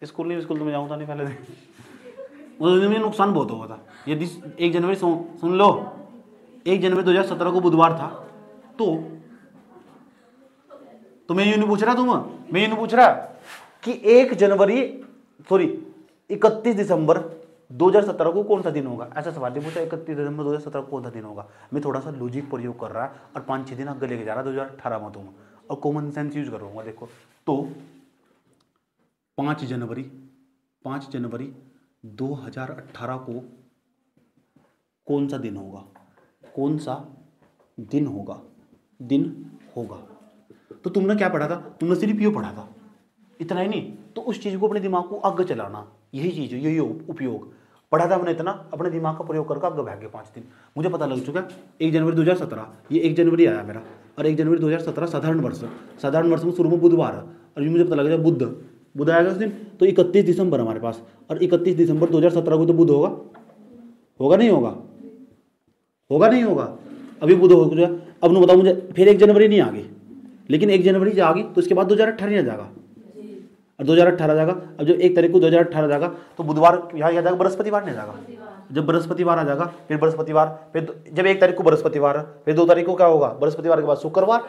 स्कूल तो मैं जाऊँ था नहीं पहले दिन। उस दिन में नुकसान बहुत हुआ था। यदि 1 जनवरी सुन लो, 1 जनवरी 2017 को बुधवार था, तो मैं यूँ नहीं पूछ रहा मैं यूँ नहीं पूछ रहा कि 1 जनवरी सॉरी 31 दिसंबर 2017 को कौन सा दिन होगा, ऐसा सवाल नहीं पूछा। 31 दिसंबर 2017 को कौन सा दिन होगा। मैं थोड़ा सा लॉजिक प्रयोग कर रहा है और 5-6 दिन आगे लेके जा रहा 2018 में तुम, और कॉमन सेंस यूज करूंगा। देखो तो 5 जनवरी 2018 को कौन सा दिन होगा, कौन सा दिन होगा। तो तुमने क्या पढ़ा था, तुमने सिर्फ ये पढ़ा था, इतना ही नहीं। तो उस चीज को अपने दिमाग को आगे चलाना, यही चीज है, यही उपयोग। पढ़ा था हमने इतना, अपने दिमाग का प्रयोग करके आगे भाग गए 5 दिन। मुझे पता लग चुका 1 जनवरी 2017, ये 1 जनवरी आया मेरा, और 1 जनवरी 2017 साधारण वर्ष में शुरू में बुधवार है, और ये मुझे पता लग जाए बुध आएगा उस दिन। तो 31 दिसंबर हमारे पास, और 31 दिसंबर 2017 को तो बुध होगा नहीं होगा। अभी बुध हो गया। अब बताओ मुझे, फिर 1 जनवरी नहीं आ गई, लेकिन 1 जनवरी जो आ गई तो उसके बाद 2018 आ जाएगा, और 2018 जाएगा। अब जब 1 तारीख को 2018 जाएगा तो बुधवार यहाँ जाएगा, बृहस्पतिवार नहीं जाएगा। जब बृहस्पतिवार आ जाएगा, फिर बृहस्पतिवार, फिर जब 1 तारीख को बृहस्पतिवार, फिर 2 तारीख को क्या होगा, बृहस्पतिवार के बाद शुक्रवार,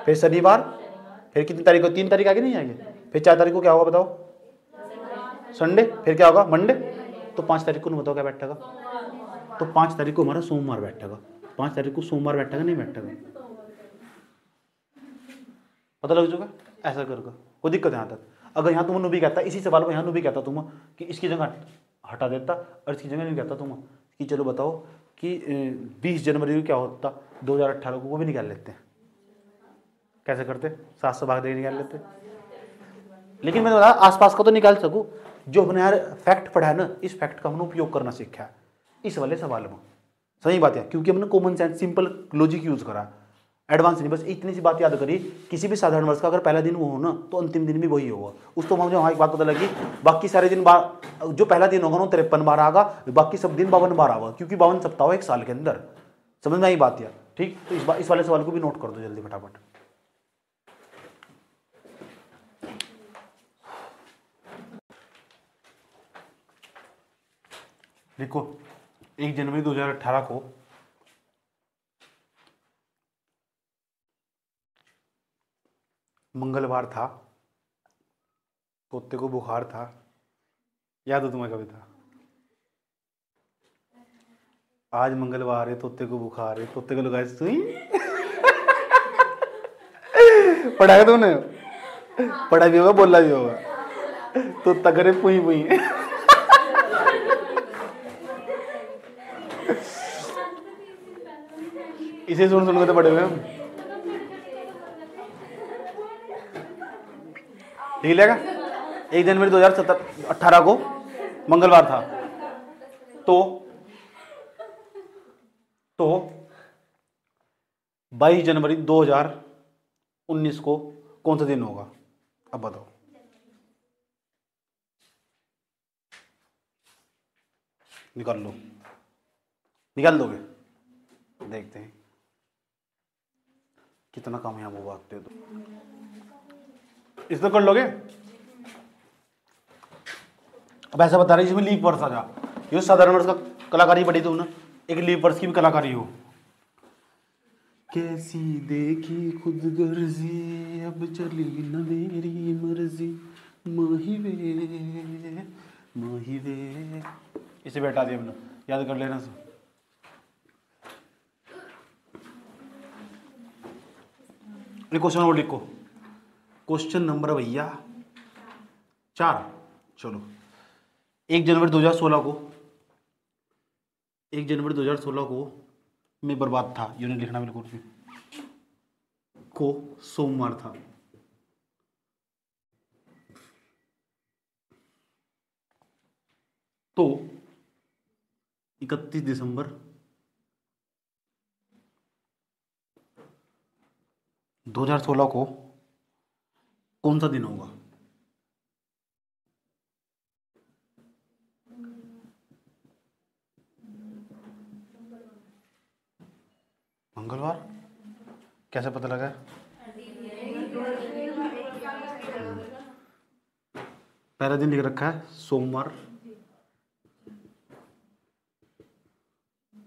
फिर शनिवार, फिर कितनी तारीख को, 3 तारीख आगे नहीं आएगी, फिर 4 तारीख को क्या होगा बताओ, संडे, फिर क्या होगा मंडे। तो 5 तारीख को नहीं बताओ क्या बैठेगा, तो 5 तारीख को हमारा सोमवार बैठेगा। 5 तारीख को सोमवार बैठेगा नहीं बैठेगा, पता लग चुका। ऐसा करके कोई दिक्कत है यहाँ तक। अगर यहाँ तुम भी कहता, इसी सवाल में यहाँ भी कहता तुम कि इसकी जगह हटा देता, और इसकी जगह नहीं कहता तुम कि चलो बताओ कि 20 जनवरी को क्या होता 2018 को, वो भी निकाल लेते हैं। कैसे करते, 700 भाग दे निकाल लेते। लेकिन मैंने बताया आसपास का तो निकाल सकूँ। जो हमने यार फैक्ट पढ़ा है ना, इस फैक्ट का हमने उपयोग करना सीखा है इस वाले सवाल में। सही बात है, क्योंकि हमने common sense simple logic use करा, एडवांस नहीं। बस इतनी सी बात याद करी, किसी भी साधारण वर्ष का अगर पहला दिन वो हो ना, तो अंतिम दिन भी वही होगा। उस तो मुझे वहाँ एक बात पता लगी, बाकी सारे दिन जो पहला दिन होगा ना 53 बार आगा, बाकी सब दिन 52 बार आगा, क्योंकि 52 सप्ताह हो एक साल के अंदर। समझ में आई बात यार, ठीक। तो इस वाले सवाल को भी नोट कर दो जल्दी फटाफट। देखो 1 जनवरी 2018 को मंगलवार था, तोते को बुखार था, याद हो तुम्हें कविता, आज मंगलवार है तोते को बुखार है, तोते को लगाए सुई। पढ़ा है तुमने, पढ़ा भी होगा बोला भी होगा, तोता करे पुई पुई। इसे सुन के तो पढ़े हुए हम। ठीक है, 1 जनवरी 2018 को मंगलवार था, तो 22 जनवरी 2019 को कौन सा दिन होगा, अब बताओ। निकाल दोगे, देखते हैं कितना कामयाब हो भागते हो तो। इसको कर लोगे। अब ऐसा बता रही जिसमें लीप वर्ष आ जा, ये साधारण वर्ष का कलाकारी पढ़ी तू ना, एक लीप वर्ष की भी कलाकारी हो। कैसी देखी खुद गर्जी, अब चली न मेरी मर्जी, माही वे। इसे बैठा दिया मैंने, याद कर लेना। क्वेश्चन और लिखो, क्वेश्चन नंबर भैया 4। चलो 1 जनवरी 2016 को मैं बर्बाद था, यूनिट लिखना बिल्कुल भी, को सोमवार था। तो 31 दिसंबर 2016 को कौन सा दिन होगा। मंगलवार कैसे पता लगा? पहला दिन लिख रखा है सोमवार,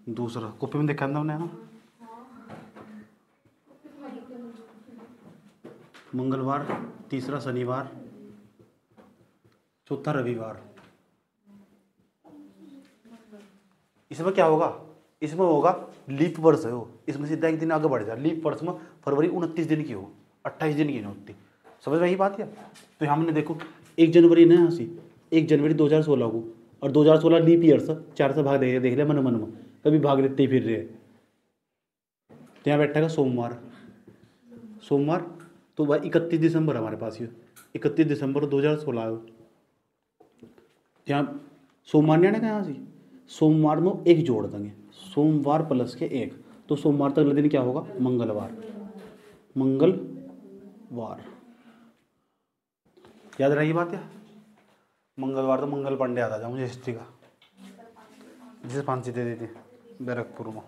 दूसरा कॉपी में देखा था हमने ना, मंगलवार, तीसरा शनिवार, चौथा रविवार। इसमें क्या होगा? इसमें होगा लीप वर्ष है वो, इसमें सीधा एक दिन आगे बढ़ जाए। लीप वर्ष में फरवरी 29 दिन की हो, 28 दिन की नहीं होती। समझ में यही बात है? तो हमने देखो 1 जनवरी ना यहाँ से 1 जनवरी 2016 को, और 2016 लीप ईयर से 4 से भाग देख लिया मन में, कभी भाग लेते ही फिर रहे। तो यहाँ बैठेगा सोमवार, सोमवार तो भाई 31 दिसंबर हमारे पास, ये 31 दिसंबर 2016। यहाँ सोमवार नहीं आने का, यहाँ से सोमवार में 1 जोड़ देंगे, सोमवार प्लस के 1, तो सोमवार तक अगले दिन क्या होगा? मंगलवार, मंगलवार। याद रही बात है? मंगलवार तो मंगल पांडे याद आ जाए मुझे हिस्ट्री का, जिसे फांसी दे दी थी बैरकपुर में।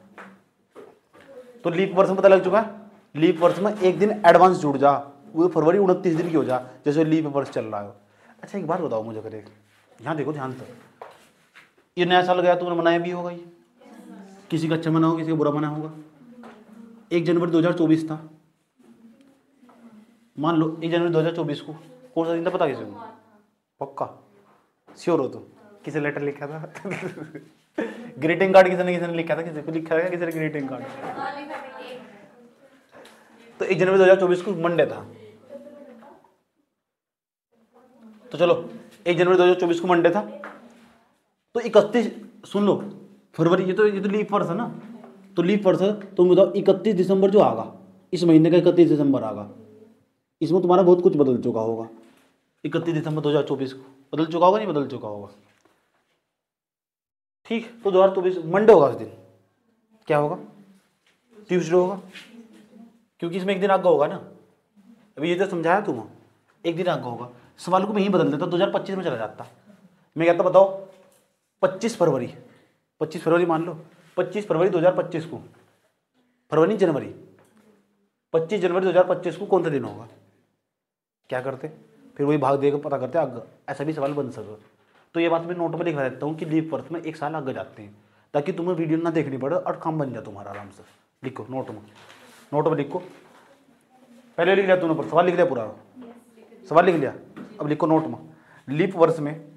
तो लीप वर्ष में पता लग चुका है। लीप वर्ष में 1 दिन एडवांस जुड़ जा, वो फरवरी 29 दिन की हो जा, जैसे लीप वर्ष चल रहा है। अच्छा एक बात बताओ मुझे, करे यहाँ देखो ध्यान से, ये नया साल गया तुमने मनाया भी होगा, ये किसी का अच्छा मना होगा, किसी का बुरा मना होगा। 1 जनवरी 2024 था, मान लो 1 जनवरी 2024 को कौन सा दिन था पता किसी को? पक्का श्योर हो तुम? किसे लेटर लिखा था? ग्रीटिंग कार्ड किसी ने लिखा था? किसी को लिखा था? किसी ने ग्रीटिंग कार्ड? तो 1 जनवरी 2024 को मंडे था, तो चलो 1 जनवरी 2024 को मंडे था, तो 31 सुन लो फरवरी, ये तो लीप वर्ष है ना, तो लीप वर्ष है, तुम बताओ 31 दिसंबर जो आगा, इस महीने का 31 दिसंबर आगा, इसमें तुम्हारा बहुत कुछ बदल चुका होगा। 31 दिसंबर 2024 को बदल चुका होगा, नहीं बदल चुका होगा? ठीक, तो 2024 मंडे होगा, उस दिन क्या होगा? ट्यूसडे होगा, क्योंकि इसमें 1 दिन आगे होगा ना। अभी ये तो समझाया तुम, 1 दिन आगे होगा। सवाल को मैं ही बदल देता, 2025 में चला जाता। मैं कहता बताओ 25 फरवरी मान लो, 25 फरवरी 2025 को, फरवरी जनवरी, 25 जनवरी 2025 को कौन सा दिन होगा? क्या करते? फिर वही भाग देकर पता करते आगे, ऐसा भी सवाल बन सके। तो ये बात मैं नोट में लिखवा देता हूँ कि लीप वर्ष में 1 साल आगे जाते हैं, ताकि तुम्हें वीडियो ना देखनी पड़े और काम बन जाए तुम्हारा आराम से। लिखो नोट में लिखो, पहले लिख लिया तूने, पर सवाल लिख लिया पूरा, सवाल लिख लिया, अब लिखो नोट में। लीप वर्ष में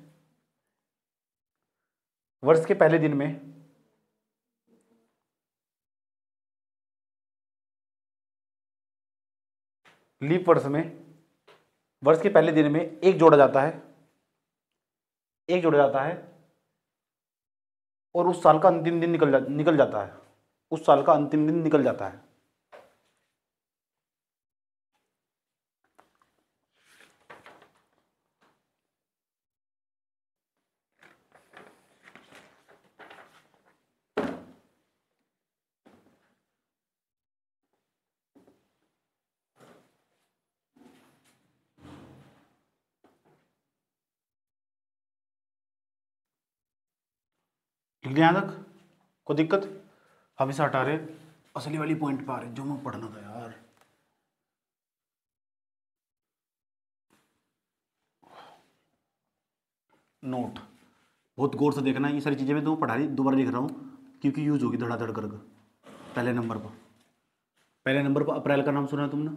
वर्ष के पहले दिन में लीप वर्ष में वर्ष के पहले दिन में 1 जोड़ा जाता है, 1 जोड़ा जाता है, और उस साल का अंतिम दिन निकल जाता है, उस साल का अंतिम दिन निकल जाता है। लिख लिया तक? कोई दिक्कत? हम इसे हटा रहे, असली वाली पॉइंट पे आ रहे जो मैं पढ़ना था यार। नोट बहुत गौर से देखना, ये सारी चीज़ें मैं तो पढ़ा रही दोबारा लिख रहा हूँ, क्योंकि यूज होगी धड़ाधड़ करके। पहले नंबर पर अप्रैल का नाम सुना है तुमने?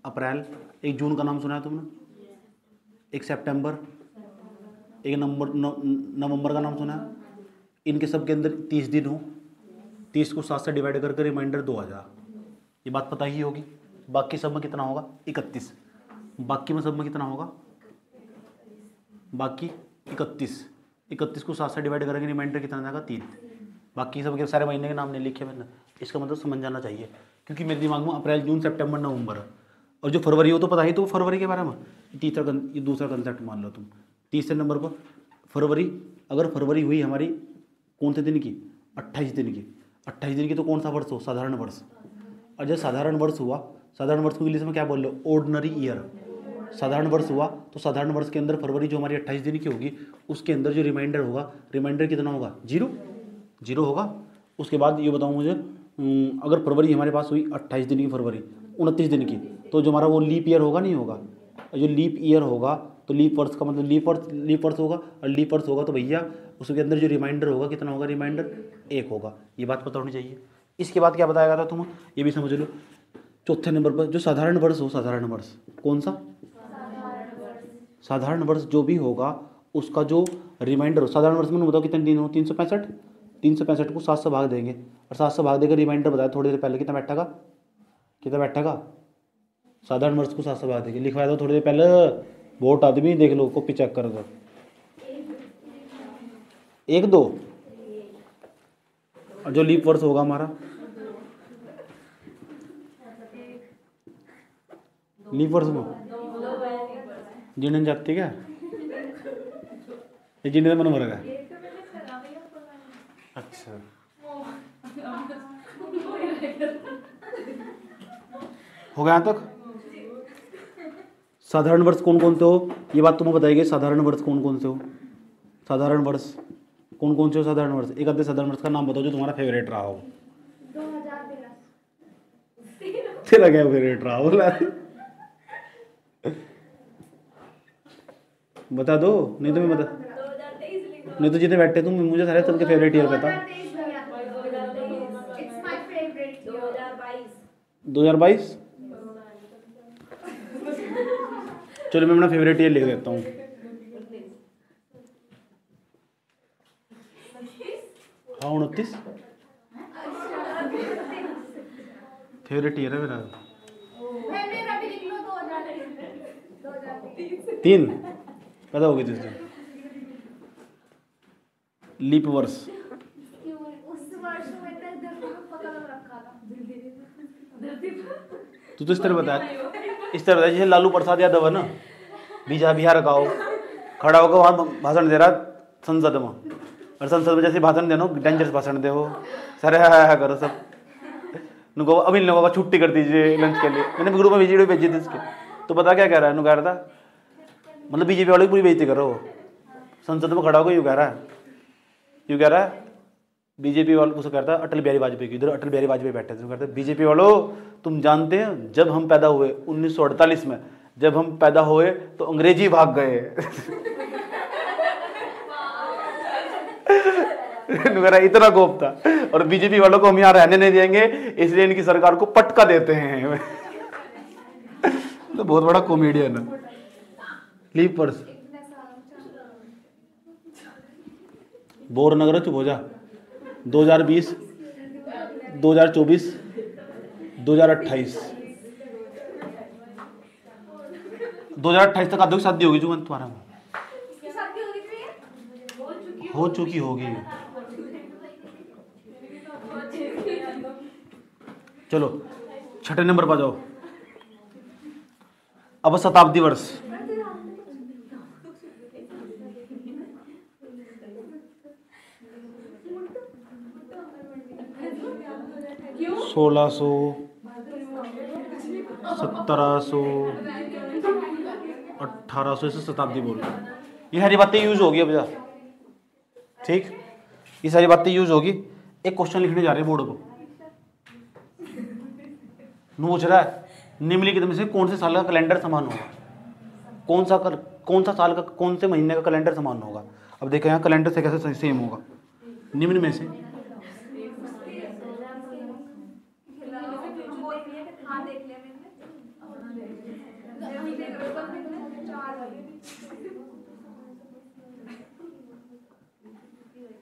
अप्रैल। 1 जून का नाम सुना है तुमने? 1 सितंबर, 1 नवंबर का नाम सुना है? इनके सब के अंदर 30 दिन हो, 30 को 7 से डिवाइड करके रिमाइंडर 2 आ जा, ये बात पता ही होगी। बाकी सब में कितना होगा? 31। बाकी में सब में कितना होगा? बाकी 31 को 7 से डिवाइड करेंगे, रिमाइंडर कितना जाएगा? 3। बाकी सब के सारे महीने के नाम नहीं लिखे मैंने, इसका मतलब समझ जाना चाहिए, क्योंकि मेरे दिमाग में अप्रैल, जून, सितंबर, नवंबर है, और जो फरवरी हो तो पता ही, तो फरवरी के बारे में ये दूसरा कंसेप्ट मान लो तुम। तीसरे नंबर पर फरवरी, अगर फरवरी हुई हमारी कौन से दिन की? 28 दिन की। 28 दिन की तो कौन सा वर्ष हो? साधारण वर्ष। और जब साधारण वर्ष हुआ, साधारण वर्ष को इंग्लिश में क्या बोल रहे हो? Ordinary year. साधारण वर्ष हुआ तो साधारण वर्ष के अंदर फरवरी जो हमारी 28 दिन की होगी, उसके अंदर जो रिमाइंडर होगा, रिमाइंडर कितना होगा? 0 होगा। उसके बाद ये बताओ मुझे, अगर फरवरी हमारे पास हुई 28 दिन की फरवरी, 29 दिन की, तो जो हमारा वो लीप ईयर होगा नहीं होगा, जो लीप ईयर होगा तो लीप वर्ष का मतलब लीप वर्ष होगा, और लीप वर्ष होगा तो भैया उसके अंदर जो रिमाइंडर होगा कितना होगा, रिमाइंडर 1 होगा। ये बात पता होनी चाहिए। इसके बाद क्या बताया था तुम, ये भी समझ लो। चौथे नंबर पर जो साधारण वर्ष हो, साधारण वर्ष कौन सा, साधारण वर्ष जो भी होगा उसका जो रिमाइंडर हो, साधारण वर्ष में बताओ कितने दिन हो, 365, 365 को 7 से भाग देंगे, और 7 से भाग देकर रिमाइंडर बताया थोड़ी देर पहले कितना बैठेगा, कितना बैठेगा, साधारण वर्ष को 7 से भाग देंगे, लिखवाया था थोड़ी देर पहले, वोट आदमी देख लो, कॉपी चेक कर दो, 1 2, और जो लीप वर्ष होगा हमारा, लीप वर्ष में जिन्हें जाती क्या, ये जिन्हें मन मर गया। अच्छा हो गया यहाँ तक। साधारण वर्ष कौन कौन से हो, ये बात तुम्हें बताइए, साधारण वर्ष कौन कौन से हो, साधारण वर्ष कौन कौन से हो, साधारण वर्ष, एक आधे साधारण वर्ष का नाम बताओ जो तुम्हारा फेवरेट रहा हो। 2013 तेरा क्या फेवरेट रहा हो, बता दो, नहीं तो मैं बता, 2023 नहीं तो जितने बैठे तुम, मुझे सारे सबके फेवरेट ईयर पता। 2022, चलो मैं अपना फेवरेट ईयर लिख देता हूँ। हाँ 29 फेवरेट ईयर है मेरा। मेरा भी लिख लो 2023 3 पता होगी तुझे, लीप वर्ष, उस वर्ष में तक धरती को पता लग रखा था, तू तो इस तरह बता, इस तरह बता जैसे लालू प्रसाद यादव है ना, बिहार का हो, खड़ा होकर वहाँ भाषण दे रहा संसद में, और संसद में जैसे भाषण देना डेंजरस भाषण दे हो, सारे हा करो सब, नुको अब इन लोगों का छुट्टी कर दीजिए लंच के लिए, मैंने ग्रुप में वीडियो भेजी थी इसके, तो पता क्या कह रहा है, नु कह रहा था मतलब बीजेपी वालों की पूरी बेइज्जती करो, संसद में खड़ा होकर यूँ कह रहा है, बीजेपी वालों को कहता है अटल बिहारी वाजपेयी की, इधर अटल बिहारी वाजपेयी बैठे थे, कहते बीजेपी वालों तुम जानते हैं जब हम पैदा हुए 1948 में, जब हम पैदा हुए तो अंग्रेजी भाग गए। इतना गोप था, और बीजेपी वालों को हम यहाँ रहने नहीं देंगे इसलिए इनकी सरकार को पटका देते हैं। तो बहुत बड़ा कॉमेडियन है। लीप वर्ष बोर नगर चुप हो जा, 2020, 2024, 2028, 2028 तक आधो शादी होगी जो तुम्हारा हो चुकी होगी। चलो छठे नंबर पर जाओ, अब शताब्दी वर्ष, क्यों 1600, 1700, 1800 से शताब्दी बोल, ये सारी बातें यूज होगी अब जा, ठीक, ये सारी बातें यूज होगी। एक क्वेश्चन लिखने जा रहे हैं बोर्ड को, पूछ रहा है निम्नलिखित में से कौन से साल का कैलेंडर समान होगा, कौन सा साल का कौन से महीने का कैलेंडर समान होगा। अब देखो यहाँ कैलेंडर से कैसे सेम होगा, निम्न में से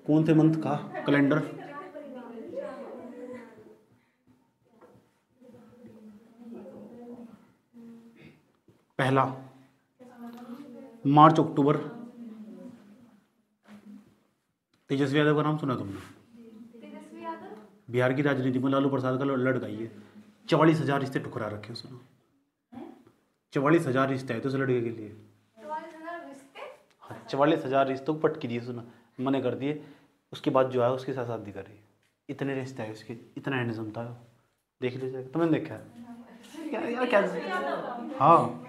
कौन से मंथ का कैलेंडर, पहला मार्च अक्टूबर, तेजस्वी यादव का नाम सुना तुमने, तेजस्वी यादव बिहार की राजनीति में लालू प्रसाद का लड़का ही है, 44,000 रिश्ते ठुकरा रखे सुनो, 44,000 रिश्ते है तो उस लड़के के लिए, 44,000 रिश्तों को पटकी दिए सुना, मने कर दिए, उसके बाद जो है उसके साथ शादी कर रही है, इतने रिश्ते है उसके, इतना हैंडसम था, देख लीजिए तुमने देखा है क्या यार क्या, हाँ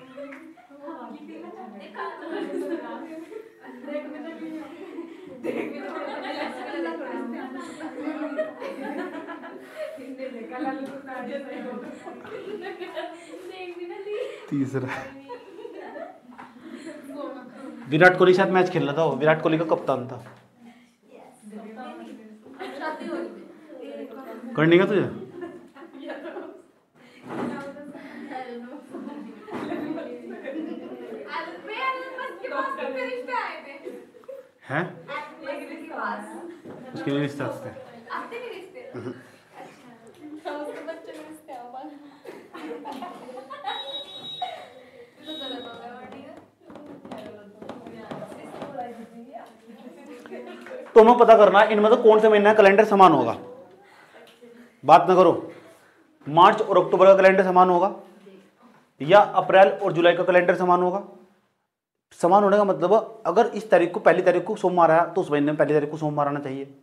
तीसरा विराट कोहली साथ मैच खेल रहा था, वो विराट कोहली का कप्तान था। करने का तुझे है उसके लिए रिश्ते आते हैं। तो हमें पता करना इनमें तो कौन से महीने का कैलेंडर समान होगा। बात ना करो, मार्च और अक्टूबर का कैलेंडर समान होगा या अप्रैल और जुलाई का कैलेंडर समान होगा। समान होने का मतलब अगर इस तारीख को पहली तारीख को सोमवार आया तो उस महीने में पहली तारीख को सोमवार आना चाहिए।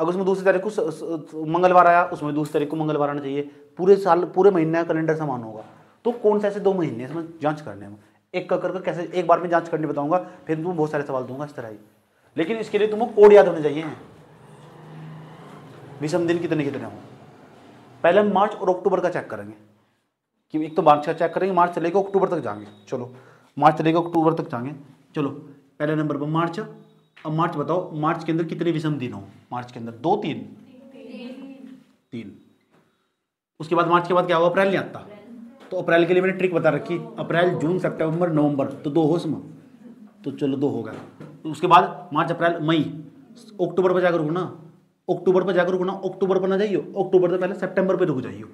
अगर उसमें दूसरी तारीख को मंगलवार आया उसमें दूसरी तारीख को मंगलवार आना चाहिए। पूरे साल पूरे महीने का कैलेंडर समान होगा। तो कौन से ऐसे 2 महीने इसमें जांच करने में एक कर कैसे एक बार में जांच करनी बताऊंगा, फिर तुम्हें बहुत सारे सवाल दूंगा इस तरह ही। लेकिन इसके लिए तुम्हें कोड याद होने चाहिए। विषम दिन कितने कितने हों। पहले हम मार्च और अक्टूबर का चेक करेंगे कि एक तो मार्च का चेक करेंगे, मार्च से लेकर अक्टूबर तक जाएंगे। चलो मार्च से लेकर अक्टूबर तक जाएंगे। चलो पहले नंबर पर मार्च। अब मार्च बताओ, मार्च के अंदर कितने विषम दिन हो। मार्च के अंदर 2 3। उसके बाद मार्च के बाद क्या होगा, अप्रैल नहीं आता। तो अप्रैल के लिए मैंने ट्रिक बता रखी, अप्रैल जून सितंबर नवंबर, तो 2 हो इसमें, तो चलो 2 हो गया। उसके बाद मार्च अप्रैल मई, अक्टूबर पर जाकर रुकना, अक्टूबर पर जाकर रुकना, अक्टूबर पर ना जाइयो, अक्टूबर से पहले सितंबर पर रुक जाइयो,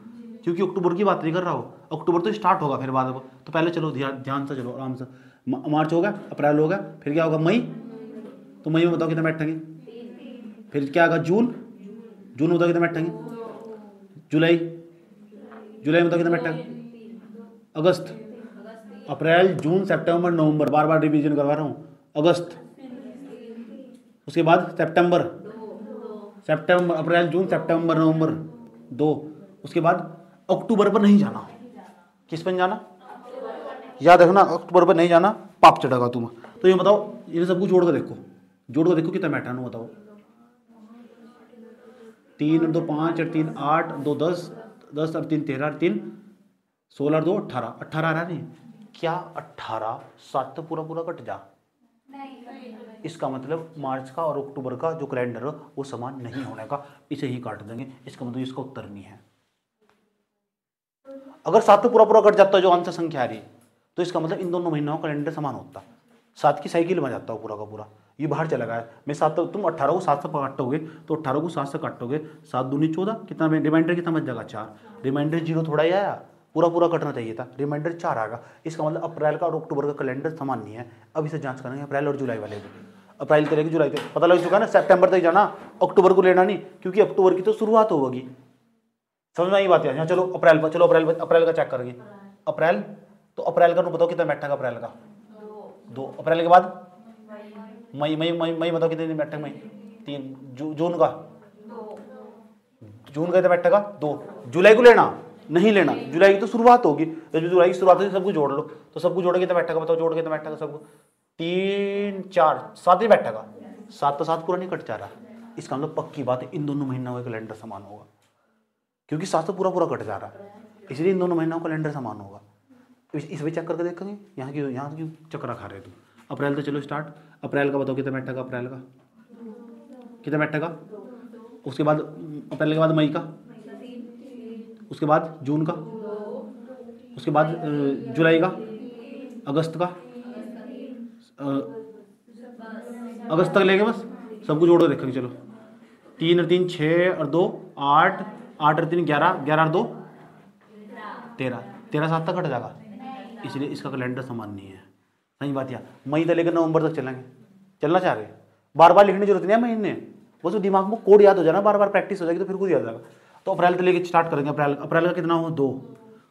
क्योंकि अक्टूबर की बात नहीं कर रहा हो, अक्टूबर तो स्टार्ट होगा फिर बाद में। तो पहले चलो ध्यान से चलो आराम से। मार्च होगा, अप्रैल होगा, फिर क्या होगा मई, तो मई में बताओ कितना बैठेंगे। फिर क्या होगा जून, जून में बताओ कितना बैठेंगे। जुलाई, जुलाई में बताओ कितना बैठेंगे। अगस्त, अप्रैल जून सितंबर नवंबर, बार बार रिवीजन करवा रहा हूँ। अगस्त, उसके बाद सितंबर, सितंबर अप्रैल जून सितंबर नवंबर 2। उसके बाद अक्टूबर पर नहीं जाना। किस पर जाना याद रखना, अक्टूबर पर नहीं जाना, पाप चढ़ेगा तुम। तो ये बताओ, ये सब कुछ जोड़ कर देखो, जोड़ कर देखो कितना बैठा ना बताओ। 3 और 2 5 और 3 8, 2 10, 10 और 3 13, 3 16 और 2 18, 18 आ रहा नहीं क्या। 18 7 तो पूरा पूरा कट जा। इसका मतलब मार्च का और अक्टूबर का जो कैलेंडर है वो समान नहीं होने का, इसे ही काट देंगे। इसका मतलब इसका उत्तर नहीं है। अगर 7 तो पूरा पूरा कट जाता है जो आंसर संख्या आ रही, तो इसका मतलब इन दोनों महीनों का कैलेंडर समान होता। 7 की साइकिल में जाता हो पूरा का पूरा, ये बाहर चला गया। मैं 7 तुम 18 को 7 से काटोगे तो 18 को 7 से काटोगे, 7 दूनी 14, कितना रिमाइंडर कितना बच जाएगा 4। रिमाइंडर 0 थोड़ा ही आया, पूरा पूरा कटना चाहिए था, रिमाइंडर 4 आएगा। इसका मतलब अप्रैल का और अक्टूबर का कैलेंडर समान नहीं है। अब इसे जांच करेंगे अप्रैल और जुलाई वाले को। अप्रैल से लेकर जुलाई तक पता लग चुका है ना, सितंबर तक जाना, अक्टूबर को लेना नहीं, क्योंकि अक्टूबर की तो शुरुआत होगी। समझ में आई बात है। यहाँ चलो अप्रैल पर, चलो अप्रैल का चेक करेंगे। अप्रैल, तो अप्रैल का बताओ कितना बैठेगा अप्रैल का 2। अप्रैल के बाद मई, मई बताओ कितने दिन बैठेगा मई 3। जून का कितना बैठेगा 2। जुलाई को लेना नहीं लेना, जुलाई की तो शुरुआत होगी, तो जुलाई की शुरुआत होगी, सबको जोड़ लो, तो सबको जोड़ के कितना बैठेगा बताओ, जोड़ के कितना बैठेगा सबको। 3 4 7 ही बैठेगा, 7 तो 7 पूरा नहीं कट जा रहा। इसका मतलब पक्की बात है इन दोनों महीनों का कैलेंडर समान होगा, क्योंकि 7 तो पूरा पूरा कट जा रहा है, इसलिए इन दोनों महीनों का कैलेंडर समान होगा। इस भी चेक करके देखेंगे। यहाँ की चक्कर खा रहे तुम। अप्रैल तो चलो स्टार्ट, अप्रैल का बताओ कितना बैठेगा, अप्रैल का कितना बैठेगा। उसके बाद अप्रैल के बाद मई का, उसके बाद जून का, उसके बाद जुलाई का, अगस्त का, अगस्त तक लेके बस सबको जोड़ के देखेंगे। चलो 3 और 3 6 और 2 8, 8 और 3 11, 11 और 2 13, 13 7 तक कट जाएगा, इसलिए इसका कैलेंडर समान नहीं है। सही बात है। मई से लेकर नवंबर तक चलेंगे, चलना चाह रहे, बार बार लिखने की जरूरत नहीं है महीने, वो तो दिमाग में कोड याद हो जाना, बार बार प्रैक्टिस हो जाएगी तो फिर खुद याद आएगा। तो अप्रैल से लेकर स्टार्ट करेंगे। अप्रैल का कितना हो 2,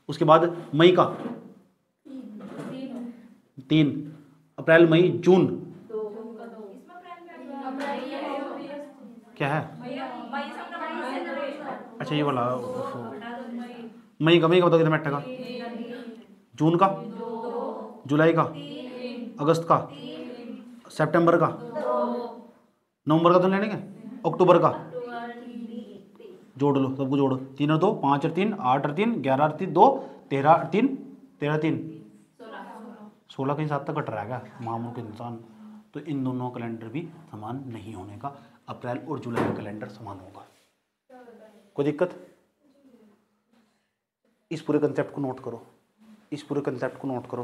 उसके बाद मई का 3, अप्रैल मई जून क्या है, अच्छा ये वाला मई का बताओ कितना बैठेगा, जून का, जुलाई का, अगस्त का, सितंबर का, नवंबर का तो लेने के, अक्टूबर का, जोड़ लो, सबको जोड़ो। 3 और 2 5 और 3 8 और 3 11 और 3 2 13 और 3 13 3 16 कहीं साथ तक कट रहा है क्या मामू के इंसान। तो इन दोनों कैलेंडर भी समान नहीं होने का, अप्रैल और जुलाई का कैलेंडर समान होगा। कोई दिक्कत? इस पूरे कंसेप्ट को नोट करो, इस पूरे कंसेप्ट को नोट करो,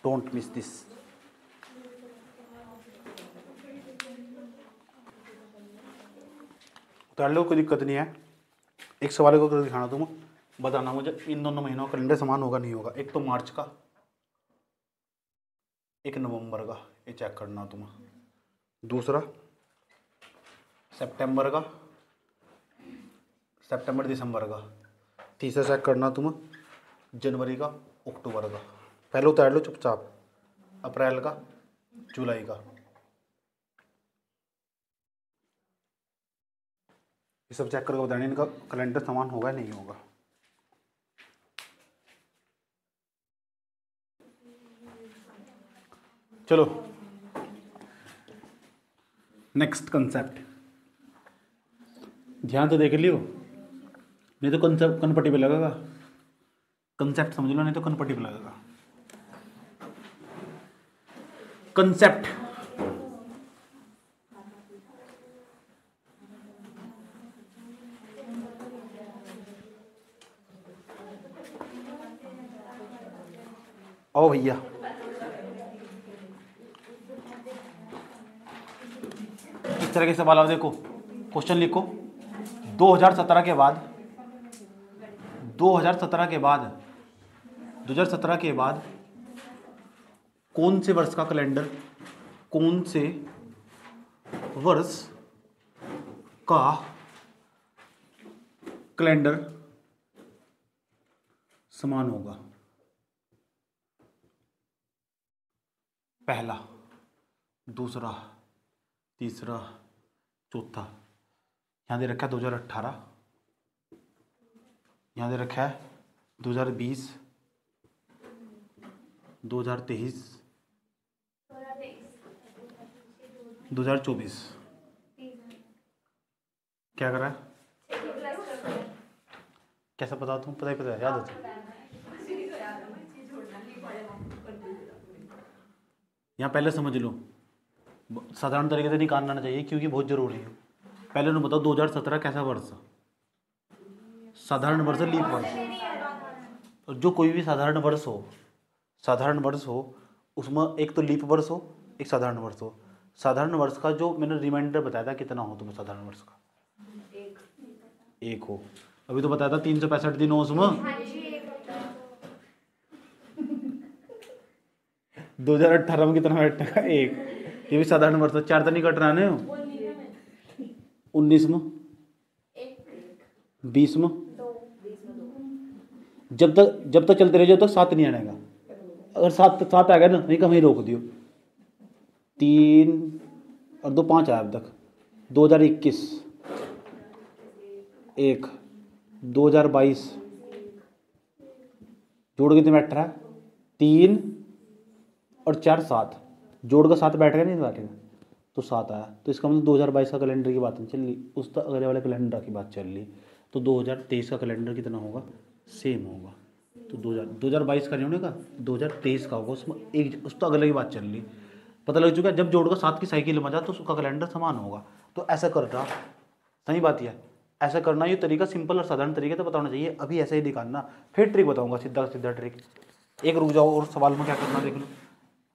डोंट मिस दिस। उतार लो, कोई दिक्कत नहीं है। एक सवाल को दिखाना तुम, बताना मुझे इन दोनों महीनों का कैलेंडर समान होगा नहीं होगा। एक तो मार्च का, एक नवंबर का, ये चेक करना तुम। दूसरा सितंबर का, सितंबर दिसंबर का। तीसरा चेक करना तुम जनवरी का, अक्टूबर का। पहले उतार लो चुपचाप, अप्रैल का, जुलाई का। ये सब चेक करके बताना इनका कैलेंडर समान होगा नहीं होगा। चलो नेक्स्ट कंसेप्ट, ध्यान से देख लियो, नहीं तो कंसेप्ट कनपट्टी पे लगेगा। कंसेप्ट समझ लो, नहीं तो कनपट्टी पे लगेगा। कंसेप्ट आओ भैया, इस तरह के सवाल आओ। देखो क्वेश्चन लिखो, 2017 के बाद 2017 के बाद 2017 के बाद कौन से वर्ष का कैलेंडर, कौन से वर्ष का कैलेंडर समान होगा। पहला, दूसरा, तीसरा, चौथा। यहाँ दे रखा है 2018, यहाँ दे रखा है 2020, 2023, 2024। क्या कर रहा है? कैसा पता तुम? पता ही पता है, याद होता। यहाँ पहले समझ लो, साधारण तरीके से निकालना चाहिए क्योंकि बहुत जरूरी है। पहले उन्हें बताओ 2017 कैसा वर्ष? साधारण वर्ष, लीप वर्ष। और जो कोई भी साधारण वर्ष हो उसमें एक तो लीप वर्ष हो, एक साधारण वर्ष हो। साधारण वर्ष का जो मैंने रिमाइंडर बताया था कितना हो तुम्हें साधारण वर्ष का? एक हो। अभी तो बताया था 365 दिन हो उसमें। 2018 में कितना बैठेगा? एक। ये भी साधारण वर्ष, 4 तो नहीं कट रहा है। 19 में, 20 में, जब तक चलते रहे, जब तक 7 नहीं आएगा। अगर 7 आ गया ना, नहीं कम ही रोक दियो। 3 और 2 5 आया अब तक। 2021 1, 2022 जोड़ कितने बैठ रहा है? 3 और 4 7, जोड़ का 7 बैठ गया, नहीं बैठेगा तो 7 आया। तो इसका मतलब 2022 का कैलेंडर की बात नहीं चल रही, उस तक अगले वाले कैलेंडर की बात चल रही। तो 2023 का कैलेंडर कितना होगा? सेम होगा। तो 2022 का नहीं होने का, 2023 का होगा। उसमें एक उस तो अगले की बात चल रही। पता लग चुका है, जब जोड़ का 7 की साइकिल में जा तो उसका कैलेंडर समान होगा। तो ऐसा करना सही बात है, ऐसा करना ये तरीका सिंपल और साधारण तरीके से बताना चाहिए। अभी ऐसे ही दिखाना, फिर ट्रिक बताऊंगा, सीधा सीधा ट्रिक। एक रुक जाओ और सवाल में क्या करना देख लो।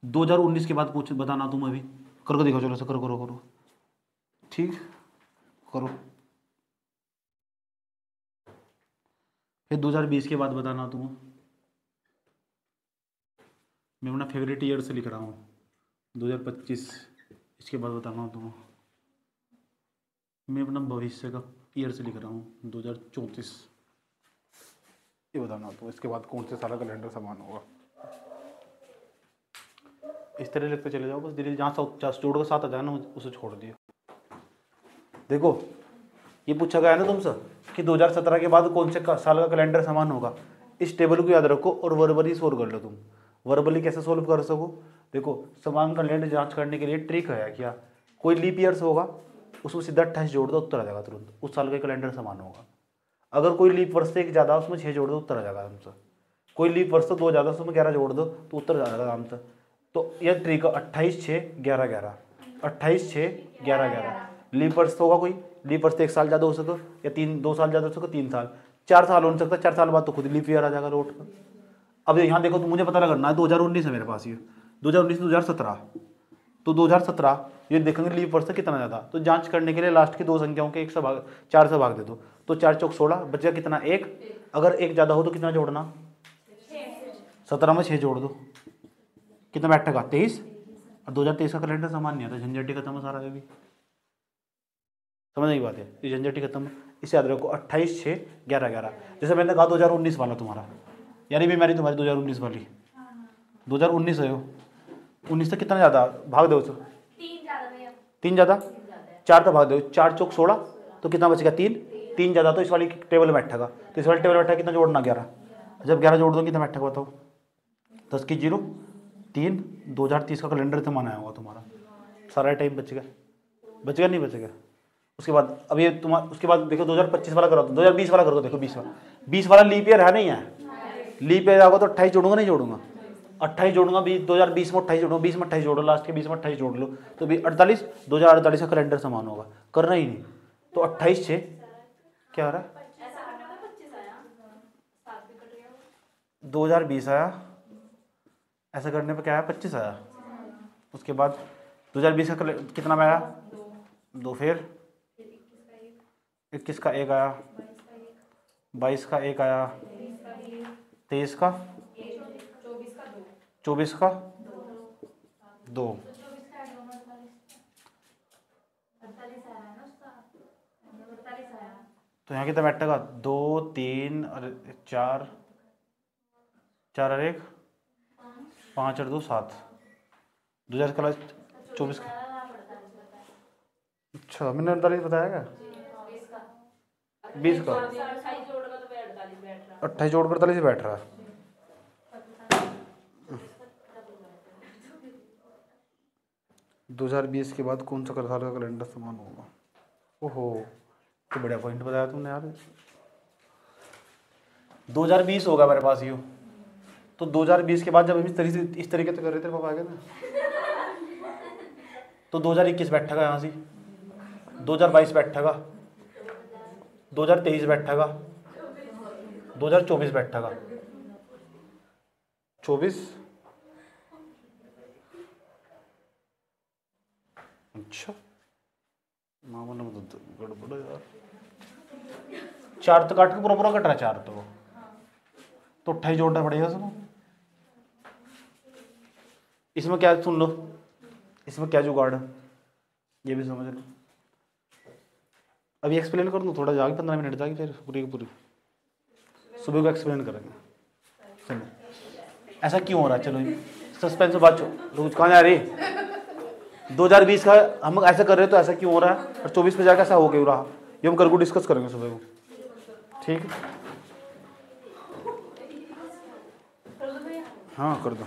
2019 के बाद पूछ बताना तुम, अभी करके दिखाओ। चलो ऐसा करो ठीक करो। फिर 2020 के बाद बताना तुम। मैं अपना फेवरेट ईयर से लिख रहा हूँ 2025, इसके बाद बताना तुम। मैं अपना भविष्य का ईयर से लिख रहा हूँ 2034, ये बताना तो। इसके बाद कौन से सारा कैलेंडर समान होगा। इस तरह लिखते चले जाओ बस धीरे, जहाँ जोड़ का 7 आ जाए ना उसे छोड़ दियो। देखो ये पूछा गया है ना तुमसे कि 2017 के बाद कौन से साल का कैलेंडर समान होगा। इस टेबल को याद रखो और वर्बली सोल्व कर लो तुम। वर्बली कैसे सोल्व कर सको? देखो समान कैलेंडर जांच करने के लिए ट्रिक है क्या, कोई लीप ईयर्स होगा उसको सीधा 28 जोड़ दो, उत्तर आ जाएगा तुरंत, उस साल का कैलेंडर समान होगा। अगर कोई लीप वर्ष से एक ज़्यादा उसमें 6 जोड़ दो, उत्तर आ जाएगा आंसर। कोई लीप वर्ष से 2 ज़्यादा उसमें 11 जोड़ दो तो उत्तर आ जाएगा आंसर। तो यह तरीका 28 6 11 11, 28 6 11 11। लीप वर्ष तो होगा कोई, लीप वर्ष से 1 साल ज़्यादा हो सके या 2 साल ज़्यादा हो सके, 3 साल, 4 साल हो सकता है, 4 साल बाद तो खुद लीप ईयर आ जाएगा रोड का। अब यहाँ देखो तो मुझे पता करना है 2019 है मेरे पास, ये 2019 2017, तो 2017 ये देखेंगे लीप वर्ष से कितना ज़्यादा। तो जांच करने के लिए लास्ट की 2 संख्याओं के 4 से भाग दे दो, तो 4 चौक 16, बचेगा कितना 1। अगर 1 ज़्यादा हो तो कितना जोड़ना, 17 में 6 जोड़ दो, कितना बैठेगा 23। और 2023 का कैलेंडर समान नहीं आता, झंझटी खत्म है सारा। ये भी समझ नहीं बात है, ये झंझटी खत्म। इसे याद रखो 28 6 11 11। जैसे मैंने कहा 2019 वाला तुम्हारा, यानी बीमारी तुम्हारी 2019 वाली, 2019 है हो, 19 से कितना ज़्यादा भाग दो, 3 ज़्यादा, 4 तो भाग दो, 4 चौक 16, तो कितना बचेगा 3 ज़्यादा, तो इस वाली टेबल में बैठेगा, तो इस वाली टेबल में बैठा कितना जोड़ना 11। जब 11 जोड़ दो कितना बैठेगा बताओ, 10 की 0 3। 2030 का कैलेंडर तो माना होगा तुम्हारा, सारा टाइम बचेगा, बचेगा नहीं बचेगा। उसके बाद अब ये तुम्हारा, उसके बाद देखो 2025 वाला करो, 2020 वाला कर दो। देखो 20 वाला लीप ईयर है नहीं है, लीप ईयर आएगा तो 28 जोड़ूंगा नहीं जोड़ूंगा, 28 जोड़ूंगा, 2020 में 28 जोड़ूंगा, 20 में 28 जोड़ो, लास्ट के 20 में 28 जोड़ लो तो 48, 2048 का कैलेंडर समान होगा, करना ही नहीं। तो 28 6 क्या आ रहा है, 2020 आया, ऐसा करने पे क्या आया 25 आया। उसके बाद 2020 का कितना में आया 2, फिर 21 का 1 आया, 22 का 1 आया, 23 का, 24 का 2, तो यहाँ कितना बैठेगा 2 3 और 4, 4 और 1 5 और 2 7, 2024 का। अच्छा मैंने 48 बताया क्या, 20 का 28 जोड़ कर 48 बैठ रहा है। दो 2020 के बाद कौन सा साल का कैलेंडर समान होगा। ओहो तो बढ़िया पॉइंट बताया तुमने यार। 2020 होगा मेरे पास ये, तो 2020 के बाद जब हम इस तरीके से कर रहे थे पापा आगे ना, तो 2021 बैठेगा यहाँ से, 2022 बैठेगा, 2023 बैठेगा, 2024 बैठेगा, 24। अच्छा मामा ने तो गड़बड़ यार, 4 तो काट के पूरा पूरा कट रहा है 4 तो 28 जोड़ना पड़ेगा इसमें। इसमें क्या सुन लो, इसमें क्या जुगाड़ है ये भी समझ लो। अभी एक्सप्लेन कर दूँ थोड़ा, जाके 15 मिनट जाके फिर पूरी की पूरी सुबह को एक्सप्लेन करेंगे। चलो ऐसा क्यों हो रहा है, चलो सस्पेंस बात रोज कहाँ जा रही। 2020 का हम ऐसा कर रहे हैं तो ऐसा क्यों हो रहा है, और 24 पे जाकर ऐसा हो गया रहा, ये हम कल को डिस्कस करेंगे सुबह को, ठीक है। हाँ कर दो।